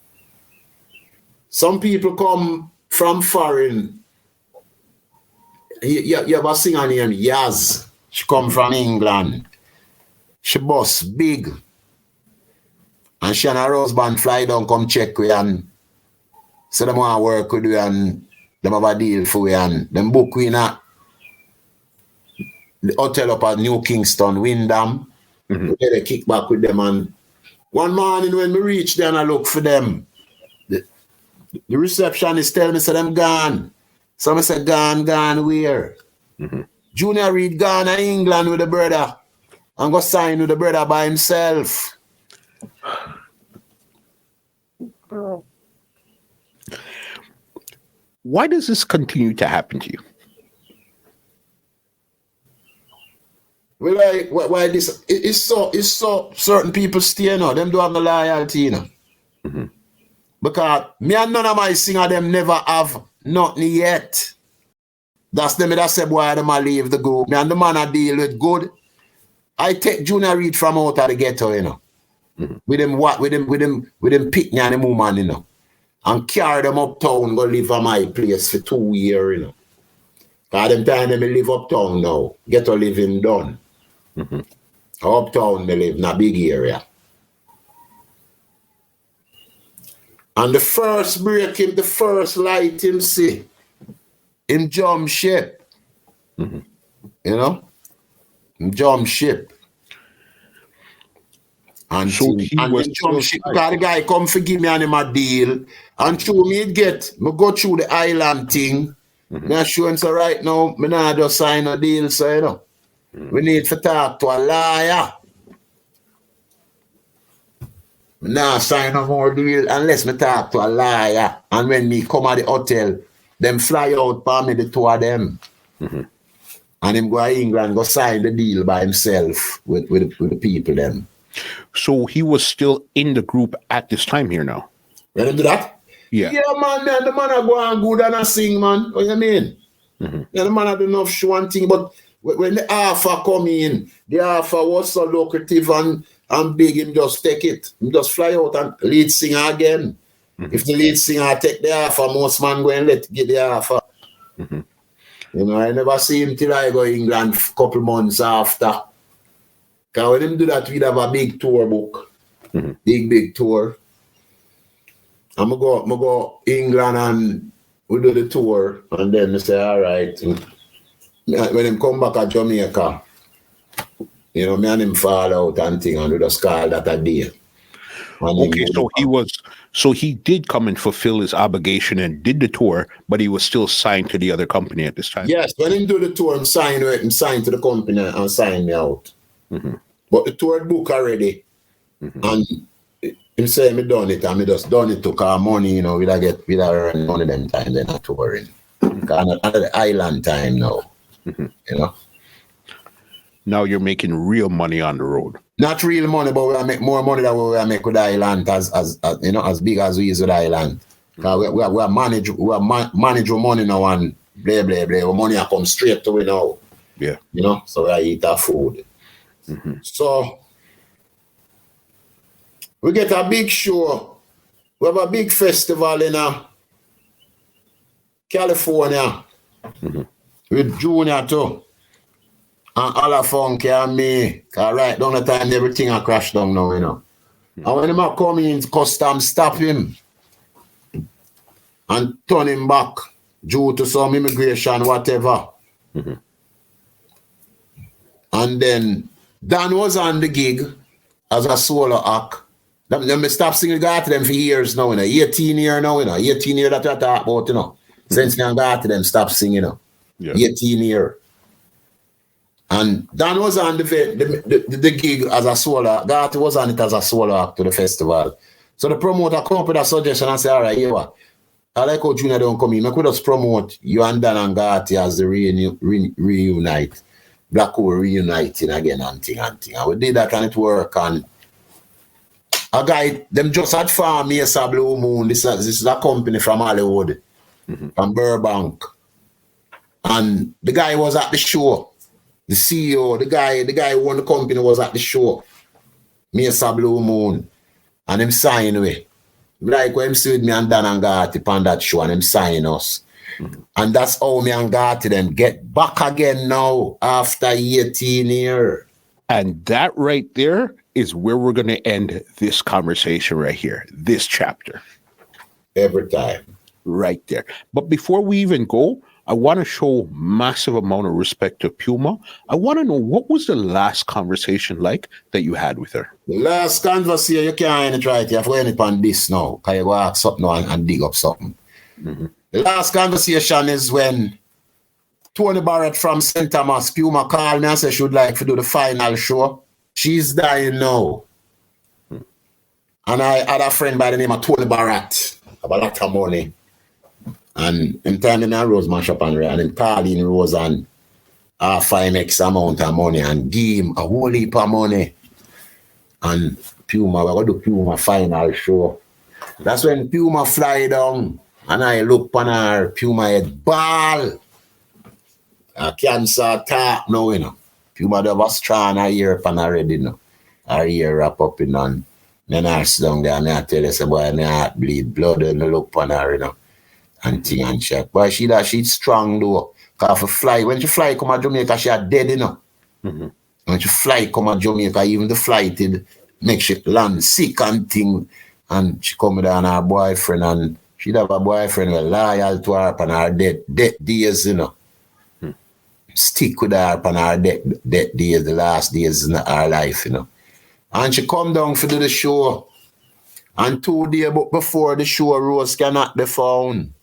Some people come from foreign. You have a singer named Yaz. She come from England. She boss big. And she and her husband fly down, come check we, and so them want to work with we, and them have a deal for we, and them book we in the hotel up at New Kingston, Windham. We get a kick back with them, and one morning when we reach there and I look for them, the receptionist tell me, say them gone. So I say, gone where? Junior Reid gone to England with the brother and go sign with the brother by himself. Why does this continue to happen to you? Well, like, why this? It's so certain people stay, them do have no loyalty, Because me and none of my singer them never have nothing yet. That's them that say, boy, them a leave the group. Me and the man I deal with good. I take Junior Reid from out of the ghetto, With them pick me and them woman, And carry them uptown, go live at my place for 2 years, Because them time they live uptown now. Ghetto living done. Uptown they live in a big area. And the first break him, the first light him see, him jump ship. Him jump ship. And So he was jump ship, because the guy come forgive me and him a deal. And through me go through the island thing. Me show him, so right now, me not just sign a deal, so we need to talk to a lawyer. Me not sign no more deal unless me talk to a lawyer. And when me come at the hotel, them fly out for me, the two of them. And him go to England, go sign the deal by himself with the people them. So he was still in the group at this time here now? Let him do that? Yeah. Yeah, man, the man a go on good and a sing, man. What you mean? Yeah, the man a do enough show and thing, but when the offer come in, the offer was so lucrative and big, him just take it. Him just fly out and lead singer again. If the lead singer take the offer, most man go and get the offer. I never see him till I go England a couple months after. Because when him do that, we'd have a big tour book. Big tour. And I go England and we do the tour. And then I say, all right. When him come back at Jamaica, me and him fall out and thing, and we just call that a day. Okay, so he did come and fulfill his obligation and did the tour, but he was still signed to the other company at this time. Yes, when him do the tour, him sign to the company and sign me out. But the tour book already, and him say me done it, and me just done it to cause money, we earn money them time then not touring. Because under the island time now, Now you're making real money on the road. Not real money, but we make more money than we make with the island as big as we is with the island. Because we manage our money now and blah blah blah. Our money come straight to we now. Yeah. So we eat our food. So we get a big show. We have a big festival in California with Junior too. And all of Funky and me. Because right down the time, everything I crash down now, And when him come in, custom stop him and turn him back due to some immigration, whatever. And then Dan was on the gig as a solo act. Them stop singing got to them for years now, 18 years now, 18 years that I talk about, Since I got to them, stop singing, 18 years. And Dan was on the gig as a solo. Gatti was on it as a solo act to the festival. So the promoter come up with a suggestion and say, all right, I like how Junior don't come in. I could just promote you and Dan and Gatti as the reunite. Black Uhuru reuniting again and thing. And we did that and it worked. And a guy, them just had farm Mesa Blue Moon. This is a company from Hollywood, from Burbank. And the guy was at the show. The CEO, the guy who won the company was at the show. Mesa Blue Moon. And him sign with. Like when him see with me and Dan and Gatti on that show and him sign us. And that's how me and Gatti them get back again now after 18 years. And that right there is where we're going to end this conversation right here, this chapter. Every time. Right there. But before we even go, I want to show massive amount of respect to Puma. I want to know, what was the last conversation like that you had with her? The last conversation, you can't even try it. You have to end it on this now. Because you go ask something now and dig up something. Mm-hmm. The last conversation is when Tony Barrett from St. Thomas, Puma, called me and said she would like to do the final show. She's dying now. And I had a friend by the name of Tony Barrett. Have a lot of money. And in time in a Rose mash up and him calling Rose and 5x amount of money and give him a whole heap of money. And Puma, we're going to do Puma final show. That's when Puma fly down and I look upon her, Puma head ball. A cancer talk now, you know. Puma have a strong ear upon already, you know. Her ear wrap up in and then I sit down there and I tell her, say, boy, my heart bleed blood and I look upon her, you know. And thing and shit. But she's strong though. Cause when she fly come to Jamaica, she are dead, you know. Mm-hmm. When she fly come to Jamaica, even the flight it make she land sick and thing. And she come down her boyfriend and she'd have a boyfriend who loyal to her upon her death days, you know. Stick with her upon her death days, the last days in her life, you know. And she come down for do the show. And 2 days before the show, Rose cannot be found.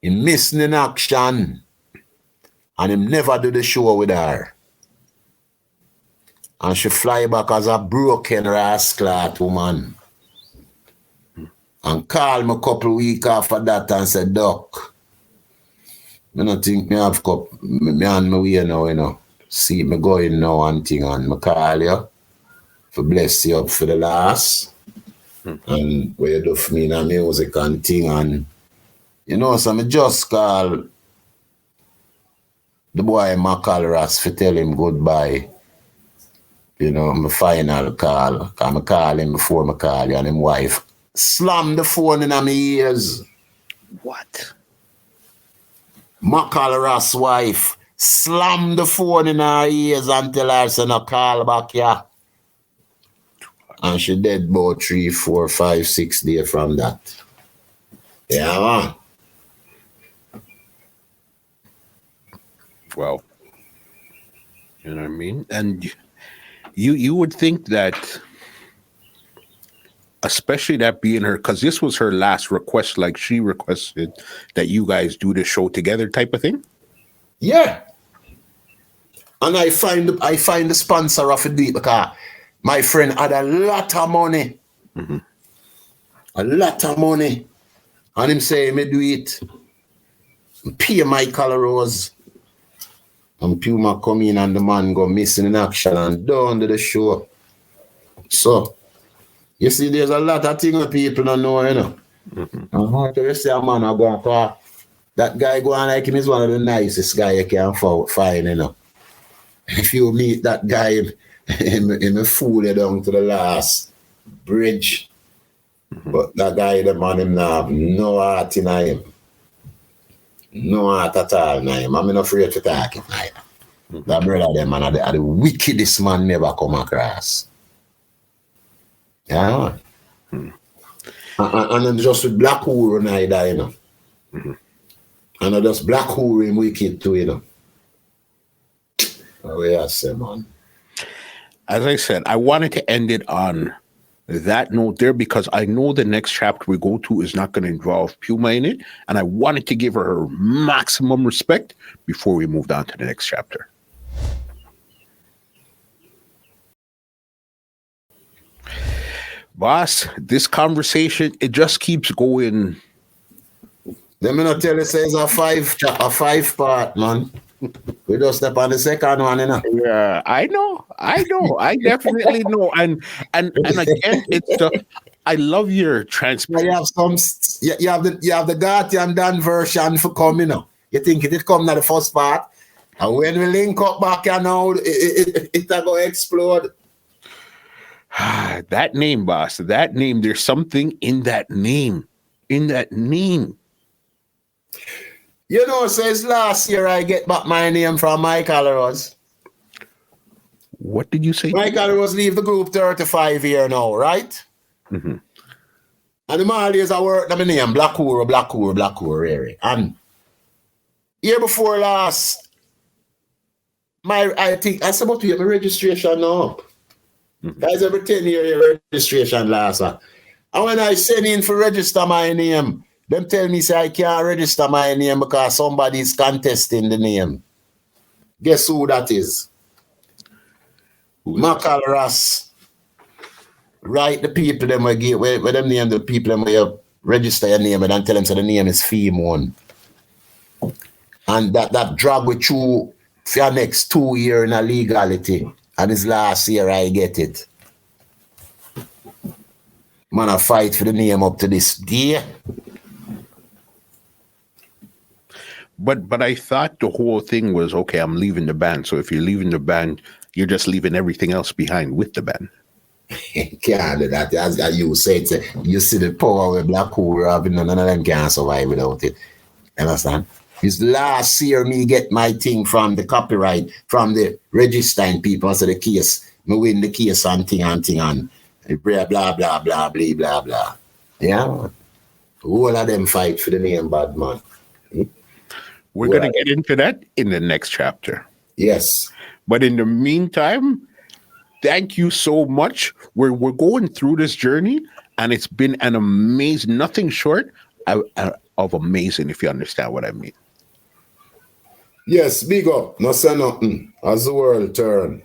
He missing in action. And him never do the show with her. And she fly back as a broken rascal woman. And call me a couple weeks after that and said, Doc, I don't think me have me on my way now, you know. See me going now and thing and me call you for bless you up for the last. And what you do for me in the music and thing and you know, so I just call the boy Mykal Rose for tell him goodbye. You know, my final call. Because I call him before I call you and his wife slam the phone in my ears. What? Mykal Rose's wife slam the phone in her ears and tell her to not call back here. And she dead about 3, 4, 5, 6 days from that. Yeah, man. Well, you know what I mean? And you would think that, especially that being her, because this was her last request, like she requested that you guys do the show together type of thing? Yeah. And I find the sponsor of it because my friend had a lot of money. Mm-hmm. A lot of money. And him say, me do it. Pay Mykal Rose. And Puma come in and the man go missing in action and down to the show. So, you see, there's a lot of things people don't know, you know. Mm-hmm. You see a man are going to that guy going like him is one of the nicest guy you can find, you know. If you meet that guy, him fool you down to the last bridge. Mm-hmm. But that guy, the man, him now have no heart in him. No heart at all in him. I'm not afraid to talk it now. Mm-hmm. That brother, them man, are the wickedest man never come across. Yeah. Mm-hmm. And then just with Black Uhuru now, you know. Mm-hmm. And just Black Uhuru him wicked too, you know. Oh, yes, man. As I said, I wanted to end it on that note there because I know the next chapter we go to is not going to involve Puma in it, and I wanted to give her maximum respect before we moved on to the next chapter. Boss, this conversation, it just keeps going. Let me not tell you, say it's a five part, man. We just step on the second one, you know. Yeah, I know. I definitely know. And again, it's the I love your transparency. You have the Gatti and Dan version for coming, you know. You think it did come to the first part, And when we link up back, you know, it go explode. That name, boss. That name. There's something in that name. In that name. You know, since last year I get back my name from Mykal Rose. What did you say? Mykal Rose leave the group 35 years now, right? Mm-hmm. And the more days I work, my name Black Uhuru, really. And year before last, I think I supposed to get my registration now. Guys, every 10 year registration last one. And when I send in for register my name, them tell me say I can't register my name because somebody's contesting the name. Guess who that is? Mykal Rose. Right, the people them will give where them name the people them will register your name and then tell them so the name is Femon. And that drag with you for your next 2 years in a legality. And this last year I get it. Man, I fight for the name up to this day. But I thought the whole thing was, okay, I'm leaving the band. So if you're leaving the band, you're just leaving everything else behind with the band. Can't do that. As you said, you see the power with Black Uhuru having none of them can survive without it. Understand? It's last year me get my thing from the copyright, from the registering people, so the case, me win the case and thing and blah, blah, blah, blah, blah, blah, blah. Yeah. All of them fight for the name, bad man. We're going to get into that in the next chapter. Yes. But in the meantime, thank you so much. We're going through this journey, and it's been an amazing, nothing short of amazing, if you understand what I mean. Yes, big up. No say nothing. As the world turn.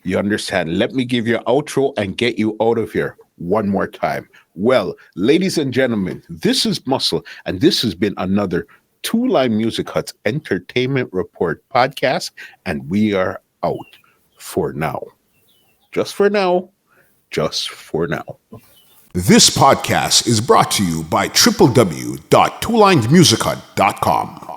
You understand? Let me give you an outro and get you out of here one more time. Well, ladies and gentlemen, this is Muscle, and this has been another Two Line Music Hut's Entertainment Report podcast, and we are out for now. Just for now. Just for now. This podcast is brought to you by www.twolinesmusichut.com.